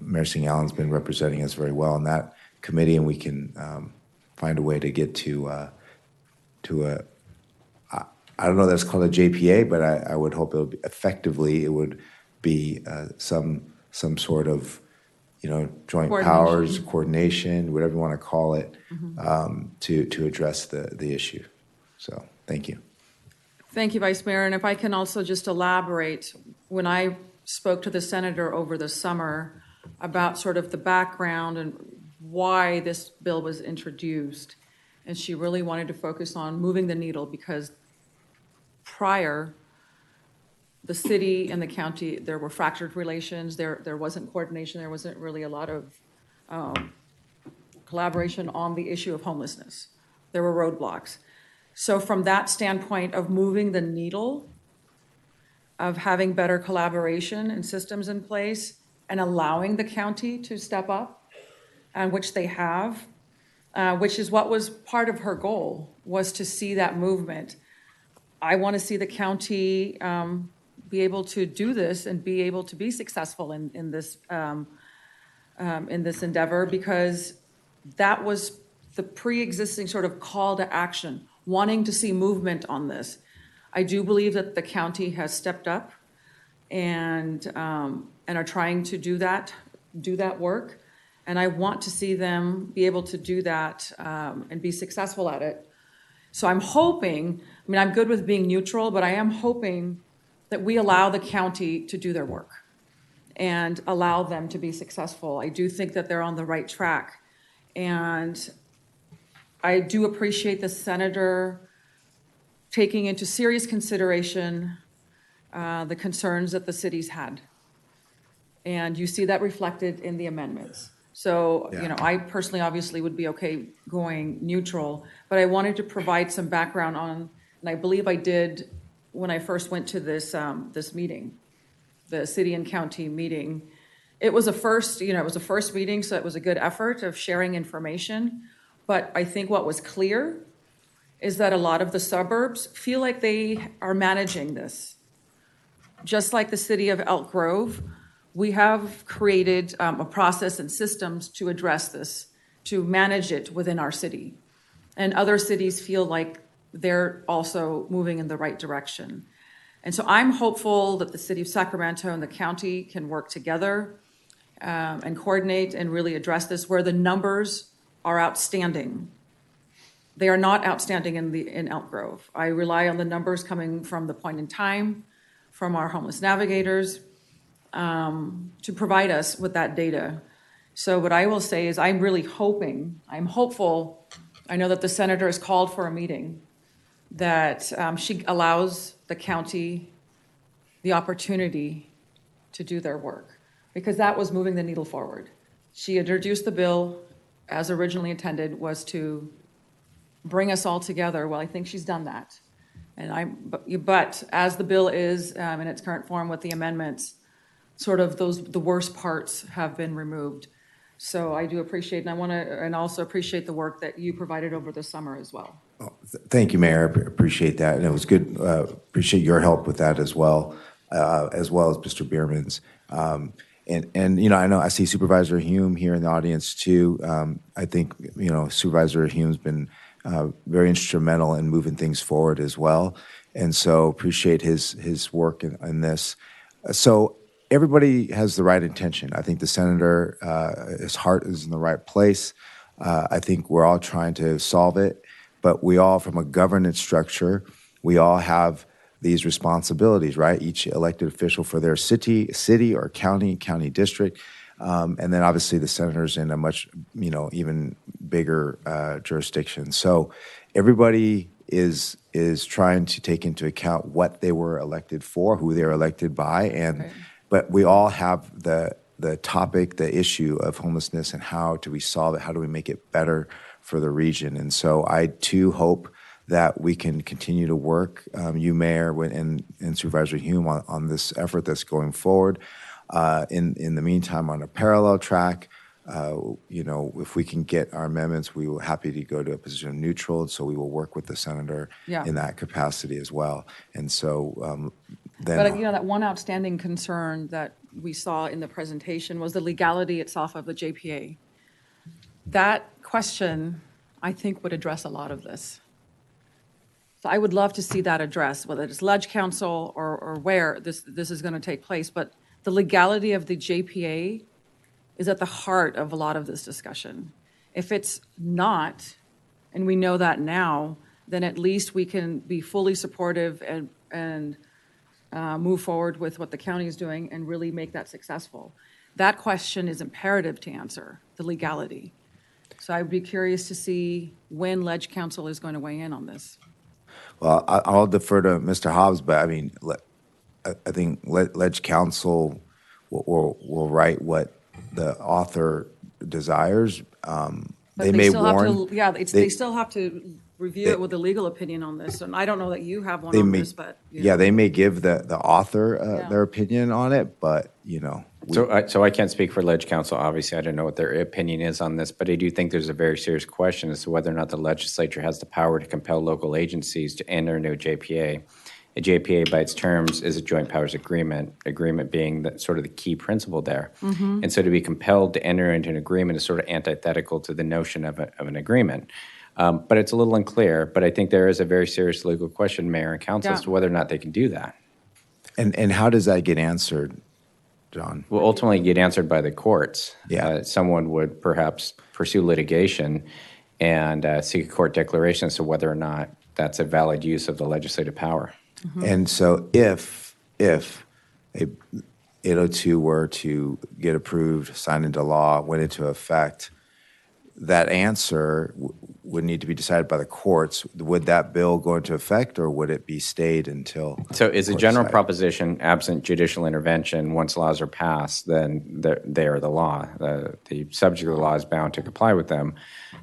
Mayor Singh Allen's been representing us very well in that committee, and we can find a way to get to a I don't know that it's called a JPA, but I would hope it would be some sort of joint powers, coordination, whatever you want to call it, to address the issue. So thank you. Thank you, Vice Mayor. And if I can also just elaborate, when I spoke to the senator over the summer about sort of the background and why this bill was introduced, and she really wanted to focus on moving the needle because prior, the city and the county, there were fractured relations, there wasn't coordination, there wasn't really a lot of collaboration on the issue of homelessness. There were roadblocks. So from that standpoint of moving the needle, of having better collaboration and systems in place and allowing the county to step up, which they have, which is what was part of her goal, was to see that movement. I want to see the county be able to do this and be able to be successful in this endeavor, because that was the pre-existing sort of call to action, wanting to see movement on this. I do believe that the county has stepped up and are trying to do that work. And I want to see them be able to do that and be successful at it. So I'm hoping, I mean, I'm good with being neutral, but I am hoping that we allow the county to do their work and allow them to be successful. I do think that they're on the right track. And I do appreciate the senator taking into serious consideration the concerns that the cities had. And you see that reflected in the amendments. So, you know, I personally obviously would be okay going neutral, but I wanted to provide some background on, and I believe I did when I first went to this meeting, the city and county meeting. It was a first meeting, so it was a good effort of sharing information. But I think what was clear is that a lot of the suburbs feel like they are managing this. Just like the city of Elk Grove, we have created a process and systems to address this, to manage it within our city. And other cities feel like they're also moving in the right direction. And so I'm hopeful that the city of Sacramento and the county can work together and coordinate and really address this where the numbers are outstanding. They are not outstanding in Elk Grove. I rely on the numbers coming from the point in time, from our homeless navigators, to provide us with that data. So what I will say is I'm hopeful, I know that the senator has called for a meeting, that she allows the county the opportunity to do their work, because that was moving the needle forward. She introduced the bill as originally intended, was to bring us all together. Well, I think she's done that. But as the bill is in its current form with the amendments, sort of the worst parts have been removed. So I do appreciate, and also appreciate the work that you provided over the summer as well. Thank you, Mayor. I appreciate that. And it was good. Appreciate your help with that as well as Mr. Bierman's. And you know, I see Supervisor Hume here in the audience too. I think, you know, Supervisor Hume's been very instrumental in moving things forward as well. And so appreciate his work in this. So everybody has the right intention. I think the senator, his heart is in the right place. I think we're all trying to solve it, but we all, from a governance structure, we all have these responsibilities, right? Each elected official for their city or county district. And then obviously the senator's in a much, you know, even bigger jurisdiction. So everybody is trying to take into account what they were elected for, who they were elected by, and but we all have the topic, the issue of homelessness, and how do we solve it? How do we make it better for the region? And so I too hope that we can continue to work, you, Mayor, and Supervisor Hume, on this effort that's going forward. In the meantime, on a parallel track, you know, if we can get our amendments, we will happy to go to a position of neutral. And so we will work with the senator in that capacity as well. And so then, but you know, that one outstanding concern that we saw in the presentation was the legality itself of the JPA. That question, I think, would address a lot of this. So I would love to see that addressed, whether it's Ledge Council or where this is going to take place. But the legality of the JPA is at the heart of a lot of this discussion. If it's not, and we know that now, then at least we can be fully supportive and move forward with what the county is doing and really make that successful. That question is imperative to answer, the legality. So I'd be curious to see when Ledge Council is going to weigh in on this. Well, I'll defer to Mr. Hobbs, but I mean, I think Ledge Council will write what the author desires. But they may still have warn. to, yeah, they still have to review it with a legal opinion on this, and I don't know that you have one They on may, this, but. yeah, they may give the author Yeah. their opinion on it, but, So I can't speak for Ledge Council. Obviously, I don't know what their opinion is on this, but I do think there's a very serious question as to whether or not the legislature has the power to compel local agencies to enter into a JPA. A JPA, by its terms, is a joint powers agreement being sort of the key principle there. Mhm. And so to be compelled to enter into an agreement is sort of antithetical to the notion of an agreement. But it's a little unclear, but I think there is a very serious legal question, Mayor and Council, as Yeah. to whether or not they can do that. and how does that get answered, John? Will ultimately get answered by the courts. Yeah. Someone would perhaps pursue litigation and seek a court declaration as to whether or not that's a valid use of the legislative power. And so if a 802 were to get approved, signed into law, went into effect, that answer would need to be decided by the courts. Would that bill go into effect, or would it be stayed until? So as a courts general decide? proposition, absent judicial intervention, once laws are passed, then they are the law. The subject of the law is bound to comply with them.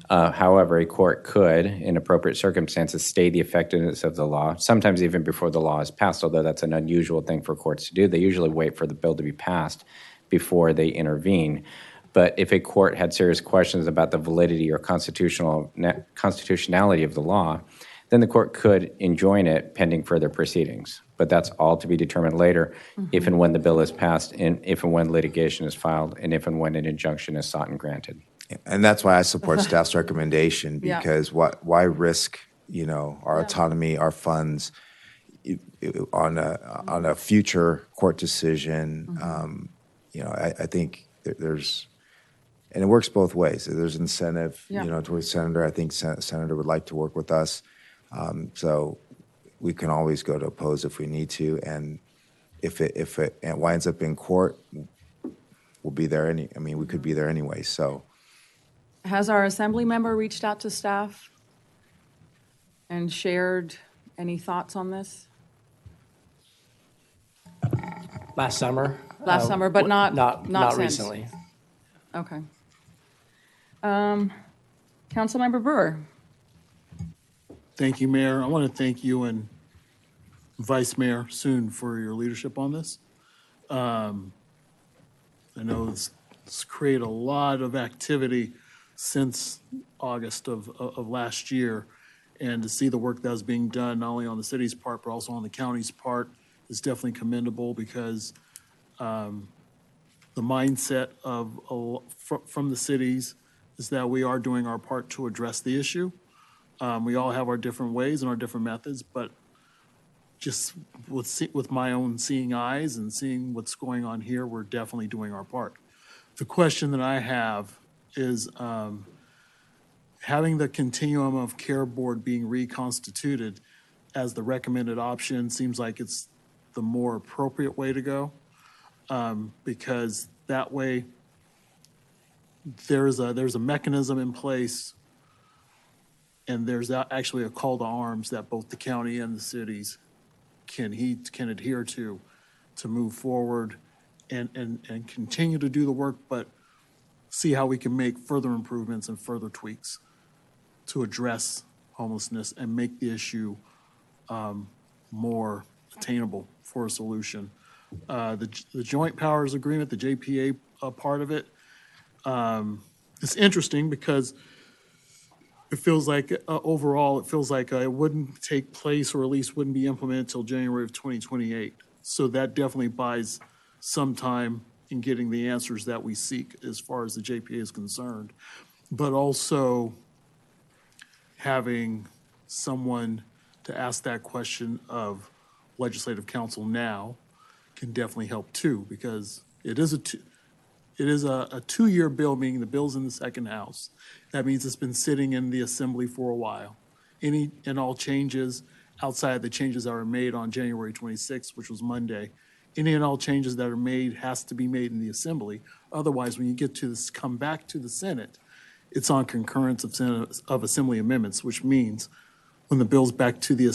However, a court could, in appropriate circumstances, stay the effectiveness of the law, sometimes even before the law is passed, although that's an unusual thing for courts to do. They usually wait for the bill to be passed before they intervene. But if a court had serious questions about the validity or constitutionality of the law, then the court could enjoin it pending further proceedings. But that's all to be determined later, if and when the bill is passed, and if and when litigation is filed, and if and when an injunction is sought and granted. And that's why I support staff's recommendation, Yeah. because why risk, our autonomy, our funds on a future court decision? I think there's, and it works both ways. There's incentive, Yeah. towards Senator. I think Senator would like to work with us. So we can always go to oppose if we need to. And if it winds up in court, we'll be there we could be there anyway. So Has our assembly member reached out to staff and shared any thoughts on this? Last summer. Last summer, but not since. recently. Okay. Councilmember Brewer. Thank you, Mayor. I want to thank you and Vice Mayor Soon for your leadership on this. I know it's created a lot of activity since August of last year, and to see the work that was being done, not only on the city's part, but also on the county's part, is definitely commendable, because the mindset from the cities is that we are doing our part to address the issue. We all have our different ways and our different methods, but just with my own seeing eyes and seeing what's going on here, we're definitely doing our part. The question that I have is, having the continuum of care board being reconstituted as the recommended option seems like it's the more appropriate way to go, because that way there's a mechanism in place, and there's actually a call to arms that both the county and the cities can adhere to move forward and continue to do the work, but see how we can make further improvements and further tweaks to address homelessness and make the issue more attainable for a solution. The Joint Powers Agreement, the JPA part of it, it's interesting because it feels like overall, it feels like it wouldn't take place, or at least wouldn't be implemented until January of 2028. So that definitely buys some time in getting the answers that we seek as far as the JPA is concerned. But also having someone to ask that question of Legislative Council now can definitely help too, because it is a two-year bill, meaning the bill's in the second house. That means it's been sitting in the assembly for a while. Any and all changes outside of the changes that were made on January 26th, which was Monday, any and all changes that are made has to be made in the assembly. Otherwise, when you get to this, come back to the Senate, it's on concurrence of assembly amendments, which means when the bill's back to the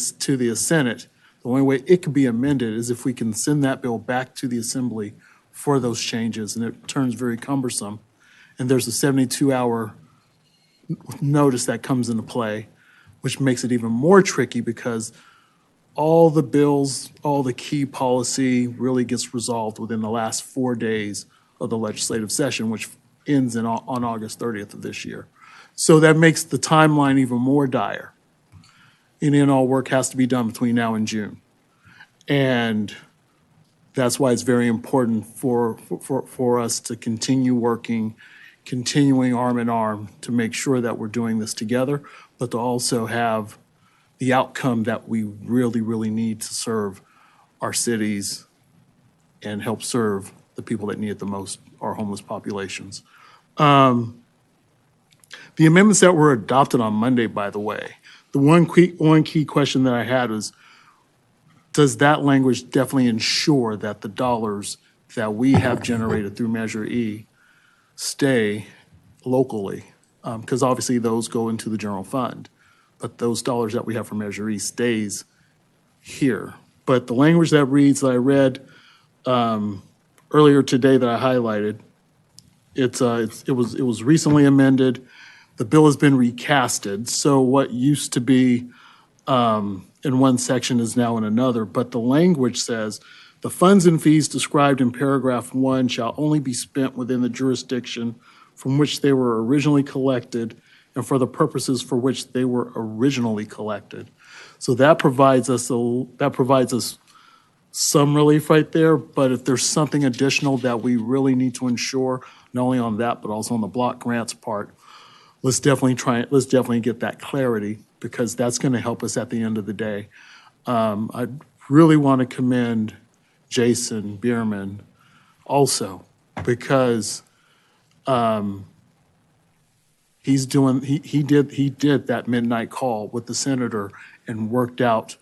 Senate, the only way it can be amended is if we can send that bill back to the assembly for those changes, and it turns very cumbersome. And there's a 72-hour notice that comes into play, which makes it even more tricky because all the bills, all the key policy really gets resolved within the last 4 days of the legislative session, which ends on August 30th of this year. So that makes the timeline even more dire. And then all work has to be done between now and June. And that's why it's very important for us to continue working, continuing arm in arm to make sure that we're doing this together, but to also have the outcome that we really, really need to serve our cities and help serve the people that need it the most, our homeless populations. The amendments that were adopted on Monday, by the way, the one key question that I had was, does that language definitely ensure that the dollars that we have generated through Measure E stay locally? Because obviously those go into the general fund, but those dollars that we have for Measure E stays here. But the language that reads, that I read earlier today that I highlighted, it was recently amended. The bill has been recasted, so what used to be in one section is now in another, but the language says, the funds and fees described in paragraph 1 shall only be spent within the jurisdiction from which they were originally collected and for the purposes for which they were originally collected. So that provides us some relief right there, but if there's something additional that we really need to ensure, not only on that, but also on the block grants part, let's definitely get that clarity, because that's going to help us at the end of the day. I really want to commend Jason Bierman also, because he did that midnight call with the senator and worked out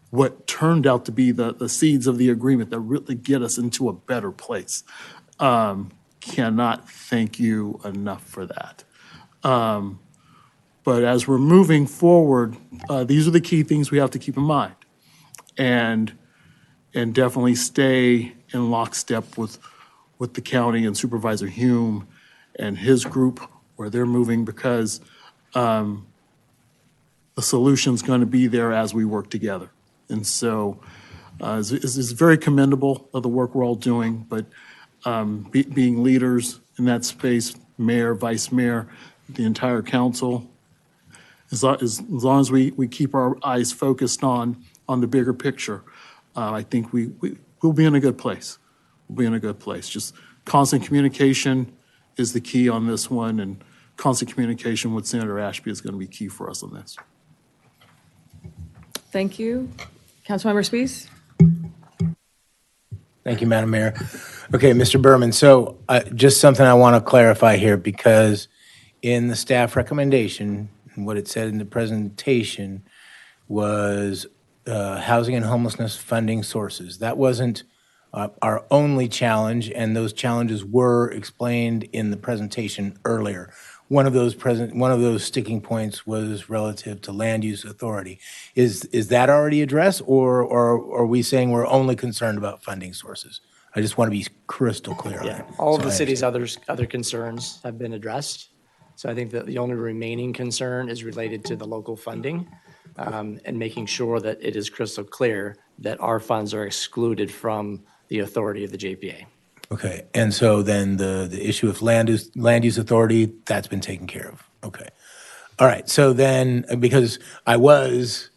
what turned out to be the seeds of the agreement that really get us into a better place. Cannot thank you enough for that. But as we're moving forward, these are the key things we have to keep in mind, and definitely stay in lockstep with the county and Supervisor Hume and his group where they're moving, because the solution's going to be there as we work together. And so it's very commendable of the work we're all doing, but being leaders in that space, mayor, vice mayor, the entire council, as long as we keep our eyes focused on the bigger picture, I think we'll be in a good place. We'll be in a good place. Just constant communication is the key on this one, and constant communication with Senator Ashby is going to be key for us on this. Thank you. Councilmember Spies? Thank you, Madam Mayor. Okay, Mr. Berman, so just something I want to clarify here, because in the staff recommendation, what it said in the presentation was housing and homelessness funding sources. That wasn't our only challenge, and those challenges were explained in the presentation earlier. One of those sticking points was relative to land use authority. Is that already addressed, or are we saying we're only concerned about funding sources? I just want to be crystal clear on it. All of the city's other concerns have been addressed. So I think that the only remaining concern is related to the local funding, and making sure that it is crystal clear that our funds are excluded from the authority of the JPA. Okay, and so then the issue of land use authority, that's been taken care of. Okay. All right, so then, because I was,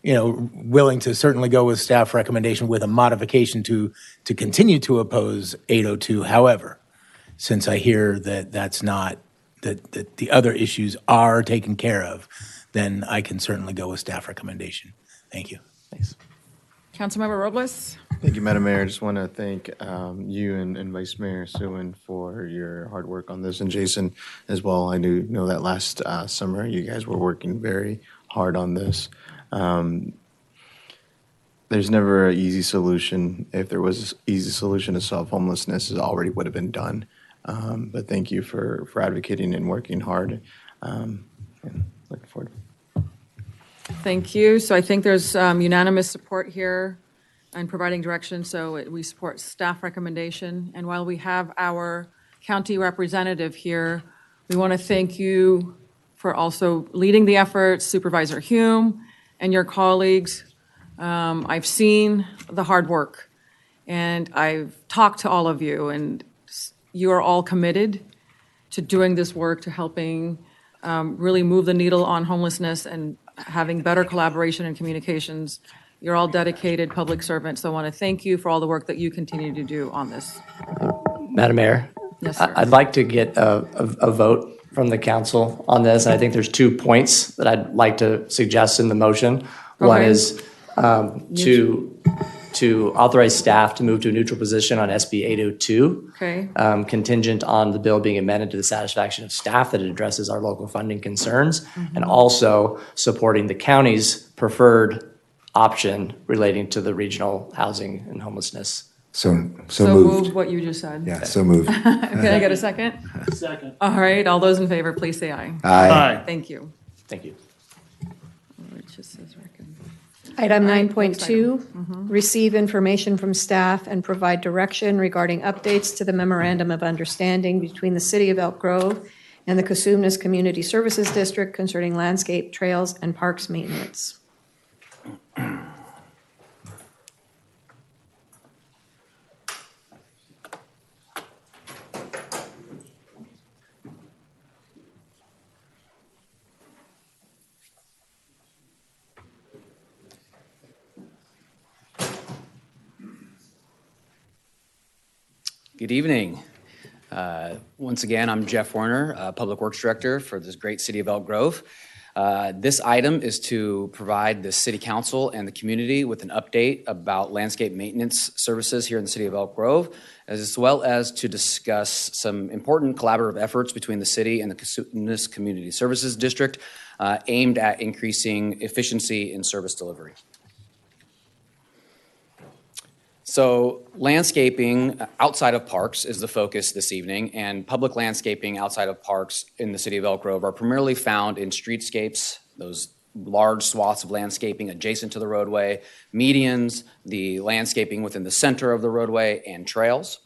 willing to certainly go with staff recommendation with a modification to continue to oppose 802. However, since I hear that that's not, that the other issues are taken care of, then I can certainly go with staff recommendation. Thank you. Thanks. Councilmember Robles? Thank you, Madam Mayor. I just want to thank you and Vice Mayor Suen for your hard work on this, and Jason as well. I do know that last summer you guys were working very hard on this. There's never an easy solution. If there was an easy solution to solve homelessness, it already would have been done. But thank you for advocating and working hard. And looking forward. Thank you. So I think there's unanimous support here in providing direction, so we support staff recommendation. And while we have our county representative here, we want to thank you for also leading the effort, Supervisor Hume and your colleagues. I've seen the hard work, and I've talked to all of you, and you are all committed to doing this work, to helping really move the needle on homelessness and having better collaboration and communications. You're all dedicated public servants, so I want to thank you for all the work that you continue to do on this. Madam Mayor? Yes, sir. I'd like to get a vote from the council on this. I think there's 2 points that I'd like to suggest in the motion. One Okay. is to authorize staff to move to a neutral position on SB 802. Okay. Contingent on the bill being amended to the satisfaction of staff that it addresses our local funding concerns, Mm-hmm. and also supporting the county's preferred option relating to the regional housing and homelessness. So So moved. moved what you just said. Yeah, so moved. Can I get a second? Second. All right, all those in favor, please say aye. Aye. Thank you. Thank you. It just says recommend. Item Next 9.2, receive information from staff and provide direction regarding updates to the memorandum of understanding between the City of Elk Grove and the Cosumnes Community Services District concerning landscape, trails, and parks maintenance. Good evening. Once again, I'm Jeff Warner, Public Works Director for this great city of Elk Grove. This item is to provide the City Council and the community with an update about landscape maintenance services here in the city of Elk Grove, as well as to discuss some important collaborative efforts between the city and the Cosumnes Community Services District aimed at increasing efficiency in service delivery. So landscaping outside of parks is the focus this evening, and public landscaping outside of parks in the city of Elk Grove are primarily found in streetscapes, those large swaths of landscaping adjacent to the roadway, medians, the landscaping within the center of the roadway, and trails.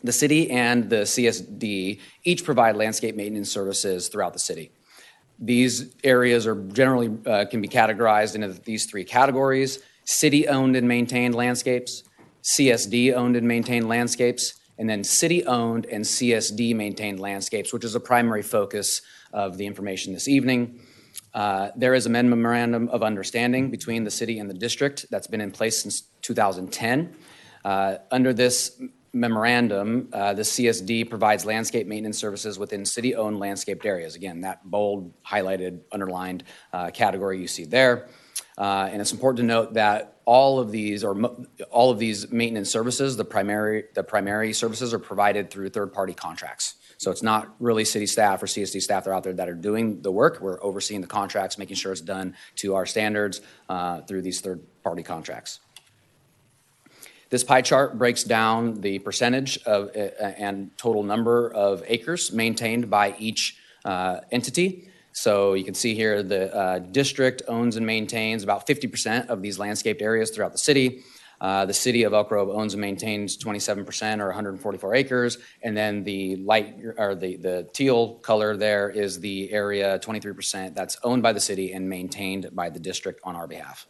The city and the CSD each provide landscape maintenance services throughout the city. These areas are generally can be categorized into these 3 categories: city-owned and maintained landscapes, CSD-owned and maintained landscapes, and then city-owned and CSD-maintained landscapes, which is a primary focus of the information this evening. There is a memorandum of understanding between the city and the district that's been in place since 2010. Under this memorandum, the CSD provides landscape maintenance services within city-owned landscaped areas. Again, that bold, highlighted, underlined category you see there. And it's important to note that all of these maintenance services, the primary services, are provided through third-party contracts. So it's not really city staff or CSD staff that are out there that are doing the work. We're overseeing the contracts, making sure it's done to our standards through these third-party contracts. This pie chart breaks down the percentage of and total number of acres maintained by each entity. So you can see here the district owns and maintains about 50% of these landscaped areas throughout the city. The city of Elk Grove owns and maintains 27% or 144 acres. And then the the teal color there is the area 23% that's owned by the city and maintained by the district on our behalf.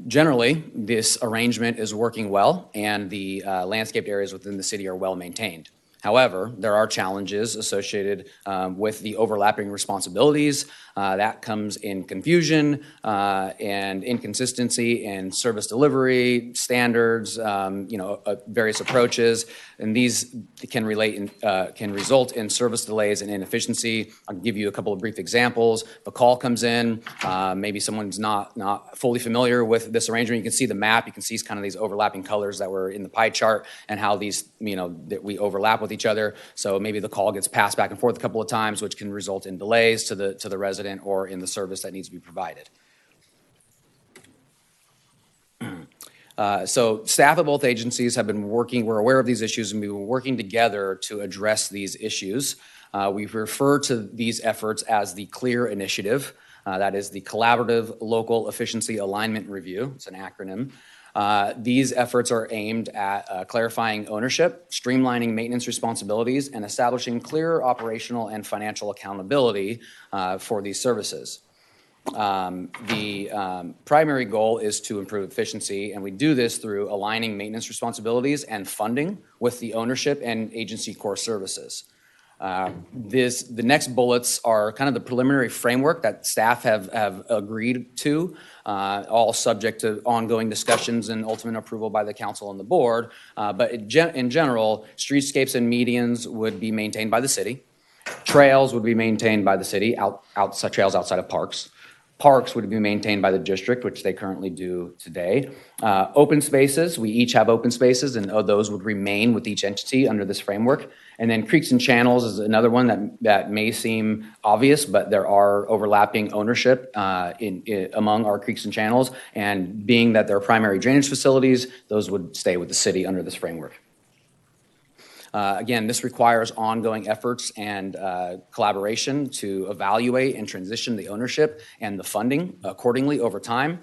Generally, this arrangement is working well, and the landscaped areas within the city are well maintained. However, there are challenges associated with the overlapping responsibilities. That comes in confusion and inconsistency in service delivery standards, various approaches, and these can result in service delays and inefficiency. I'll give you a couple of brief examples. If a call comes in, maybe someone's not fully familiar with this arrangement. You can see the map. You can see kind of these overlapping colors that were in the pie chart and how these, that we overlap with each other. So maybe the call gets passed back and forth a couple of times, which can result in delays to the resident or in the service that needs to be provided. So staff at both agencies have been working, we're aware of these issues, and we've been working together to address these issues. We refer to these efforts as the CLEAR initiative. That is the Collaborative Local Efficiency Alignment Review. It's an acronym. These efforts are aimed at clarifying ownership, streamlining maintenance responsibilities, and establishing clearer operational and financial accountability for these services. The primary goal is to improve efficiency, and we do this through aligning maintenance responsibilities and funding with the ownership and agency core services. The next bullets are kind of the preliminary framework that staff have agreed to, all subject to ongoing discussions and ultimate approval by the council and the board. But in general, streetscapes and medians would be maintained by the city. Trails would be maintained by the city, trails outside of parks. Parks would be maintained by the district, which they currently do today. Open spaces, we each have open spaces, and those would remain with each entity under this framework. And then creeks and channels is another one that may seem obvious, but there are overlapping ownership among our creeks and channels. And being that they're primary drainage facilities, those would stay with the city under this framework. Again, this requires ongoing efforts and collaboration to evaluate and transition the ownership and the funding accordingly over time.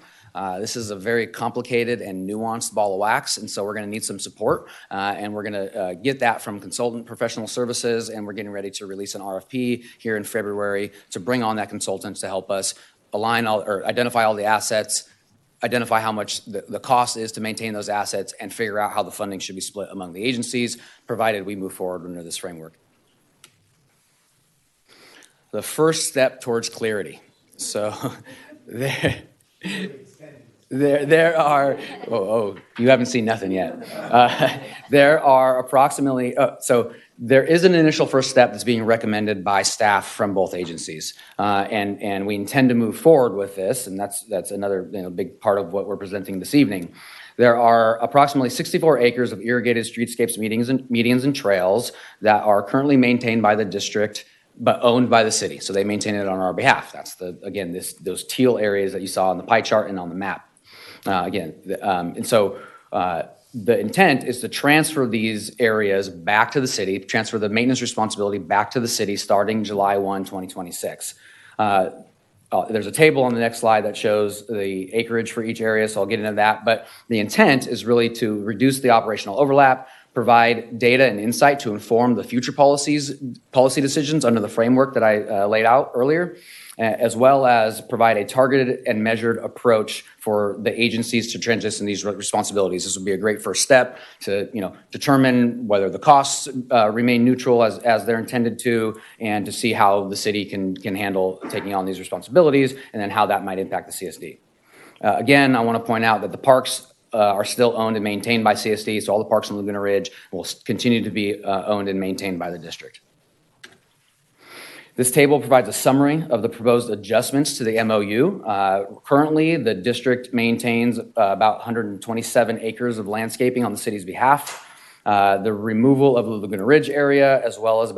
This is a very complicated and nuanced ball of wax, and so we're going to need some support, and we're going to get that from consultant professional services, and we're getting ready to release an RFP here in February to bring on that consultant to help us identify all the assets, identify how much the cost is to maintain those assets, and figure out how the funding should be split among the agencies, provided we move forward under this framework. The first step towards clarity. So there are, you haven't seen nothing yet. There are approximately, there is an initial first step that's being recommended by staff from both agencies, and we intend to move forward with this, and that's another big part of what we're presenting this evening. There are approximately 64 acres of irrigated streetscapes, medians, and trails that are currently maintained by the district, but owned by the city. So they maintain it on our behalf. That's those teal areas that you saw on the pie chart and on the map. The intent is to transfer these areas back to the city, transfer the maintenance responsibility back to the city starting July 1, 2026. There's a table on the next slide that shows the acreage for each area, so I'll get into that. But the intent is really to reduce the operational overlap, provide data and insight to inform the future policy decisions under the framework that I laid out earlier, as well as provide a targeted and measured approach for the agencies to transition these responsibilities. This would be a great first step to determine whether the costs remain neutral as they're intended to, and to see how the city can handle taking on these responsibilities, and then how that might impact the CSD. Again, I want to point out that the parks are still owned and maintained by CSD, so all the parks in Laguna Ridge will continue to be owned and maintained by the district. This table provides a summary of the proposed adjustments to the MOU. Currently, the district maintains about 127 acres of landscaping on the city's behalf. The removal of the Laguna Ridge area, as well as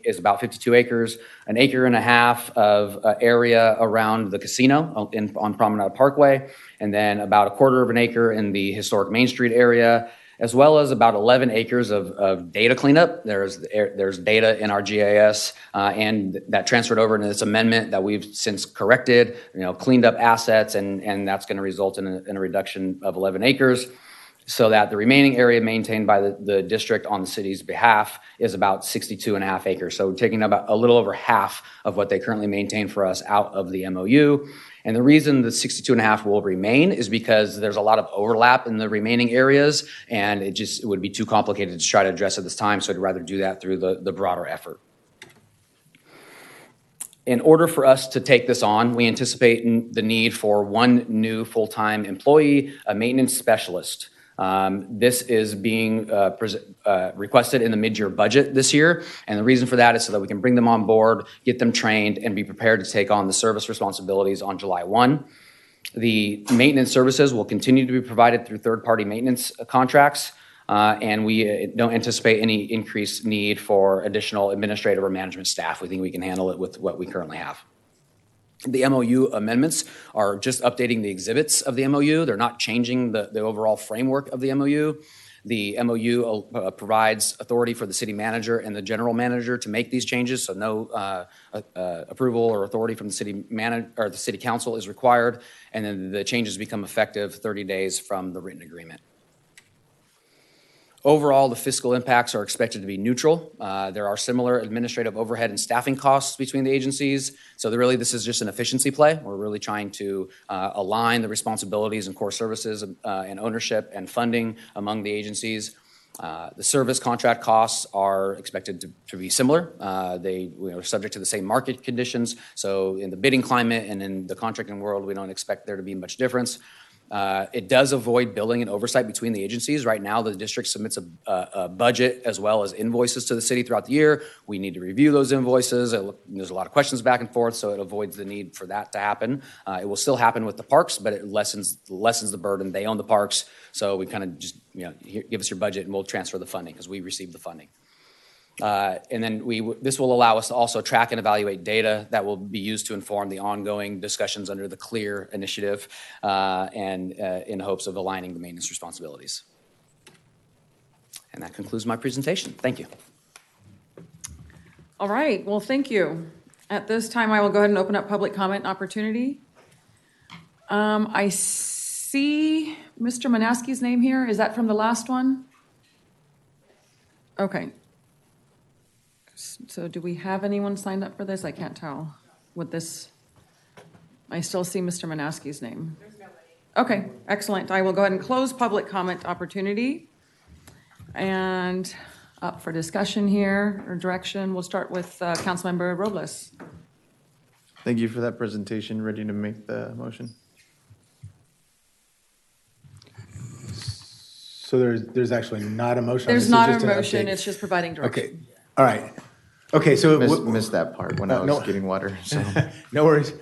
is about 52 acres, an acre and a half of area around the casino on Promenade Parkway, and then about a quarter of an acre in the historic Main Street area, as well as about 11 acres of data cleanup. There's data in our GIS, and that transferred over into this amendment that we've since corrected, cleaned up assets, and that's going to result in a reduction of 11 acres, so that the remaining area maintained by the district on the city's behalf is about 62.5 acres. So taking about a little over half of what they currently maintain for us out of the MOU. And the reason the 62.5 will remain is because there's a lot of overlap in the remaining areas, and it would be too complicated to try to address at this time, so I'd rather do that through the broader effort. In order for us to take this on, we anticipate the need for one new full-time employee, a maintenance specialist. This is being requested in the mid-year budget this year, and the reason for that is so that we can bring them on board, get them trained, and be prepared to take on the service responsibilities on July 1. The maintenance services will continue to be provided through third-party maintenance contracts, and we don't anticipate any increased need for additional administrative or management staff. We think we can handle it with what we currently have. The MOU amendments are just updating the exhibits of the MOU. They're not changing the overall framework of the MOU. The MOU provides authority for the city manager and the general manager to make these changes, so no approval or authority from the city manager or the city council is required, and then the changes become effective 30 days from the written agreement. Overall, the fiscal impacts are expected to be neutral. There are similar administrative overhead and staffing costs between the agencies. So really, this is just an efficiency play. We're really trying to align the responsibilities and core services and ownership and funding among the agencies. The service contract costs are expected to be similar. They are subject to the same market conditions. So in the bidding climate and in the contracting world, we don't expect there to be much difference. It does avoid billing and oversight between the agencies. Right now, the district submits a budget as well as invoices to the city throughout the year. We need to review those invoices. There's a lot of questions back and forth, so it avoids the need for that to happen. It will still happen with the parks, but it lessens the burden. They own the parks, so we kind of just, give us your budget and we'll transfer the funding because we receive the funding. And then this will allow us to also track and evaluate data that will be used to inform the ongoing discussions under the CLEAR initiative and in hopes of aligning the maintenance responsibilities. And that concludes my presentation. Thank you. All right, well, thank you. At this time, I will go ahead and open up public comment opportunity. I see Mr. Manaski's name here. Is that from the last one? Okay. So do we have anyone signed up for this? I can't tell with this. I still see Mr. Manaski's name. There's nobody. Okay, excellent. I will go ahead and close public comment opportunity. And up for discussion here or direction, we'll start with Councilmember Robles. Thank you for that presentation. Ready to make the motion? So there's actually not a motion? There's This is not a just an motion, update? it's just providing direction. Okay, all right. Okay, so. Missed that part when I was getting water, so. No worries.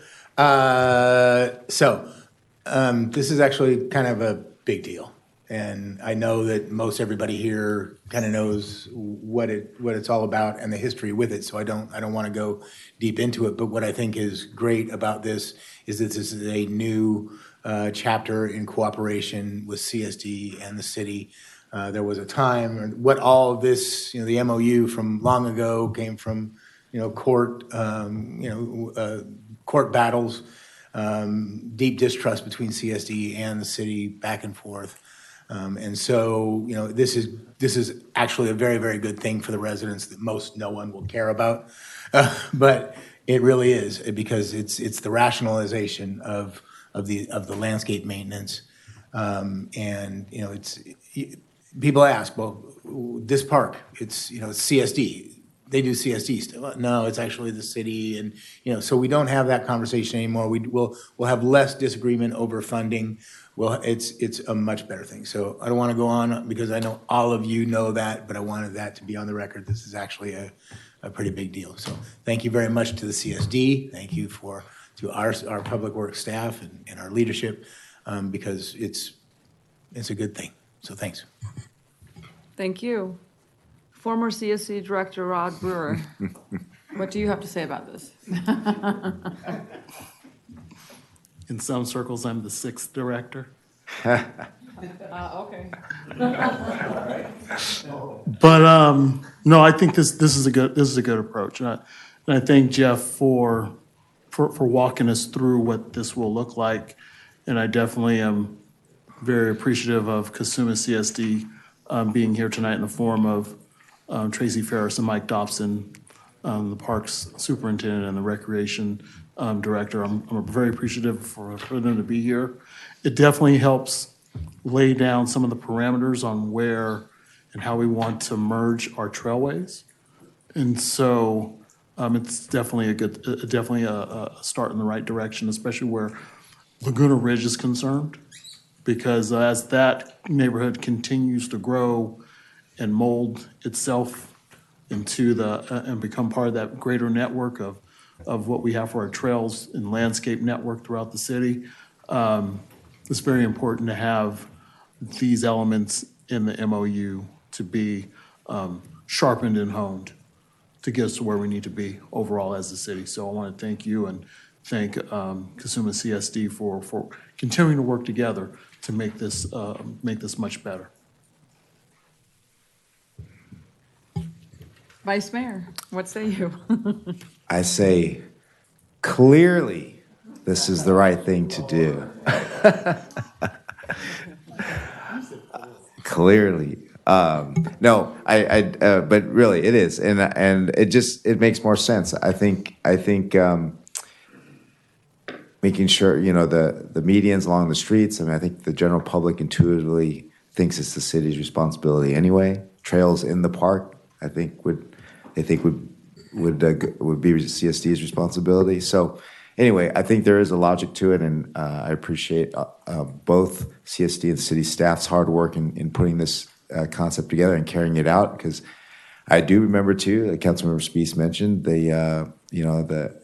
This is actually kind of a big deal. And I know that most everybody here kind of knows what it's all about and the history with it, so I don't want to go deep into it. But what I think is great about this is that this is a new chapter in cooperation with CSD and the city. There was a time, what all of this, the MOU from long ago came from, court battles, deep distrust between CSD and the city back and forth. And so, this is actually a very, very good thing for the residents that no one will care about. But it really is, because it's the rationalization of the landscape maintenance. People ask, well, this park, it's CSD. They do CSD stuff. No, it's actually the city, and so we don't have that conversation anymore. We'll have less disagreement over funding. Well, it's a much better thing. So I don't want to go on because I know all of you know that, but I wanted that to be on the record. This is actually a pretty big deal. So thank you very much to the CSD. Thank you to our public works staff and our leadership, because it's a good thing. So thanks. Thank you. Former CSC Director Rod Brewer, what do you have to say about this? In some circles, I'm the sixth director. Okay. But no, I think this is a good approach, and I thank Jeff for walking us through what this will look like, and I definitely am very appreciative of Kasuma CSD being here tonight in the form of Tracy Ferris and Mike Dobson, the Parks Superintendent and the Recreation Director. I'm very appreciative for them to be here. It definitely helps lay down some of the parameters on where and how we want to merge our trailways. And so it's definitely a start in the right direction, especially where Laguna Ridge is concerned, because as that neighborhood continues to grow and mold itself into and become part of that greater network of what we have for our trails and landscape network throughout the city, it's very important to have these elements in the MOU to be sharpened and honed to get us to where we need to be overall as a city. So I want to thank you and thank Kasuma CSD for continuing to work together to make this much better. Vice Mayor, what say you? I say, clearly, this is the right thing to do. Clearly. No, but really, it is, and it makes more sense. I think making sure, the medians along the streets. I mean, I think the general public intuitively thinks it's the city's responsibility anyway. Trails in the park, I think would be CSD's responsibility. So anyway, I think there is a logic to it, and I appreciate both CSD and city staff's hard work in putting this concept together and carrying it out, because I do remember too, like Councilmember Spees mentioned, the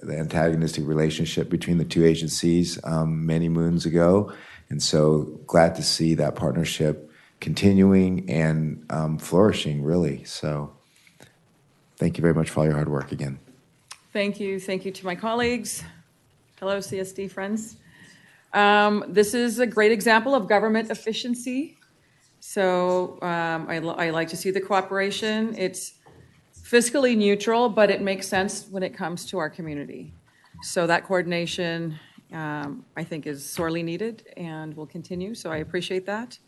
antagonistic relationship between the two agencies many moons ago, and so glad to see that partnership continuing and flourishing, really. So thank you very much for all your hard work again. Thank you to my colleagues. Hello, CSD friends. This is a great example of government efficiency. So I like to see the cooperation. It's fiscally neutral, but it makes sense when it comes to our community. So that coordination, I think, is sorely needed and will continue. So I appreciate that.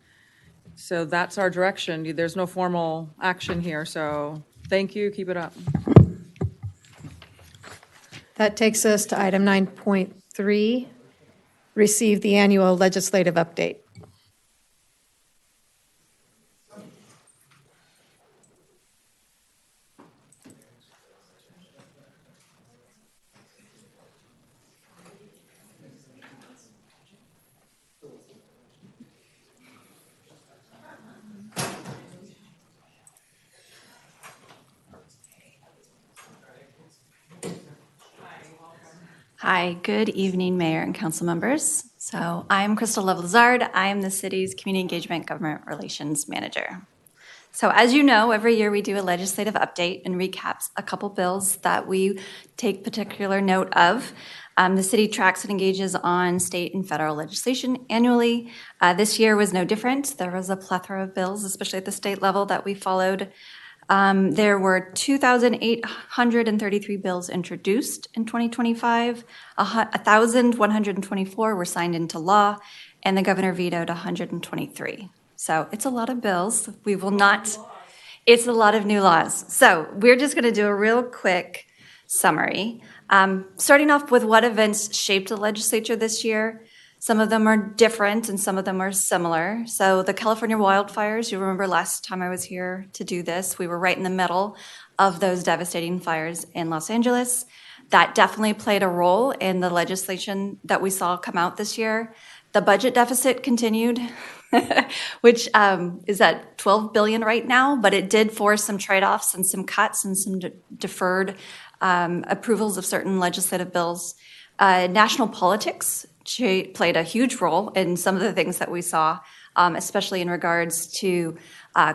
So that's our direction. There's no formal action here. So thank you. Keep it up. That takes us to item 9.3, receive the annual legislative update. Hi, good evening, Mayor and Council members. So I'm Crystal Love-Lazard. I am the city's Community Engagement Government Relations Manager. So as you know, every year we do a legislative update and recaps a couple bills that we take particular note of. The city tracks and engages on state and federal legislation annually. This year was no different. There was a plethora of bills, especially at the state level, that we followed. There were 2,833 bills introduced in 2025. 1,124 were signed into law, and the governor vetoed 123. So it's a lot of bills. It's a lot of new laws. So we're just going to do a real quick summary. Starting off with what events shaped the legislature this year. Some of them are different and some of them are similar. So the California wildfires, you remember last time I was here to do this, we were right in the middle of those devastating fires in Los Angeles. That definitely played a role in the legislation that we saw come out this year. The budget deficit continued, which is at $12 billion right now, but it did force some trade-offs and some cuts and some deferred approvals of certain legislative bills. National politics played a huge role in some of the things that we saw, especially in regards to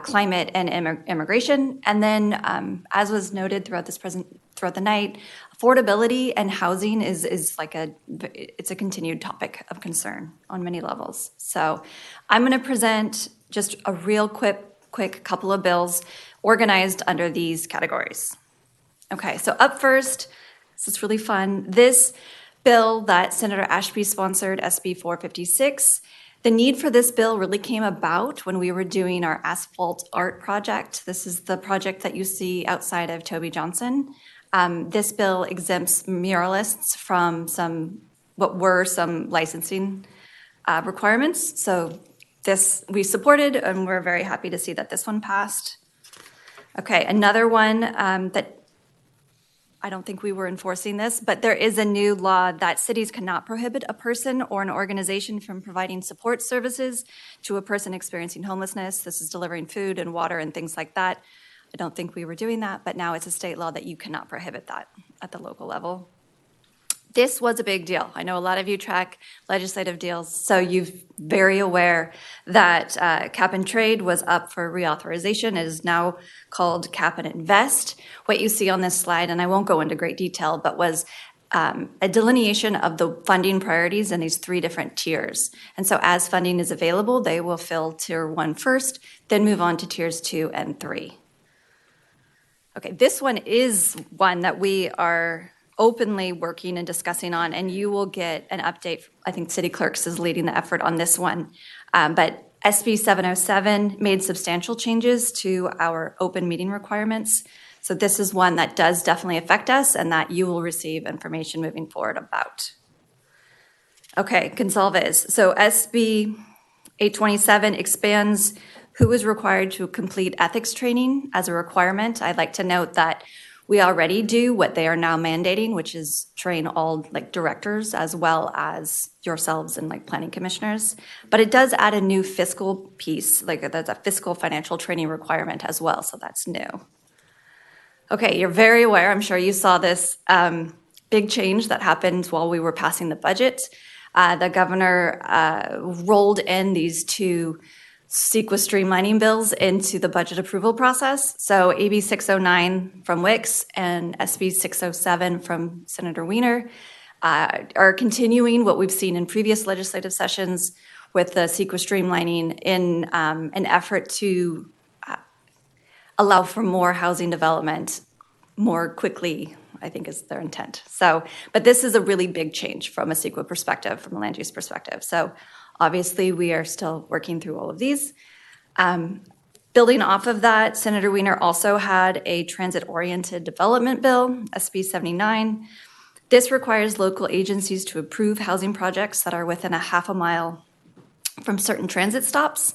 climate and immigration. And then, as was noted throughout the night, affordability and housing is like it's a continued topic of concern on many levels. So I'm going to present just a real quick couple of bills organized under these categories. Okay, so up first, this is really fun. This bill that Senator Ashby sponsored, SB 456, the need for this bill really came about when we were doing our asphalt art project. This is the project that you see outside of Toby Johnson. This bill exempts muralists from some licensing requirements. So this we supported, and we're very happy to see that this one passed. Okay, another one that I don't think we were enforcing this, but there is a new law that cities cannot prohibit a person or an organization from providing support services to a person experiencing homelessness. This is delivering food and water and things like that. I don't think we were doing that, but now it's a state law that you cannot prohibit that at the local level. This was a big deal. I know a lot of you track legislative deals, so you're very aware that cap and trade was up for reauthorization. It is now called cap and invest. What you see on this slide, and I won't go into great detail, but was a delineation of the funding priorities in these 3 different tiers. And so as funding is available, they will fill tier 1 first, then move on to tiers 2 and 3. Okay, this one is one that we are openly working and discussing on, and you will get an update. I think City Clerks is leading the effort on this one. But SB 707 made substantial changes to our open meeting requirements. So this is one that does definitely affect us and that you will receive information moving forward about. Okay, Gonsalves. So SB 827 expands who is required to complete ethics training as a requirement. I'd like to note that we already do what they are now mandating, which is train all directors as well as yourselves and planning commissioners. But it does add a new fiscal piece, that's a fiscal financial training requirement as well, so that's new. Okay, you're very aware, I'm sure you saw this big change that happened while we were passing the budget. The governor rolled in these 2 CEQA streamlining bills into the budget approval process. So AB 609 from Wicks and SB 607 from Senator Wiener are continuing what we've seen in previous legislative sessions with the CEQA streamlining in an effort to allow for more housing development more quickly, I think is their intent. So, but this is a really big change from a CEQA perspective, from a land use perspective. So obviously we are still working through all of these. Building off of that, Senator Wiener also had a transit-oriented development bill, SB 79. This requires local agencies to approve housing projects that are within a half a mile from certain transit stops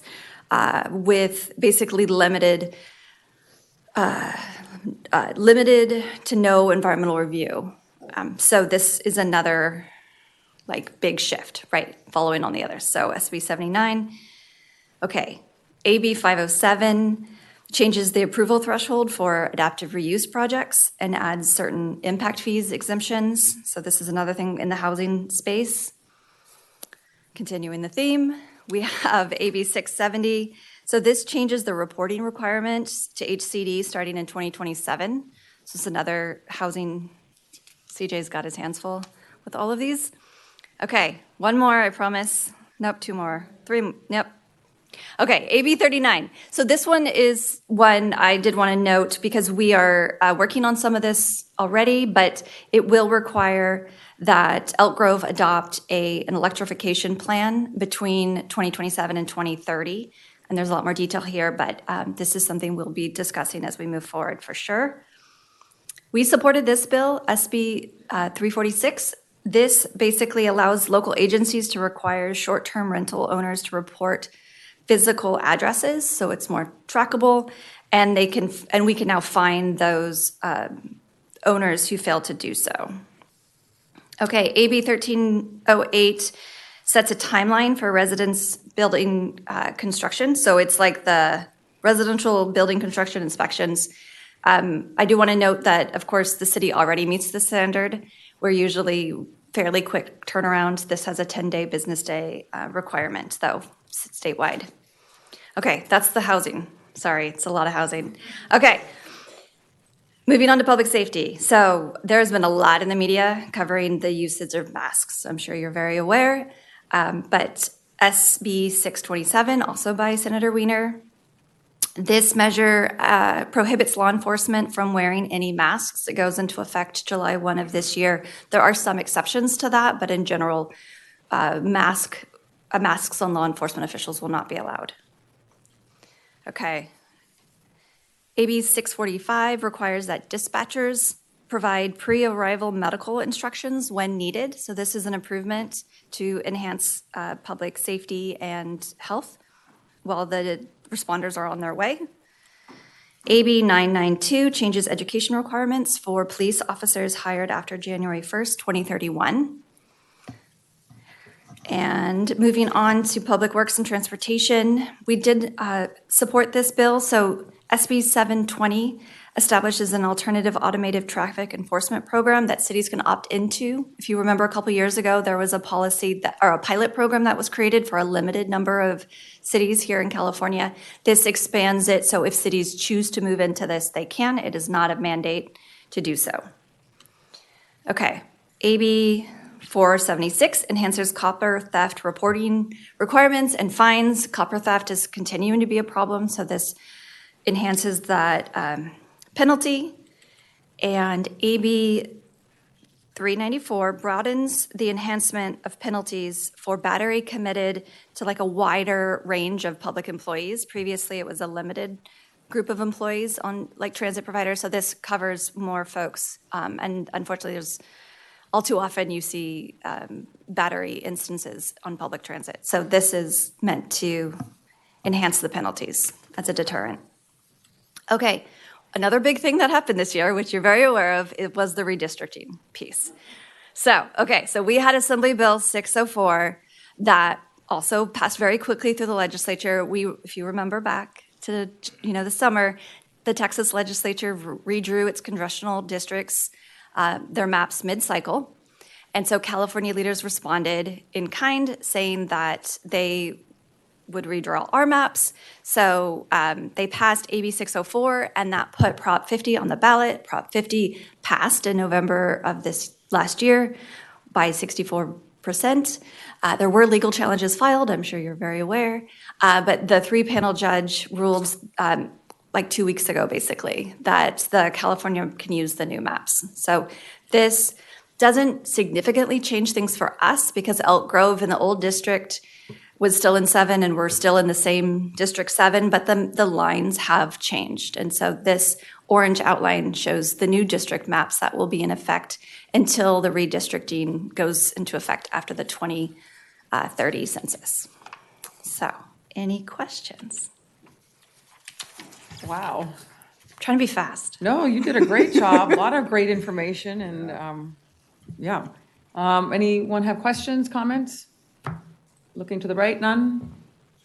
with basically limited to no environmental review. So this is another big shift, right, following on the others. So SB 79. Okay, AB 507 changes the approval threshold for adaptive reuse projects and adds certain impact fees exemptions. So this is another thing in the housing space. Continuing the theme, we have AB 670. So this changes the reporting requirements to HCD starting in 2027. So it's another housing, CJ's got his hands full with all of these. Okay, one more, I promise. Nope, 2 more. 3, yep. Okay, AB 39. So this one is one I did want to note because we are working on some of this already, but it will require that Elk Grove adopt an electrification plan between 2027 and 2030. And there's a lot more detail here, but this is something we'll be discussing as we move forward for sure. We supported this bill, SB 346. This basically allows local agencies to require short-term rental owners to report physical addresses, so it's more trackable, and we can now find those owners who fail to do so. Okay, AB 1308 sets a timeline for residence building construction, so it's like the residential building construction inspections. I do want to note that, of course, the city already meets the standard. We're usually fairly quick turnaround. This has a 10-day business day requirement, though, statewide. Okay, that's the housing. Sorry, it's a lot of housing. Okay, moving on to public safety. So there's been a lot in the media covering the usage of masks. I'm sure you're very aware, but SB 627, also by Senator Wiener, this measure prohibits law enforcement from wearing any masks. It goes into effect July 1 of this year. There are some exceptions to that, but in general, masks on law enforcement officials will not be allowed. Okay. AB 645 requires that dispatchers provide pre-arrival medical instructions when needed. So this is an improvement to enhance public safety and health while the responders are on their way. AB 992 changes education requirements for police officers hired after January 1st, 2031. And moving on to Public Works and Transportation, we did support this bill. So SB 720 establishes an alternative automated traffic enforcement program that cities can opt into. If you remember a couple years ago, there was a policy or a pilot program that was created for a limited number of cities here in California. This expands it, so if cities choose to move into this, they can. It is not a mandate to do so. Okay, AB 476 enhances copper theft reporting requirements and fines. Copper theft is continuing to be a problem, so this enhances that penalty. And AB 394 broadens the enhancement of penalties for battery committed to like a wider range of public employees. Previously, it was a limited group of employees on like transit providers, so this covers more folks. And unfortunately, there's all too often you see battery instances on public transit. So this is meant to enhance the penalties as a deterrent. Okay, another big thing that happened this year, which you're very aware of, it was the redistricting piece. So we had Assembly Bill 604 that also passed very quickly through the legislature. If you remember back to the summer, the Texas legislature redrew its congressional districts, their maps mid-cycle. And so California leaders responded in kind, saying that they would redraw our maps. So they passed AB 604, and that put Prop 50 on the ballot. Prop 50 passed in November of this last year by 64%. There were legal challenges filed, I'm sure you're very aware, but the three-panel judge ruled like 2 weeks ago, basically, that the California can use the new maps. So this doesn't significantly change things for us because Elk Grove in the old district was still in 7 and we're still in the same District 7, but the lines have changed. And so this orange outline shows the new district maps that will be in effect until the redistricting goes into effect after the 2030 census. So, any questions? Wow. I'm trying to be fast. No, you did a great job. A lot of great information and yeah. Anyone have questions, comments? Looking to the right, none?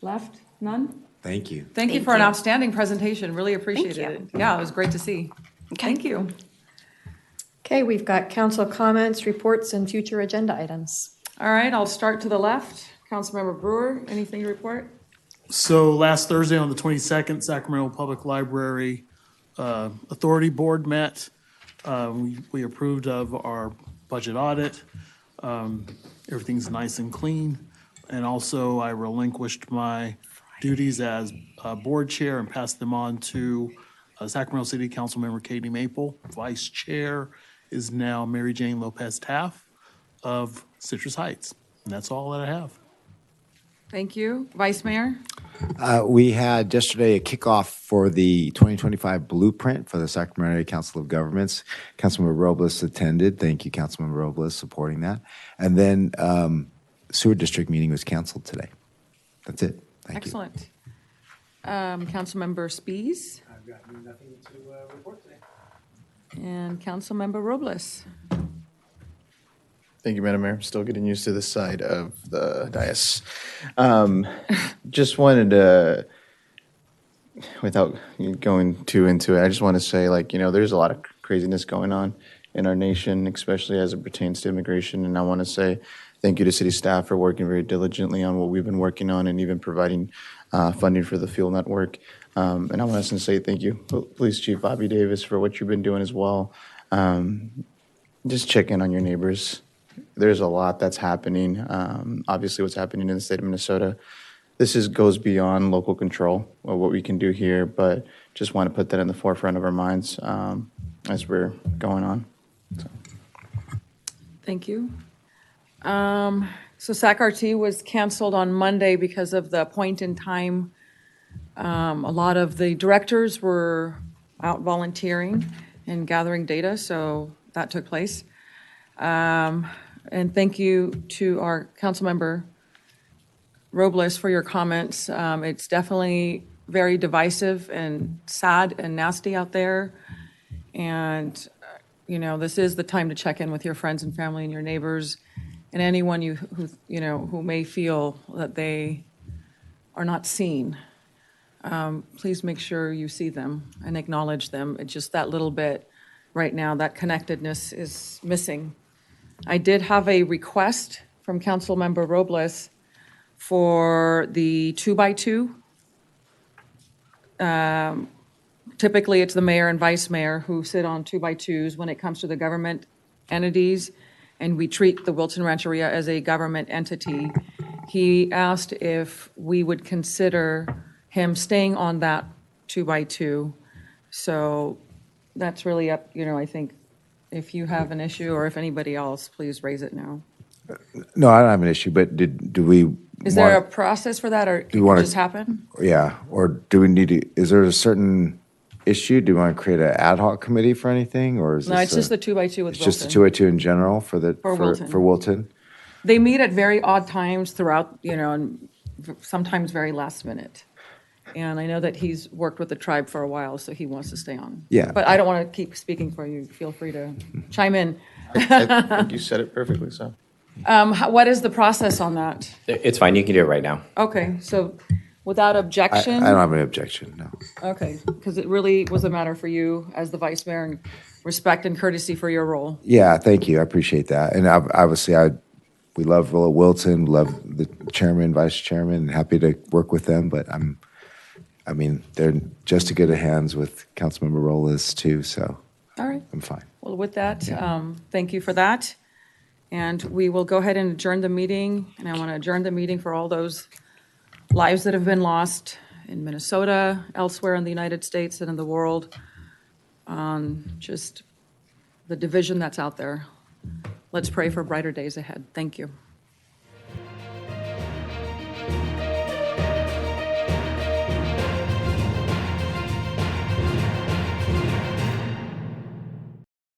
Left, none? Thank you. Thank you for an outstanding presentation. Really appreciated it. Yeah, it was great to see. Okay. Thank you. Okay, we've got council comments, reports, and future agenda items. All right, I'll start to the left. Councilmember Brewer, anything to report? So last Thursday on the 22nd, Sacramento Public Library Authority Board met. We approved of our budget audit. Everything's nice and clean. And also I relinquished my duties as board chair and passed them on to Sacramento City Council member Katie Maple. Vice chair is now Mary Jane Lopez Taff of Citrus Heights. And that's all that I have. Thank you. Vice Mayor? We had yesterday a kickoff for the 2025 blueprint for the Sacramento Area Council of Governments. Councilmember Robles attended. Thank you, Councilmember Robles, supporting that. And then sewer district meeting was canceled today. That's it. Thank you. Excellent. Councilmember Spies? I've got nothing to report today. And Councilmember Robles? Thank you, Madam Mayor. I'm still getting used to this side of the dais. Just wanted to, without going too into it, I just want to say, there's a lot of craziness going on in our nation, especially as it pertains to immigration. And I want to say thank you to city staff for working very diligently on what we've been working on and even providing funding for the field network. And I want to say thank you, Police Chief Bobby Davis, for what you've been doing as well. Just check in on your neighbors. There's a lot that's happening. Obviously, what's happening in the state of Minnesota. This goes beyond local control of what we can do here, but just want to put that in the forefront of our minds as we're going on. So. Thank you. So SAC-RT was canceled on Monday because of the point in time. A lot of the directors were out volunteering and gathering data, so that took place. And thank you to our Councilmember Robles for your comments. It's definitely very divisive and sad and nasty out there. And, this is the time to check in with your friends and family and your neighbors and anyone who may feel that they are not seen. Please make sure you see them and acknowledge them. It's just that little bit right now, that connectedness is missing. I did have a request from Councilmember Robles for the 2x2. Typically, it's the mayor and vice mayor who sit on 2x2s when it comes to the government entities. and we treat the Wilton Rancheria as a government entity, he asked if we would consider him staying on that 2x2. So that's really up, I think, if you have an issue or if anybody else, please raise it now. No, I don't have an issue, but do we? Is there a process for that, or it can just happen? Yeah, or do we need to, is there a certain issue? Do we want to create an ad hoc committee for anything, or is No, this it's just the 2x2 with It's just the Wilton. 2x2 in general for Wilton. For Wilton? They meet at very odd times throughout, and sometimes very last minute. And I know that he's worked with the tribe for a while, so he wants to stay on. Yeah. But I don't want to keep speaking for you. Feel free to chime in. I think you said it perfectly, so. What is the process on that? It's fine, you can do it right now. Okay, so without objection? I don't have any objection, no. Okay, because it really was a matter for you as the vice mayor, and respect and courtesy for your role. Yeah, thank you. I appreciate that. And obviously, we love Wilton, love the chairman, vice chairman, and happy to work with them. But they're just as good at hands with Councilmember Robles too. So All right. I'm fine. Well, with that, thank you for that. And we will go ahead and adjourn the meeting. And I want to adjourn the meeting for all those lives that have been lost in Minnesota, elsewhere in the United States and in the world, just the division that's out there. Let's pray for brighter days ahead. Thank you.